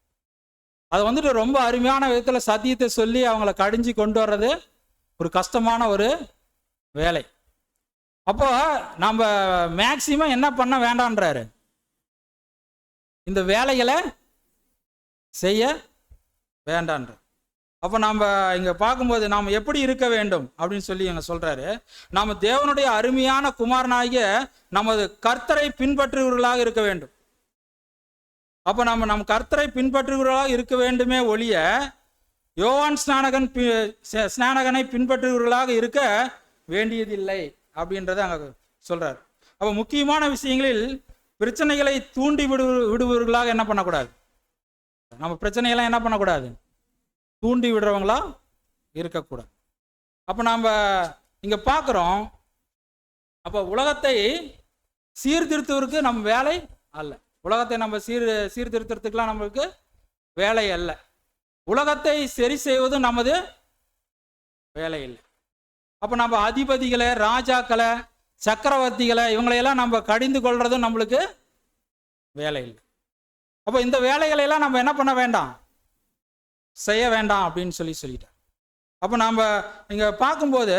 [SPEAKER 1] அது வந்துட்டு ரொம்ப அருமையான விதத்தில் சத்தியத்தை சொல்லி அவங்கள கடிஞ்சு கொண்டு வர்றது ஒரு கஷ்டமான ஒரு வேலை. அப்போ நம்ம மேக்சிமம் என்ன பண்ண வேண்டான்றாரு, இந்த வேலைகளை செய்ய வேண்டான்ற. அப்போ நாம் இங்கே பார்க்கும்போது நாம் எப்படி இருக்க வேண்டும் அப்படின்னு சொல்லி இங்கே சொல்கிறாரு. நாம் தேவனுடைய அருமையான குமாரனாகிய நமது கர்த்தரை பின்பற்றுகிறவர்களாக இருக்க வேண்டும். அப்போ நம்ம கர்த்தரை பின்பற்றுகிறவர்களாக இருக்க வேண்டுமே ஒழிய யோவான் ஸ்நானகனை பின்பற்றுகிறவர்களாக இருக்க வேண்டியதில்லை அப்படின்றத அங்கே சொல்கிறார். அப்போ முக்கியமான விஷயங்களில் பிரச்சனைகளை தூண்டி விடுபவர்களாக என்ன பண்ணக்கூடாது, நம்ம பிரச்சனையெல்லாம் என்ன பண்ணக்கூடாது, தூண்டி விடுறவங்களா இருக்கக்கூடாது. அப்போ நாம் இங்கே பார்க்குறோம், அப்போ உலகத்தை சீர்திருத்துவதற்கு நம்ம வேலை அல்ல, உலகத்தை நம்ம சீர்திருத்துறதுக்கெல்லாம் நம்மளுக்கு வேலை அல்ல, உலகத்தை சரி செய்வது நமது வேலை இல்லை. அப்போ நம்ம அதிபதிகளை, ராஜாக்களை, சக்கரவர்த்திகளை, இவங்களையெல்லாம் நம்ம கடிந்து கொள்றதும் நம்மளுக்கு வேலை இல்லை. அப்போ இந்த வேலைகளையெல்லாம் நம்ம என்ன பண்ண வேண்டாம், செய்ய வேண்டாம் அப்படின்னு சொல்லிட்டார். அப்போ நாம் இங்கே பார்க்கும்போது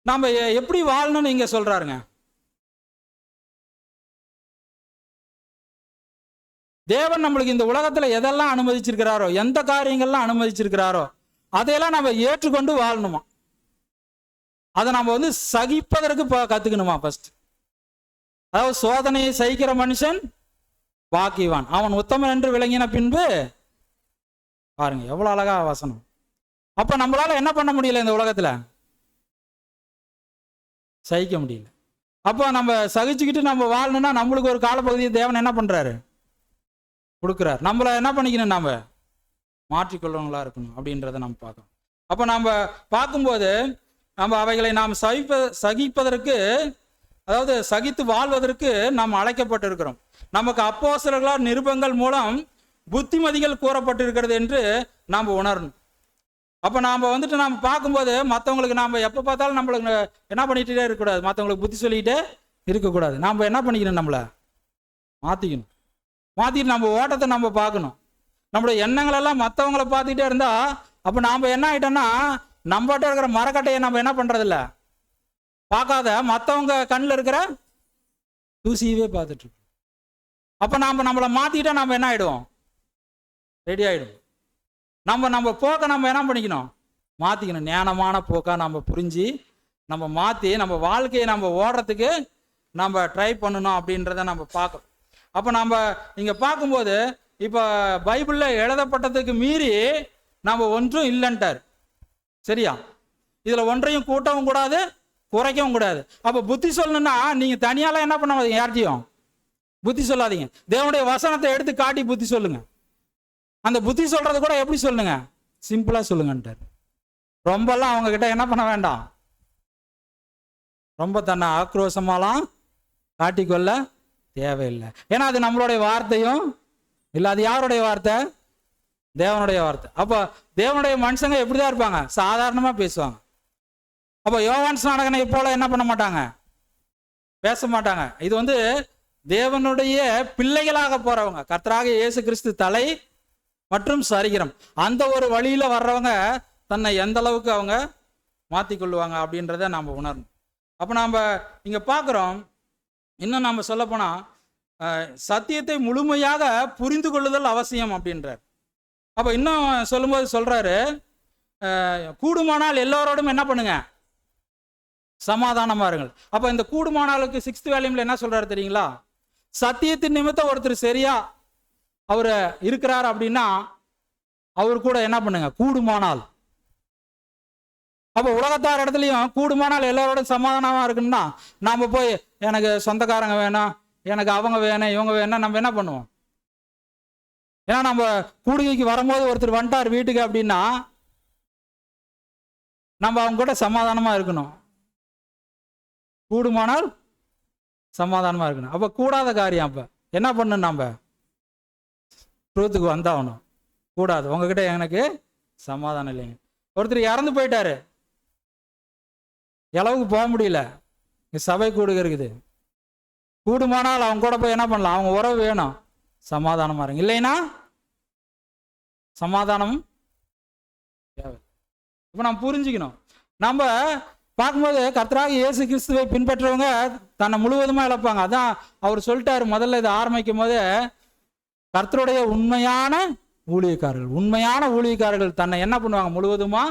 [SPEAKER 1] நாம் எப்படி வாழணும்னு இங்கே சொல்கிறாருங்க. தேவன் நம்மளுக்கு இந்த உலகத்தில் எதெல்லாம் அனுமதிச்சிருக்கிறாரோ, எந்த காரியங்கள்லாம் அனுமதிச்சிருக்கிறாரோ அதையெல்லாம் நம்ம ஏற்றுக்கொண்டு வாழணுமா, அதை நம்ம வந்து சகிப்பதற்கு கற்றுக்கணுமா ஃபர்ஸ்ட். அதாவது சோதனையை சகிக்கிற மனுஷன் பாக்கியவான், அவன் உத்தமன் என்று விளங்கின பின்பு, பாருங்க எவ்வளோ அழகா வசனம். அப்போ நம்மளால என்ன பண்ண முடியல, இந்த உலகத்தில் சகிக்க முடியல. அப்போ நம்ம சகிச்சுக்கிட்டு நம்ம வாழணும்னா நம்மளுக்கு ஒரு காலப்பகுதியை தேவன் என்ன பண்ணுறாரு, கொடுக்குறார். நம்மளை என்ன பண்ணிக்கணும், நம்ம மாற்றிக்கொள்ளவங்களா இருக்கணும் அப்படின்றத நம்ம பார்க்கணும். அப்போ நம்ம பார்க்கும்போது நம்ம அவைகளை நாம் சகிப்பதற்கு, அதாவது சகித்து வாழ்வதற்கு நாம் அழைக்கப்பட்டிருக்கிறோம். நமக்கு அப்போஸ்தலர்களால் நிருபங்கள் மூலம் புத்திமதிகள் கூறப்பட்டிருக்கிறது என்று நாம் உணரணும். அப்போ நாம் வந்துட்டு நாம் பார்க்கும்போது மற்றவங்களுக்கு நாம் எப்போ பார்த்தாலும் நம்மளுக்கு என்ன பண்ணிகிட்டே இருக்கக்கூடாது, மற்றவங்களுக்கு புத்தி சொல்லிக்கிட்டே இருக்கக்கூடாது. நாம் என்ன பண்ணிக்கணும், நம்மளை மாற்றிட்டு நம்ம ஓட்டத்தை நம்ம பார்க்கணும். நம்மளுடைய எண்ணங்களெல்லாம் மற்றவங்களை பார்த்துக்கிட்டே இருந்தால் அப்போ நாம் என்ன ஆகிட்டோம்னா, நம்மகிட்ட இருக்கிற மரக்கட்டையை நம்ம என்ன பண்ணுறதில்ல, பார்க்காத மற்றவங்க கண்ணில் இருக்கிற தூசியவே பார்த்துட்டு. அப்போ நம்மளை மாற்றிக்கிட்டா நம்ம என்ன ஆகிடுவோம், ரெடி ஆகிடும். நம்ம போக்கை நம்ம என்ன பண்ணிக்கணும், மாற்றிக்கணும். ஞானமான போக்காக நம்ம புரிஞ்சு நம்ம மாற்றி நம்ம வாழ்க்கையை நம்ம ஓடுறதுக்கு நம்ம ட்ரை பண்ணணும் அப்படின்றத நம்ம பார்க்கணும். அப்போ நம்ம இங்கே பார்க்கும்போது இப்போ பைபிளில் எழுதப்பட்டதுக்கு மீறி நம்ம ஒன்றும் இல்லைன்ட்டார், சரியா? இதில் ஒன்றையும் கூட்டவும் கூடாது, குறைக்கவும் கூடாது. அப்போ புத்தி சொல்லணும்னா நீங்கள் தனியாலாம் என்ன பண்ண யார்ட்டையும் புத்தி சொல்லாதீங்க, தேவனுடைய வசனத்தை எடுத்து காட்டி புத்தி சொல்லுங்க. அந்த புத்தி சொல்றது கூட எப்படி சொல்லுங்க, சிம்பிளா சொல்லுங்கன்ட்டார். ரொம்பலாம் அவங்க கிட்ட என்ன பண்ண வேண்டாம், ரொம்ப தன்னை ஆக்ரோஷமாலாம் காட்டிக்கொள்ள தேவையில்லை. ஏன்னா அது நம்மளுடைய வார்த்தையும் இல்லை, அது யாருடைய வார்த்தை, தேவனுடைய வார்த்தை. அப்போ தேவனுடைய மனுஷங்க எப்படிதான் இருப்பாங்க, சாதாரணமா பேசுவாங்க. அப்போ யோவான் ஸ்நானகனை போல என்ன பண்ண மாட்டாங்க, பேச மாட்டாங்க. இது வந்து தேவனுடைய பிள்ளைகளாக போறவங்க, கர்த்தராகிய இயேசு கிறிஸ்து தலை மற்றும் சரீரம், அந்த ஒரு வழியில வர்றவங்க தன்னை எந்த அளவுக்கு அவங்க மாற்றிக்கொள்ளுவாங்க அப்படின்றத நாம் உணரணும். அப்போ நாம் இங்கே பார்க்குறோம். இன்னும் நம்ம சொல்ல போனால் சத்தியத்தை முழுமையாக புரிந்து கொள்ளுதல் அவசியம் அப்படின்றார். அப்போ இன்னும் சொல்லும்போது சொல்றாரு, கூடுமானால் எல்லோரோடும் என்ன பண்ணுங்க, சமாதானமா இருங்கள். அப்போ இந்த கூடுமானாலுக்கு 6th வால்யூம்ல என்ன சொல்றாரு தெரியுங்களா? சத்தியத்தின் நிமித்தம் ஒருத்தர் சரியா அவர் இருக்கிறார் அப்படின்னா அவர் கூட என்ன பண்ணுங்க, கூடுமானால். அப்போ உலகத்தார் இடத்துலையும் கூடுமானால் எல்லாரோடும் சமாதானமா இருக்குன்னா நாம போய் எனக்கு சொந்தக்காரங்க வேணும், எனக்கு அவங்க வேணும், இவங்க வேணும், நம்ம என்ன பண்ணுவோம்? ஏன்னா நம்ம கூடுகைக்கு வரும்போது ஒருத்தர் வந்துட்டார் வீட்டுக்கு அப்படின்னா நம்ம அவங்க கூட சமாதானமா இருக்கணும். கூடுமானால் சமாதானமா இருக்கணும். அப்ப கூடாத காரியம் அப்ப என்ன பண்ணணும்? நம்ம ட்ரூத்துக்கு வந்தாகணும். கூடாது, உங்ககிட்ட எனக்கு சமாதானம் இல்லைங்க. ஒருத்தர் இறந்து போயிட்டாரு, இளவுக்கு போக முடியல, சபை கூடுக இருக்குது. கூடுமானால் அவங்க கூட போய் என்ன பண்ணலாம்? அவங்க உறவு வேணும், சமாதானமா இருங்க. இல்லைன்னா சமாதானம் தேவை. இப்போ நம்ம புரிஞ்சுக்கணும். நம்ம பார்க்கும்போது கர்த்தராகிய இயேசு கிறிஸ்துவை பின்பற்றவங்க தன்னை முழுவதுமாக இழப்பாங்க. அதான் அவர் சொல்லிட்டாரு முதல்ல இதை ஆரம்பிக்கும் போது, கர்த்தருடைய உண்மையான ஊழியக்காரர்கள், உண்மையான ஊழியக்காரர்கள் தன்னை என்ன பண்ணுவாங்க, முழுவதுமா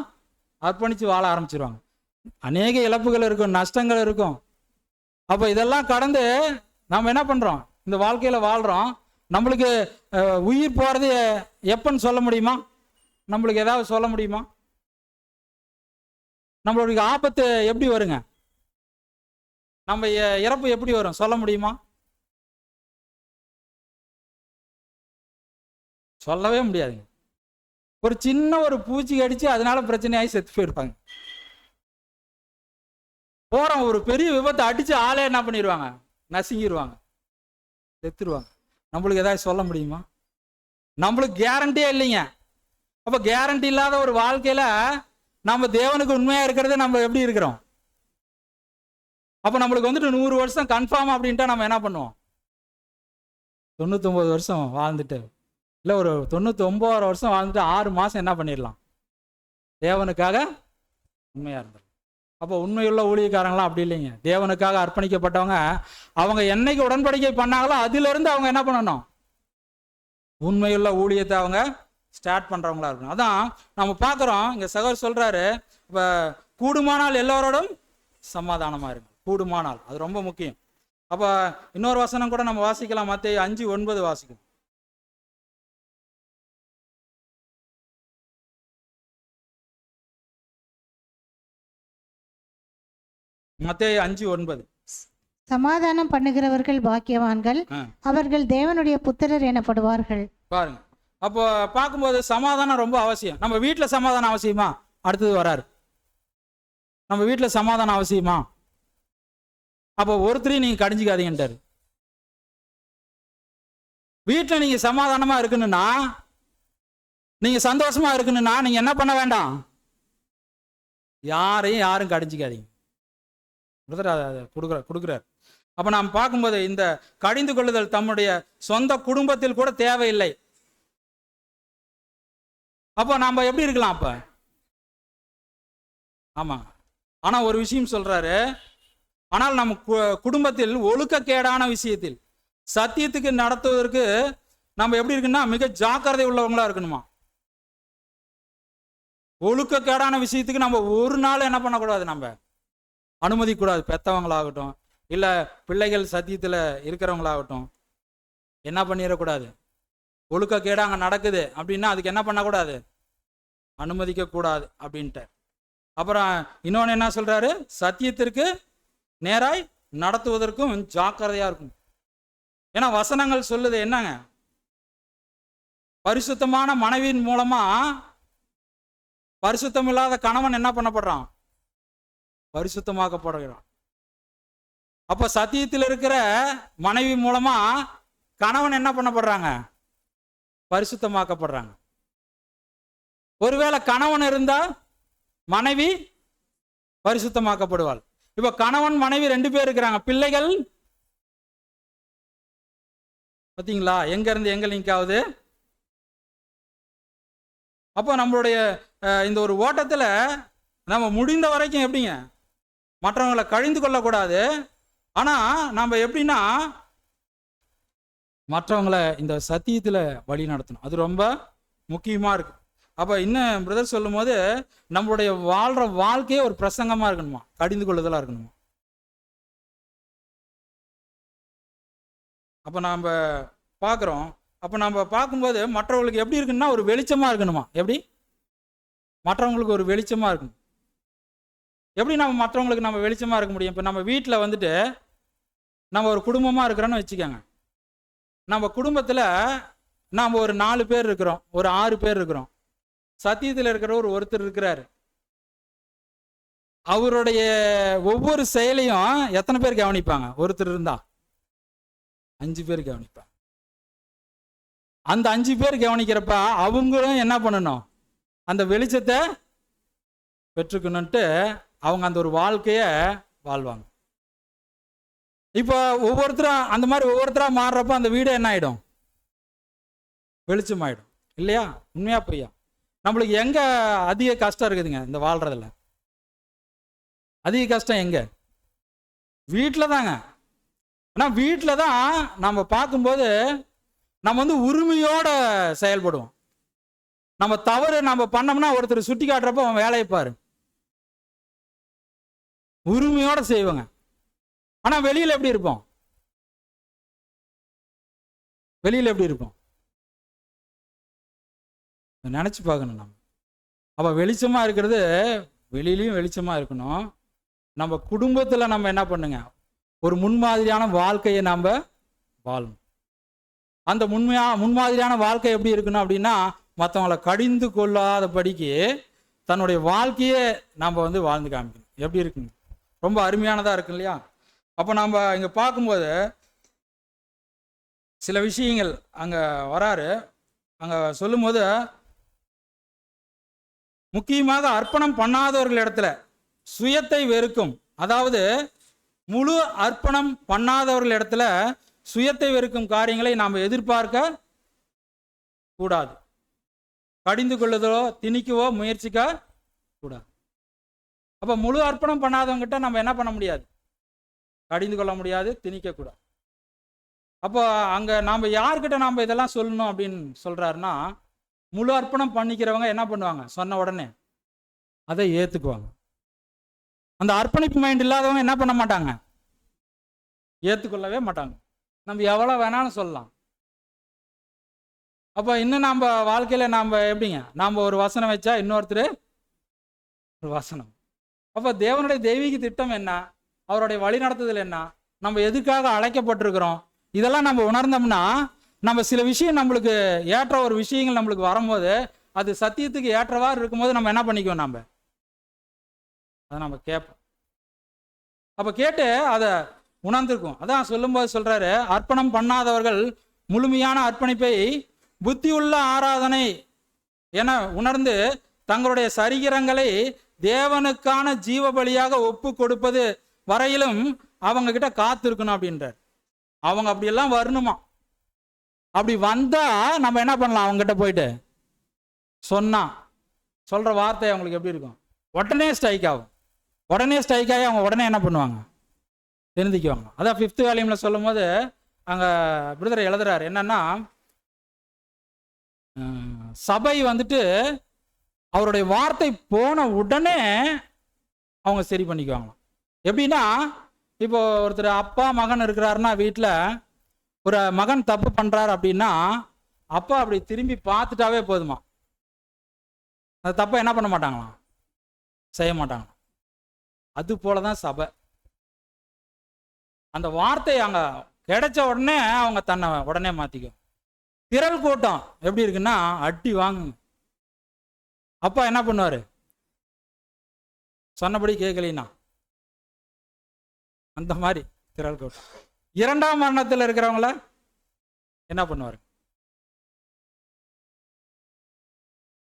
[SPEAKER 1] அர்ப்பணித்து வாழ ஆரம்பிச்சிருவாங்க. அநேக இழப்புகள் இருக்கும், நஷ்டங்கள் இருக்கும். அப்போ இதெல்லாம் கடந்து நம்ம என்ன பண்ணுறோம், இந்த வாழ்க்கையில் வாழ்கிறோம். நம்மளுக்கு உயிர் போகிறது எப்பன்னு சொல்ல முடியுமா? நம்மளுக்கு ஏதாவது சொல்ல முடியுமா? நம்மளுடைய ஆபத்து எப்படி வருங்க, நம்ம இறப்பு எப்படி வரும் சொல்ல முடியுமா? சொல்லவே முடியாதுங்க. ஒரு சின்ன ஒரு பூச்சி கடிச்சு அதனால பிரச்சனையாகி செத்து போயிருப்பாங்க. போறோம், ஒரு பெரிய விபத்தை அடிச்சு ஆளே என்ன பண்ணிடுவாங்க, நசுங்கிடுவாங்க, செத்துருவாங்க. நம்மளுக்கு ஏதாவது சொல்ல முடியுமா? நம்மளுக்கு கேரண்டியே இல்லைங்க. அப்ப கேரண்டி இல்லாத ஒரு வாழ்க்கையில நம்ம தேவனுக்கு உண்மையா இருக்கிறது நம்ம எப்படி இருக்கிறோம்? அப்ப நம்மளுக்கு வந்துட்டு 100 வருஷம் கன்ஃபார்ம் அப்படின்ட்டா நம்ம என்ன பண்ணுவோம்? 99 வருஷம் வாழ்ந்துட்டு, இல்லை ஒரு 99 வருஷம் வாழ்ந்துட்டு 6 மாசம் என்ன பண்ணிடலாம், தேவனுக்காக உண்மையா இருந்துடும். அப்போ உண்மையுள்ள ஊழியக்காரங்களாம் அப்படி இல்லைங்க. தேவனுக்காக அர்ப்பணிக்கப்பட்டவங்க, அவங்க என்னைக்கு உடன்படிக்கை பண்ணாங்களோ அதிலிருந்து அவங்க என்ன பண்ணணும், உண்மையுள்ள ஊழியத்தை அவங்க ஸ்டார்ட் பண்றவங்களா இருக்கணும். அதான் நம்ம பார்க்குறோம், இங்க சகோதரர் சொல்றாரு, இப்போ கூடுமானால் எல்லோரோடும் சமாதானமா இருக்கு. கூடுமானால் அது ரொம்ப முக்கியம். அப்ப இன்னொரு வசனம் கூட நம்ம வாசிக்கலாம், மத்தேயு 5:9 வாசிக்கும். மத்தேயு 5:9.
[SPEAKER 2] சமாதானம் பண்ணுகிறவர்கள் பாக்கியவான்கள், அவர்கள் தேவனுடைய புத்திரர் எனப்படுவார்கள்.
[SPEAKER 1] பாருங்க, அப்போ பார்க்கும்போது சமாதானம் ரொம்ப அவசியம். நம்ம வீட்டில் சமாதானம் அவசியமா? அடுத்தது வராரு, நம்ம வீட்டில் சமாதானம் அவசியமா? அப்போ ஒருத்தரையும் நீங்க கடிஞ்சிக்காதீங்கன்றாரு. வீட்டில் நீங்க சமாதானமா இருக்கணும்னா, நீங்க சந்தோஷமா இருக்கணும்னா நீங்க என்ன பண்ண வேண்டாம், யாரும் கடிஞ்சிக்காதீங்க. கொடுக்குறார். அப்ப நாம் பார்க்கும்போது இந்த கடிந்து கொள்ளுதல் தம்முடைய சொந்த குடும்பத்தில் கூட தேவையில்லை. அப்போ நாம எப்படி இருக்கலாம் அப்ப? ஆமா, ஆனா ஒரு விஷயம் சொல்றாரு, ஆனால் நம்ம குடும்பத்தில் ஒழுக்கக்கேடான விஷயத்தில் சத்தியத்துக்கு நடத்துவதற்கு நம்ம எப்படி இருக்குன்னா மிக ஜாக்கிரதை உள்ளவங்களா இருக்கணுமா. ஒழுக்கக்கேடான விஷயத்துக்கு நம்ம ஒரு நாள் என்ன பண்ணக்கூடாது, நம்ம அனுமதிக்கூடாது. பெத்தவங்களாகட்டும் இல்லை பிள்ளைகள் சத்தியத்தில் இருக்கிறவங்களாகட்டும் என்ன பண்ணிடக்கூடாது, ஒழுக்கக்கேடு அங்கே நடக்குது அப்படின்னா அதுக்கு என்ன பண்ணக்கூடாது, அனுமதிக்க கூடாது அப்படின்ட்டு. அப்புறம் இன்னொன்று என்ன சொல்றாரு, சத்தியத்திற்கு நேராய் நடத்துவதற்கும் ஜாக்கிரதையா இருக்கும். ஏன்னா வசனங்கள் சொல்லுது என்னங்க, பரிசுத்தமான மனைவியின் மூலமா பரிசுத்தம் இல்லாத கணவன் என்ன பண்ணப்படுறான், பரிசுத்தமாக்கப்படுகிறான். அப்ப சத்தியத்தில் இருக்கிற மனைவி மூலமா கணவன் என்ன பண்ணப்படுறாங்க, பரிசுத்தமாக்கப்படுறாங்க. ஒருவேளை கணவன் இருந்தா மனைவி பரிசுத்தமாக்கப்படுவாள். இப்ப கணவன் மனைவி 2 பேர் இருக்கிறாங்க, பிள்ளைகள் பார்த்தீங்களா எங்க இருந்து எங்க லிங்க் ஆகுது. அப்போ நம்மளுடைய இந்த ஒரு ஓட்டத்துல நம்ம முடிந்த வரைக்கும் எப்படிங்க, மற்றவங்களை கழிந்து கொள்ளக்கூடாது. ஆனா நம்ம எப்படின்னா மற்றவங்களை இந்த சத்தியத்தில் வழி நடத்தணும். அது ரொம்ப முக்கியமாக இருக்கு. அப்போ இன்னும் பிரதர் சொல்லும் போது நம்மளுடைய வாழ்கிற வாழ்க்கையே ஒரு பிரசங்கமாக இருக்கணுமா, கடிந்து கொள்ளுதலாக இருக்கணுமா. அப்போ நாம் பார்க்குறோம். அப்போ நம்ம பார்க்கும்போது மற்றவங்களுக்கு எப்படி இருக்குன்னா ஒரு வெளிச்சமாக இருக்கணுமா. எப்படி மற்றவங்களுக்கு ஒரு வெளிச்சமாக இருக்கணும். எப்படி நம்ம மற்றவங்களுக்கு நம்ம வெளிச்சமாக இருக்க முடியும்? இப்போ நம்ம வீட்டில் வந்துட்டு நம்ம ஒரு குடும்பமாக இருக்கிறோன்னு வச்சுக்கோங்க. நம்ம குடும்பத்தில் நாம் ஒரு 4 பேர் இருக்கிறோம், ஒரு 6 பேர் இருக்கிறோம். சத்தியத்தில் இருக்கிற ஒருத்தர் இருக்கிறாரு. அவருடைய ஒவ்வொரு செயலையும் எத்தனை பேர் கவனிப்பாங்க? ஒருத்தர் இருந்தா 5 பேர் கவனிப்பாங்க. அந்த 5 பேர் கவனிக்கிறப்ப அவங்களும் என்ன பண்ணணும்? அந்த வெளிச்சத்தை பெற்றுக்கணுன்ட்டு அவங்க அந்த ஒரு வாழ்க்கையை வாழ்வாங்க. இப்போ ஒவ்வொருத்தரா அந்த மாதிரி ஒவ்வொருத்தரா மாறுறப்ப அந்த வீடு என்ன ஆயிடும்? வெளிச்சமாயிடும் இல்லையா? உண்மையா பொய்யா? நம்மளுக்கு எங்க அதிக கஷ்டம் இருக்குதுங்க இந்த வாழ்றதுல? அதிக கஷ்டம் எங்க? வீட்டில் தாங்க. ஆனால் வீட்டில் தான் நம்ம பார்க்கும்போது நம்ம வந்து உரிமையோட செயல்படுவோம். நம்ம தவறு நம்ம பண்ணோம்னா ஒருத்தர் சுட்டி காட்டுறப்ப அவன் வேலையை பாரு, உரிமையோட செய்வாங்க. ஆனா வெளியில எப்படி இருப்போம்? வெளியில எப்படி இருப்போம் நினைச்சு பார்க்கணும் நம்ம. அப்ப வெளிச்சமா இருக்கிறது வெளியிலையும் வெளிச்சமா இருக்கணும். நம்ம குடும்பத்துல நம்ம என்ன பண்ணுங்க, ஒரு முன்மாதிரியான வாழ்க்கையை நாம வாழணும். அந்த முன்மாதிரியான வாழ்க்கை எப்படி இருக்கணும் அப்படின்னா, மற்றவங்களை கடிந்து கொள்ளாதபடிக்கு தன்னுடைய வாழ்க்கையே நாம் வந்து வாழ்ந்து காமிக்கணும். எப்படி இருக்குங்க? ரொம்ப அருமையானதாக இருக்கு இல்லையா? அப்போ நம்ம இங்கே பார்க்கும்போது சில விஷயங்கள் அங்கே வராரு. அங்கே சொல்லும்போது முக்கியமாக அர்ப்பணம் பண்ணாதவர்கள் இடத்துல சுயத்தை வெறுக்கும், அதாவது முழு அர்ப்பணம் பண்ணாதவர்கள் இடத்துல சுயத்தை வெறுக்கும் காரியங்களை நாம் எதிர்பார்க்க கூடாது. கடிந்து கொள்ளுதலோ திணிக்கவோ முயற்சிக்க கூடாது. அப்போ முழு அர்ப்பணம் பண்ணாதவங்கிட்ட நம்ம என்ன பண்ண முடியாது? கடிந்து கொள்ள முடியாது, திணிக்க கூடாது. அப்போ அங்கே நாம் யார்கிட்ட நாம் இதெல்லாம் சொல்லணும் அப்படின்னு சொல்கிறாருன்னா, முழு அர்ப்பணம் பண்ணிக்கிறவங்க என்ன பண்ணுவாங்க? சொன்ன உடனே அதை ஏற்றுக்குவாங்க. அந்த அர்ப்பணிப்பு மைண்ட் இல்லாதவங்க என்ன பண்ண மாட்டாங்க? ஏற்றுக்கொள்ளவே மாட்டாங்க. நம்ம எவ்வளோ வேணாலும் சொல்லலாம். அப்போ இன்னும் நம்ம வாழ்க்கையில் நாம் எப்படிங்க, நாம் ஒரு வசனம் வச்சா இன்னொருத்தர் ஒரு வசனம். அப்போ தேவனுடைய தெய்வீக திட்டம் என்ன, அவருடைய வழிநடத்துதல் என்ன, நம்ம எதுக்காக அழைக்கப்பட்டிருக்கிறோம், இதெல்லாம் நம்ம உணர்ந்தோம்னா நம்ம சில விஷயம் நம்மளுக்கு ஏற்ற ஒரு விஷயங்கள் நம்மளுக்கு வரும்போது அது சத்தியத்துக்கு ஏற்றவாறு இருக்கும்போது நம்ம என்ன பண்ணிக்குவோம்? நம்ம அதை நம்ம கேட்போம். அப்போ கேட்டு அதை உணர்ந்திருக்கும். அதான் சொல்லும்போது சொல்றாரு, அர்ப்பணம் பண்ணாதவர்கள் முழுமையான அர்ப்பணிப்பை புத்தியுள்ள ஆராதனை என உணர்ந்து தங்களுடைய சரீரங்களை தேவனுக்கான ஜீவ பலியாக ஒப்பு கொடுப்பது வரையிலும் அவங்க கிட்ட காத்திருக்கணும் அப்படின்றார். அவங்க அப்படியெல்லாம் வரணுமா? அப்படி வந்தா நம்ம என்ன பண்ணலாம்? அவங்க கிட்ட போயிட்டு சொன்னா சொல்ற வார்த்தை அவங்களுக்கு எப்படி இருக்கும்? உடனே ஸ்ட்ரைக் ஆகும். உடனே ஸ்ட்ரைக் ஆகி அவங்க உடனே என்ன பண்ணுவாங்க? தெரிஞ்சுக்குவாங்க. அதான் 5th வால்யூம்ல சொல்லும் போது அங்க பிரதர் எழுதுறாரு என்னன்னா, சபை வந்துட்டு அவருடைய வார்த்தை போன உடனே அவங்க சரி பண்ணிக்குவாங்க. எப்படின்னா, இப்போ ஒருத்தர் அப்பா மகன் இருக்கிறாருன்னா வீட்டில் ஒரு மகன் தப்பு பண்றாரு அப்படின்னா அப்பா அப்படி திரும்பி பார்த்துட்டாவே போதுமா, அந்த தப்பை என்ன பண்ண மாட்டாங்களாம்? செய்ய மாட்டாங்க. அது போலதான் சபை. அந்த வார்த்தை அங்க கிடைச்ச உடனே அவங்க தன்னை உடனே மாத்திக்கும். திரள் கூட்டம் எப்படி இருக்குன்னா அடி வாங்குங்க. அப்பா என்ன பண்ணுவாரு? சொன்னபடி கேட்கலனா அந்த மாதிரி திரள் கூட்டம். 2ஆம் மரணத்தில் இருக்கிறவங்கள என்ன பண்ணுவாரு?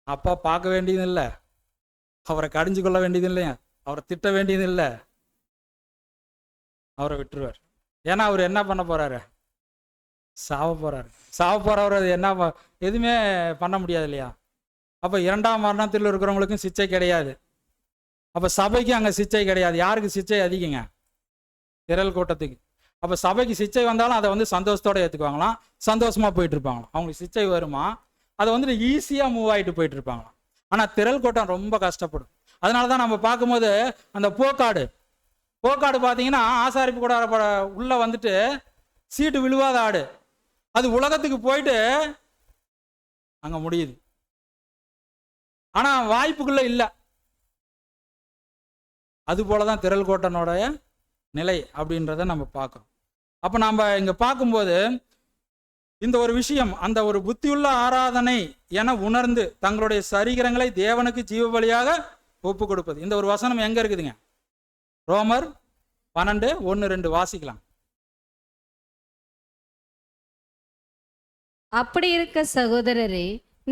[SPEAKER 1] அப்பா பார்க்க வேண்டியது இல்லை, அவரை கடிஞ்சு கொள்ள வேண்டியது இல்லையா, அவரை திட்ட வேண்டியது இல்லை, அவரை விட்டுருவார். ஏன்னா அவர் என்ன பண்ண போறாரு? சாவ போறாரு. சாவ போறவர் அது என்ன எதுவுமே பண்ண முடியாது இல்லையா? அப்போ 2ஆம் மரணத்தில் இருக்கிறவங்களுக்கும் சிச்சை கிடையாது. அப்போ சபைக்கு அங்கே சிச்சை கிடையாது. யாருக்கு சிச்சை அதிகங்க? திரள் கூட்டத்துக்கு. அப்போ சபைக்கு சிச்சை வந்தாலும் அதை வந்து சந்தோஷத்தோட ஏற்றுக்குவாங்களாம், சந்தோஷமா போயிட்டு இருப்பாங்களாம். அவங்களுக்கு சிச்சை வருமா, அதை வந்துட்டு ஈஸியாக மூவ் ஆகிட்டு போயிட்டு இருப்பாங்களாம். ஆனால் திரள் கூட்டம் ரொம்ப கஷ்டப்படும். அதனால தான் நம்ம பார்க்கும்போது அந்த போக்காடு பார்த்தீங்கன்னா, ஆசாரிப்பு கூட உள்ள வந்துட்டு சீட்டு விழுவாத ஆடு, அது உலகத்துக்கு போயிட்டு அங்கே முடியுது. ஆனால் வாய்ப்புக்குள்ள இல்லை. அது போல தான் திரள் கூட்டனுடைய நிலை அப்படின்றத நம்ம பார்க்குறோம். அப்போ நம்ம இங்கே பார்க்கும்போது இந்த ஒரு விஷயம், அந்த ஒரு புத்தியுள்ள ஆராதனை என உணர்ந்து தங்களுடைய சரீரங்களை தேவனுக்கு ஜீவ பலியாக ஒப்பு கொடுப்பது. இந்த ஒரு வசனம் எங்க இருக்குதுங்க? ரோமர் 12:1-2 வாசிக்கலாம்.
[SPEAKER 3] அப்படி இருக்க சகோதரரே,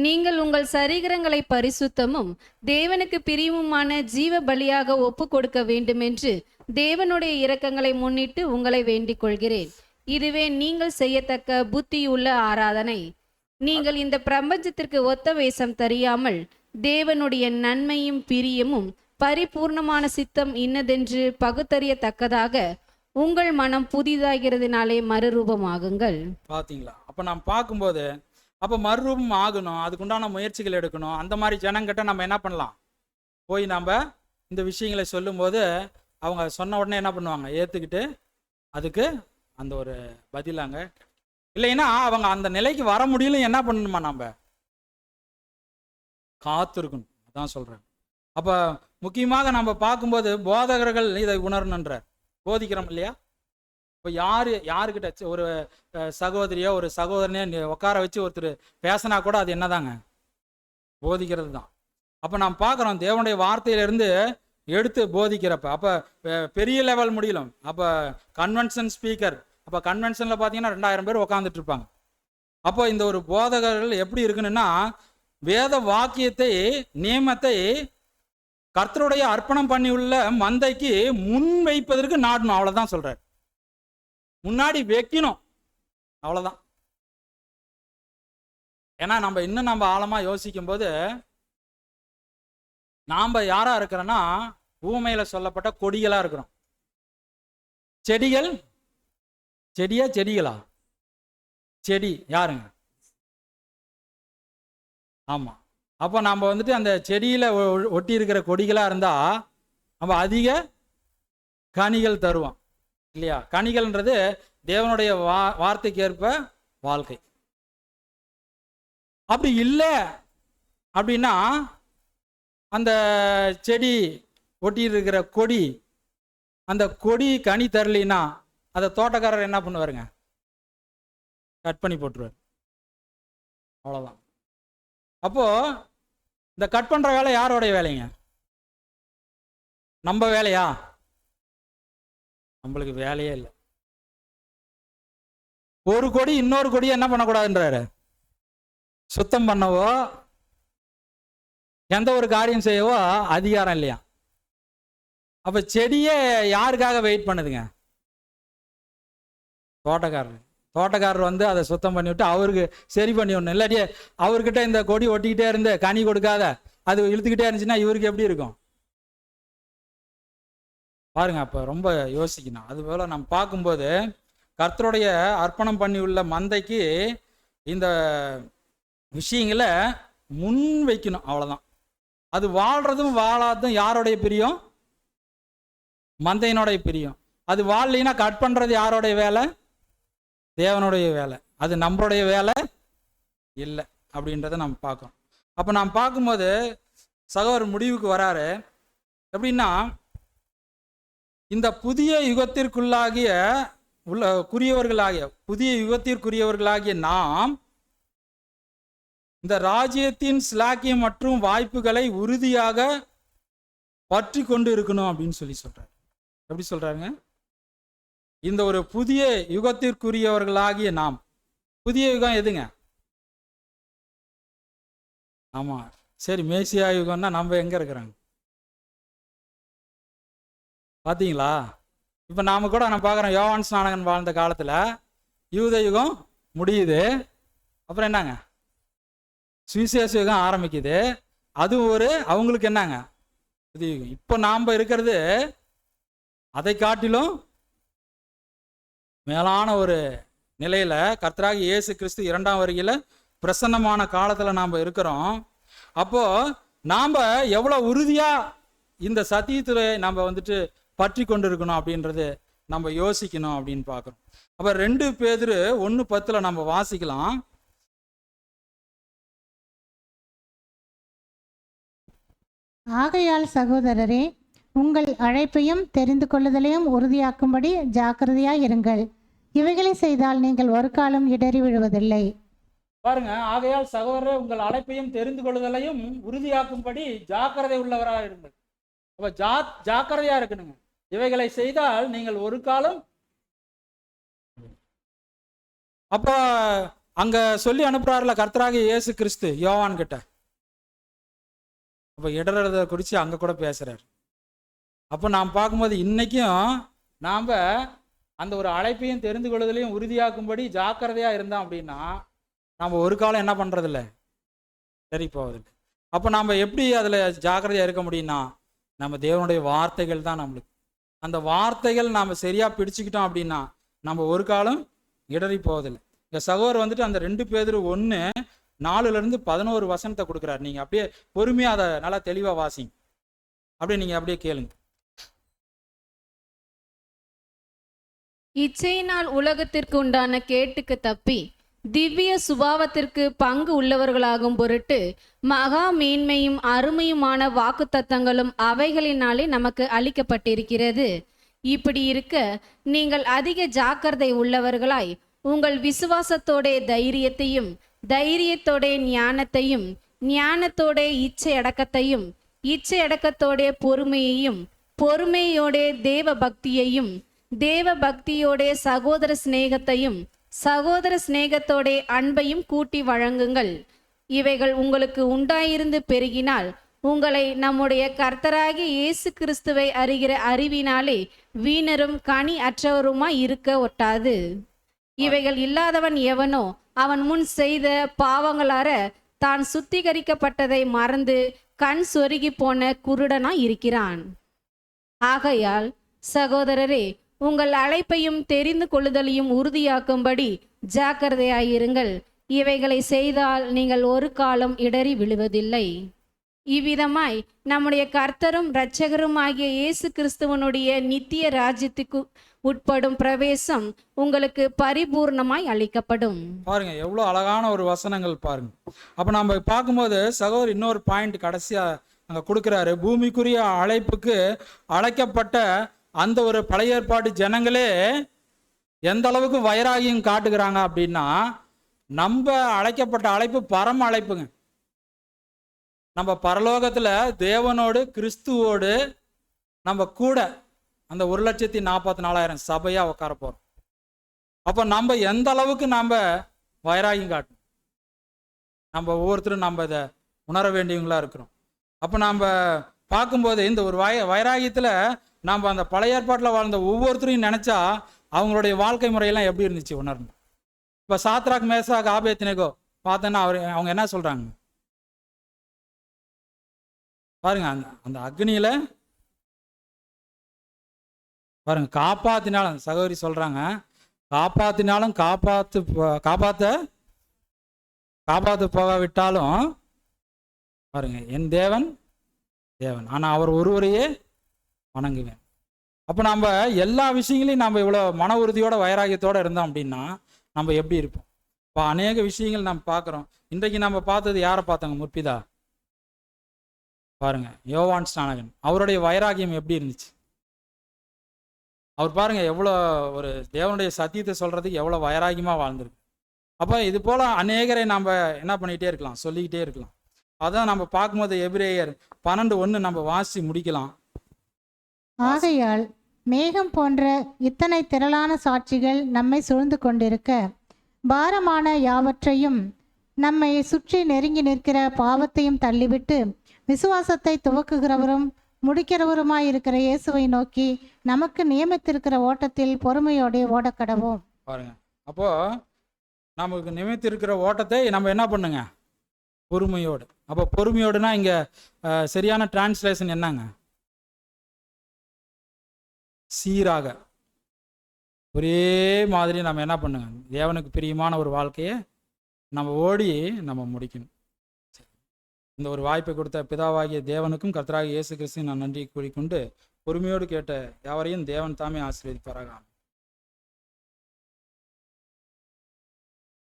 [SPEAKER 3] நீங்கள் உங்கள் சரீரங்களை பரிசுத்தமும் தேவனுக்கு பிரியமுமான ஜீவ பலியாக ஒப்பு கொடுக்க வேண்டுமென்று தேவனுடைய இரக்கங்களை முன்னிட்டு உங்களை வேண்டிக் கொள்கிறேன். இதுவே நீங்கள் செய்யத்தக்க புத்தியுள்ள ஆராதனை. நீங்கள் இந்த பிரபஞ்சத்திற்கு ஒத்த வேஷம் தெரியாமல் தேவனுடைய நன்மையும் பிரியமும் பரிபூர்ணமான சித்தம் இன்னதென்று பகுத்தறியத்தக்கதாக உங்கள் மனம் புதிதாகிறதுனாலே மறுரூபமாகுங்கள்.
[SPEAKER 1] பார்த்தீங்களா? அப்போ நாம் பார்க்கும்போது அப்போ மறுரூபம் ஆகணும், அதுக்குண்டான முயற்சிகள் எடுக்கணும். அந்த மாதிரி ஜனங்கிட்ட நம்ம என்ன பண்ணலாம்? போய் நம்ம இந்த விஷயங்களை சொல்லும்போது அவங்க சொன்ன உடனே என்ன பண்ணுவாங்க? ஏற்றுக்கிட்டு அதுக்கு அந்த ஒரு பதிலாங்க. இல்லைன்னா அவங்க அந்த நிலைக்கு வர முடியல, என்ன பண்ணணுமா? நம்ம காத்திருக்கணும். அதான் சொல்கிறேன். அப்போ முக்கியமாக நம்ம பார்க்கும்போது போதகர்கள் இதை உணரணுன்றார். போதிக்கிறோம் இல்லையா? இப்போ யாருக்கிட்ட ஒரு சகோதரியோ ஒரு சகோதரனையோ உட்கார வச்சு ஒருத்தர் பேசினா கூட அது என்னதாங்க? போதிக்கிறது தான். அப்போ நாம் பார்க்குறோம் தேவனுடைய வார்த்தையிலிருந்து எடுத்து போதிக்கிறப்ப அப்போ பெரிய லெவல் முடியலும். அப்போ கன்வென்ஷன் ஸ்பீக்கர், அப்போ கன்வென்ஷனில் பார்த்தீங்கன்னா 2000 பேர் உட்காந்துட்டு இருப்பாங்க. அப்போ இந்த ஒரு போதகர்கள் எப்படி இருக்குன்னா, வேத வாக்கியத்தை நியமத்தை கர்த்தருடைய அர்ப்பணம் பண்ணி உள்ள மந்தைக்கு முன் வைப்பதற்கு நாடணும். அவ்வளோதான் சொல்றார். முன்னாடி வைக்கணும், அவ்வளோதான். ஏன்னா நம்ம ஆழமா யோசிக்கும் போது நாம் யாரா இருக்கிறோன்னா, ஊமையில சொல்லப்பட்ட கொடிகளா இருக்கிறோம். செடிகளா? செடி யாருங்க? ஆமா. அப்போ நம்ம வந்துட்டு அந்த செடியில ஒட்டி இருக்கிற கொடிகளா இருந்தா நம்ம அதிக கனிகள் தருவோம் இல்லையா? கனிகள்ன்றது தேவனுடைய வார்த்தைக்கு ஏற்ப வாழ்க்கை. அப்படி இல்லை அப்படின்னா அந்த செடி ஒட்டி இருக்கிற கொடி, அந்த கொடி கனி தரலினா அதை தோட்டக்காரர் என்ன பண்ணுவாருங்க? கட் பண்ணி போட்டுருவார். அவ்வளோதான். அப்போ இந்த கட் பண்ற வேலை யாரோடைய வேலைங்க? நம்ம வேலையா? நம்மளுக்கு வேலையே இல்லை. ஒரு கொடி இன்னொரு கொடி என்ன பண்ணக்கூடாதுன்றாரு? சுத்தம் பண்ணவோ எந்த ஒரு காரியம் செய்யவோ அதிகாரம் இல்லையா? அப்ப செடியே யாருக்காக வெயிட் பண்ணுதுங்க? தோட்டக்காரர் வந்து அதை சுத்தம் பண்ணி விட்டு அவருக்கு சரி பண்ணி விடணும். இல்லாட்டி அவர்கிட்ட இந்த கொடி ஒட்டிக்கிட்டே இருந்து கனி கொடுக்காத அது இழுத்துக்கிட்டே இருந்துச்சுன்னா இவருக்கு எப்படி இருக்கும் பாருங்க. அப்போ ரொம்ப யோசிக்கணும். அதுபோல நம்ம பார்க்கும்போது கர்த்தருடைய அர்ப்பணம் பண்ணி உள்ள மந்தைக்கு இந்த விஷயங்களை முன் வைக்கணும். அவ்வளோதான். அது வாழ்றதும் வாழாததும் யாரோடைய பிரியம்? மந்தையினுடைய பிரியம். அது வாழலைன்னா கட் பண்ணுறது யாரோடைய வேலை? தேவனுடைய வேலை. அது நம்மளுடைய வேலை இல்லை அப்படின்றத நம்ம பார்க்கணும். அப்போ நாம் பார்க்கும்போது சகோதரர் முடிவுக்கு வராரு. எப்படின்னா, இந்த புதிய யுகத்திற்குள்ளாகிய புதிய யுகத்திற்குரியவர்களாகிய நாம் இந்த ராஜ்யத்தின் ஸ்லாக்கியம் மற்றும் வாய்ப்புகளை உறுதியாக பற்றி கொண்டு இருக்கணும் அப்படின்னு சொல்றாரு. எப்படி சொல்றாங்க? இந்த ஒரு புதிய யுகத்திற்குரியவர்களாகிய நாம். புதிய யுகம் எதுங்க? ஆமா, சரி, மேசியா யுகம்னா நம்ம எங்க இருக்கிறாங்க பாத்தீங்களா? இப்ப நாம கூட நான் பார்க்குறோம், யோவான் ஸ்நானகன் வாழ்ந்த காலத்துல யூத யுகம் முடியுது. அப்புறம் என்னங்க? சுவிசேஷ யுகம் ஆரம்பிக்குது. அது ஒரு அவங்களுக்கு என்னங்க? புதிய யுகம். இப்போ நாம் இருக்கிறது அதை காட்டிலும் மேலான ஒரு நிலையில கர்த்தராகிய இயேசு கிறிஸ்து இரண்டாம் வருகையில பிரசன்னமான காலத்துல நாம் இருக்கிறோம். அப்போ நாம் எவ்வளவு உறுதியா இந்த சத்தியத்தை நம்ம வந்துட்டு பற்றி கொண்டு இருக்கணும் அப்படின்றது நம்ம யோசிக்கணும் அப்படின்னு பார்க்குறோம். அப்போ 2 பேதுரு 1:10 நம்ம வாசிக்கலாம்.
[SPEAKER 2] ஆகையால் சகோதரரே, உங்கள் அழைப்பையும் தெரிந்து கொள்ளுதலையும் உறுதியாக்கும்படி ஜாக்கிரதையாய் இருங்கள். இவைகளை செய்தால் நீங்கள் ஒரு காலம் இடறி விழுவதில்லை.
[SPEAKER 1] பாருங்க, ஆகையால் சகோதரர் உங்கள் அழைப்பையும் தெரிந்து கொள்ளுதலையும் உறுதியாக்கும்படி ஜாக்கிரதை உள்ளவராக இருங்கள். அப்ப ஜாக்கிரதையா இருக்கணுங்க. இவைகளை செய்தால் நீங்கள் ஒரு காலம். அப்போ அங்க சொல்லி அனுப்புறாருல கர்த்தராகிய இயேசு கிறிஸ்து யோவான் கிட்ட. அப்ப இடறத குறித்து அங்க கூட பேசுறாரு. அப்போ நாம் பார்க்கும்போது இன்னைக்கும் நாம் அந்த ஒரு அழைப்பையும் தெரிந்து கொள்வதிலையும் உறுதியாக்கும்படி ஜாக்கிரதையா இருந்தோம் அப்படின்னா நாம் ஒரு காலம் என்ன பண்றதில்ல, சரி போவதில்லை. அப்போ நாம் எப்படி அதில் ஜாக்கிரதையா இருக்க முடியும்னா நம்ம தேவனுடைய வார்த்தைகள் தான் நம்மளுக்கு. அந்த வார்த்தைகள் நாம் சரியா பிடிச்சுக்கிட்டோம் அப்படின்னா நம்ம ஒரு காலம் இடறி போவதில்லை. இந்த சகோதரர் வந்துட்டு அந்த 2 பேதுரு 1:4-11 வசனத்தை கொடுக்குறாரு. நீங்க அப்படியே பொறுமையா அதை நல்லா தெளிவா வாசிங்க. அப்படியே நீங்க அப்படியே கேளுங்க.
[SPEAKER 3] இச்சையினால் உலகத்திற்கு உண்டான கேட்டுக்கு தப்பி திவ்ய சுபாவத்திற்கு பங்கு உள்ளவர்களாகும் பொருட்டு மகா மேன்மையும் அருமையுமான வாக்குத்தத்தங்களும் அவைகளினாலே நமக்கு அளிக்கப்பட்டிருக்கிறது. இப்படி இருக்க நீங்கள் அதிக ஜாக்கிரதை உள்ளவர்களாய் உங்கள் விசுவாசத்தோட தைரியத்தையும், தைரியத்தோட ஞானத்தையும், ஞானத்தோட இச்சை அடக்கத்தையும், இச்சை அடக்கத்தோட பொறுமையையும், பொறுமையோட தேவ பக்தியையும், தேவ பக்தியோட சகோதர சிநேகத்தையும், சகோதர சிநேகத்தோட அன்பையும் கூட்டி வழங்குங்கள். இவைகள் உங்களுக்கு உண்டாயிருந்து பெருகினால் உங்களை நம்முடைய கர்த்தராகிய இயேசு கிறிஸ்துவை அறிகிற அறிவினாலே வீணரும் கனி அற்றவருமாய் இருக்க ஒட்டாது. இவைகள் இல்லாதவன் எவனோ அவன் முன் செய்த பாவங்களார தான் சுத்திகரிக்கப்பட்டதை மறந்து கண் சொருகி போன குருடனாய் இருக்கிறான். ஆகையால் சகோதரரே, உங்கள் அழைப்பையும் தெரிந்து கொள்ளுதலையும் உறுதியாக்கும்படி ஜாக்கிரதையாயிருங்கள். இவைகளை செய்தால் நீங்கள் ஒரு காலம் இடறி விழுவதில்லை. இவ்விதமாய் நம்முடைய கர்த்தரும் இரட்சகருமாகிய இயேசு கிறிஸ்துவனுடைய நித்திய ராஜ்யத்துக்கு உட்படும் பிரவேசம் உங்களுக்கு பரிபூர்ணமாய் அளிக்கப்படும்.
[SPEAKER 1] பாருங்க எவ்வளவு அழகான ஒரு வசனங்கள் பாருங்க. அப்ப நம்ம பார்க்கும்போது சகோதரர் இன்னொரு பாயிண்ட் கடைசியா அங்க கொடுக்கிறாரு. பூமிக்குரிய அழைப்புக்கு அழைக்கப்பட்ட அந்த ஒரு பழைய ஏற்பாட்டு ஜனங்களே எந்த அளவுக்கு வைராகியம் காட்டுகிறாங்க அப்படின்னா, நம்ம அழைக்கப்பட்ட அழைப்பு பரம அழைப்புங்க. நம்ம பரலோகத்துல தேவனோடு கிறிஸ்துவோடு நம்ம கூட அந்த 1,44,000 சபையா உட்கார போறோம். அப்ப நம்ம எந்த அளவுக்கு நம்ம வைராகியம் காட்டணும், நம்ம ஒவ்வொருத்தரும் நம்ம இதை உணர வேண்டியவங்களா இருக்கிறோம். அப்ப நம்ம பார்க்கும்போது இந்த ஒரு வைராகியத்துல நம்ம அந்த பழைய ஏற்பாட்டில் வாழ்ந்த ஒவ்வொருத்தரையும் நினைச்சா அவங்களுடைய வாழ்க்கை முறையெல்லாம் எப்படி இருந்துச்சு உணரணும். இப்ப சாத்ராக், மேசாக், ஆபேத்நேகோ பார்த்தோன்னா அவங்க என்ன சொல்றாங்க பாருங்க. அந்த அக்னியில பாருங்க, காப்பாத்தினாலும் சகோதரி சொல்றாங்க, காப்பாத்தினாலும் காப்பாத்து போகாவிட்டாலும் பாருங்க, என் தேவன் தேவன், ஆனா அவர் ஒருவரையே வணங்குவேன். அப்ப நம்ம எல்லா விஷயங்களையும் நம்ம இவ்வளவு மன உறுதியோட வைராகியத்தோட இருந்தோம் அப்படின்னா நம்ம எப்படி இருப்போம். இப்போ அநேக விஷயங்கள் நம்ம பார்க்குறோம். இன்றைக்கு நம்ம பார்த்தது யாரை பார்த்தாங்க? முற்பிதா பாருங்க, யோவான் ஸ்நானகன். அவருடைய வைராகியம் எப்படி இருந்துச்சு? அவர் பாருங்க எவ்வளோ ஒரு தேவனுடைய சத்தியத்தை சொல்றதுக்கு எவ்வளோ வைராகியமாக வாழ்ந்திருக்கு. அப்போ இது போல அநேகரை நம்ம என்ன பண்ணிக்கிட்டே இருக்கலாம், சொல்லிக்கிட்டே இருக்கலாம். அதான் நம்ம பார்க்கும்போது எபிரேயர் 12:1 நம்ம வாசி முடிக்கலாம்.
[SPEAKER 2] ஆகையால் மேகம் போன்ற இத்தனை திரளான சாட்சிகள் நம்மை சூழ்ந்து கொண்டிருக்க, பாரமான யாவற்றையும் நம்மை சுற்றி நெருங்கி நிற்கிற பாவத்தையும் தள்ளிவிட்டு விசுவாசத்தை துவக்குகிறவரும் முடிக்கிறவருமாயிருக்கிற இயேசுவை நோக்கி நமக்கு நியமித்திருக்கிற ஓட்டத்தில் பொறுமையோடு ஓடக்கடவோம்.
[SPEAKER 1] பாருங்க, அப்போ நமக்கு நியமித்திருக்கிற ஓட்டத்தை நம்ம என்ன பண்ணுங்க? பொறுமையோடு. அப்போ பொறுமையோடுனா இங்க சரியான டிரான்ஸ்லேஷன் என்னங்க? சீராக. ஒரே மாதிரி நம்ம என்ன பண்ணுங்க, தேவனுக்கு பிரியமான ஒரு வாழ்க்கையை நம்ம ஓடி நம்ம முடிக்கணும். இந்த ஒரு வாய்ப்பை கொடுத்த பிதாவாகிய தேவனுக்கும் கர்த்தராகிய இயேசு கிறிஸ்துவின் நான் நன்றி கூறிக்கொண்டு பொறுமையோடு கேட்ட யாவரையும் தேவன் தாமே ஆசீர்வதிப்பாராக.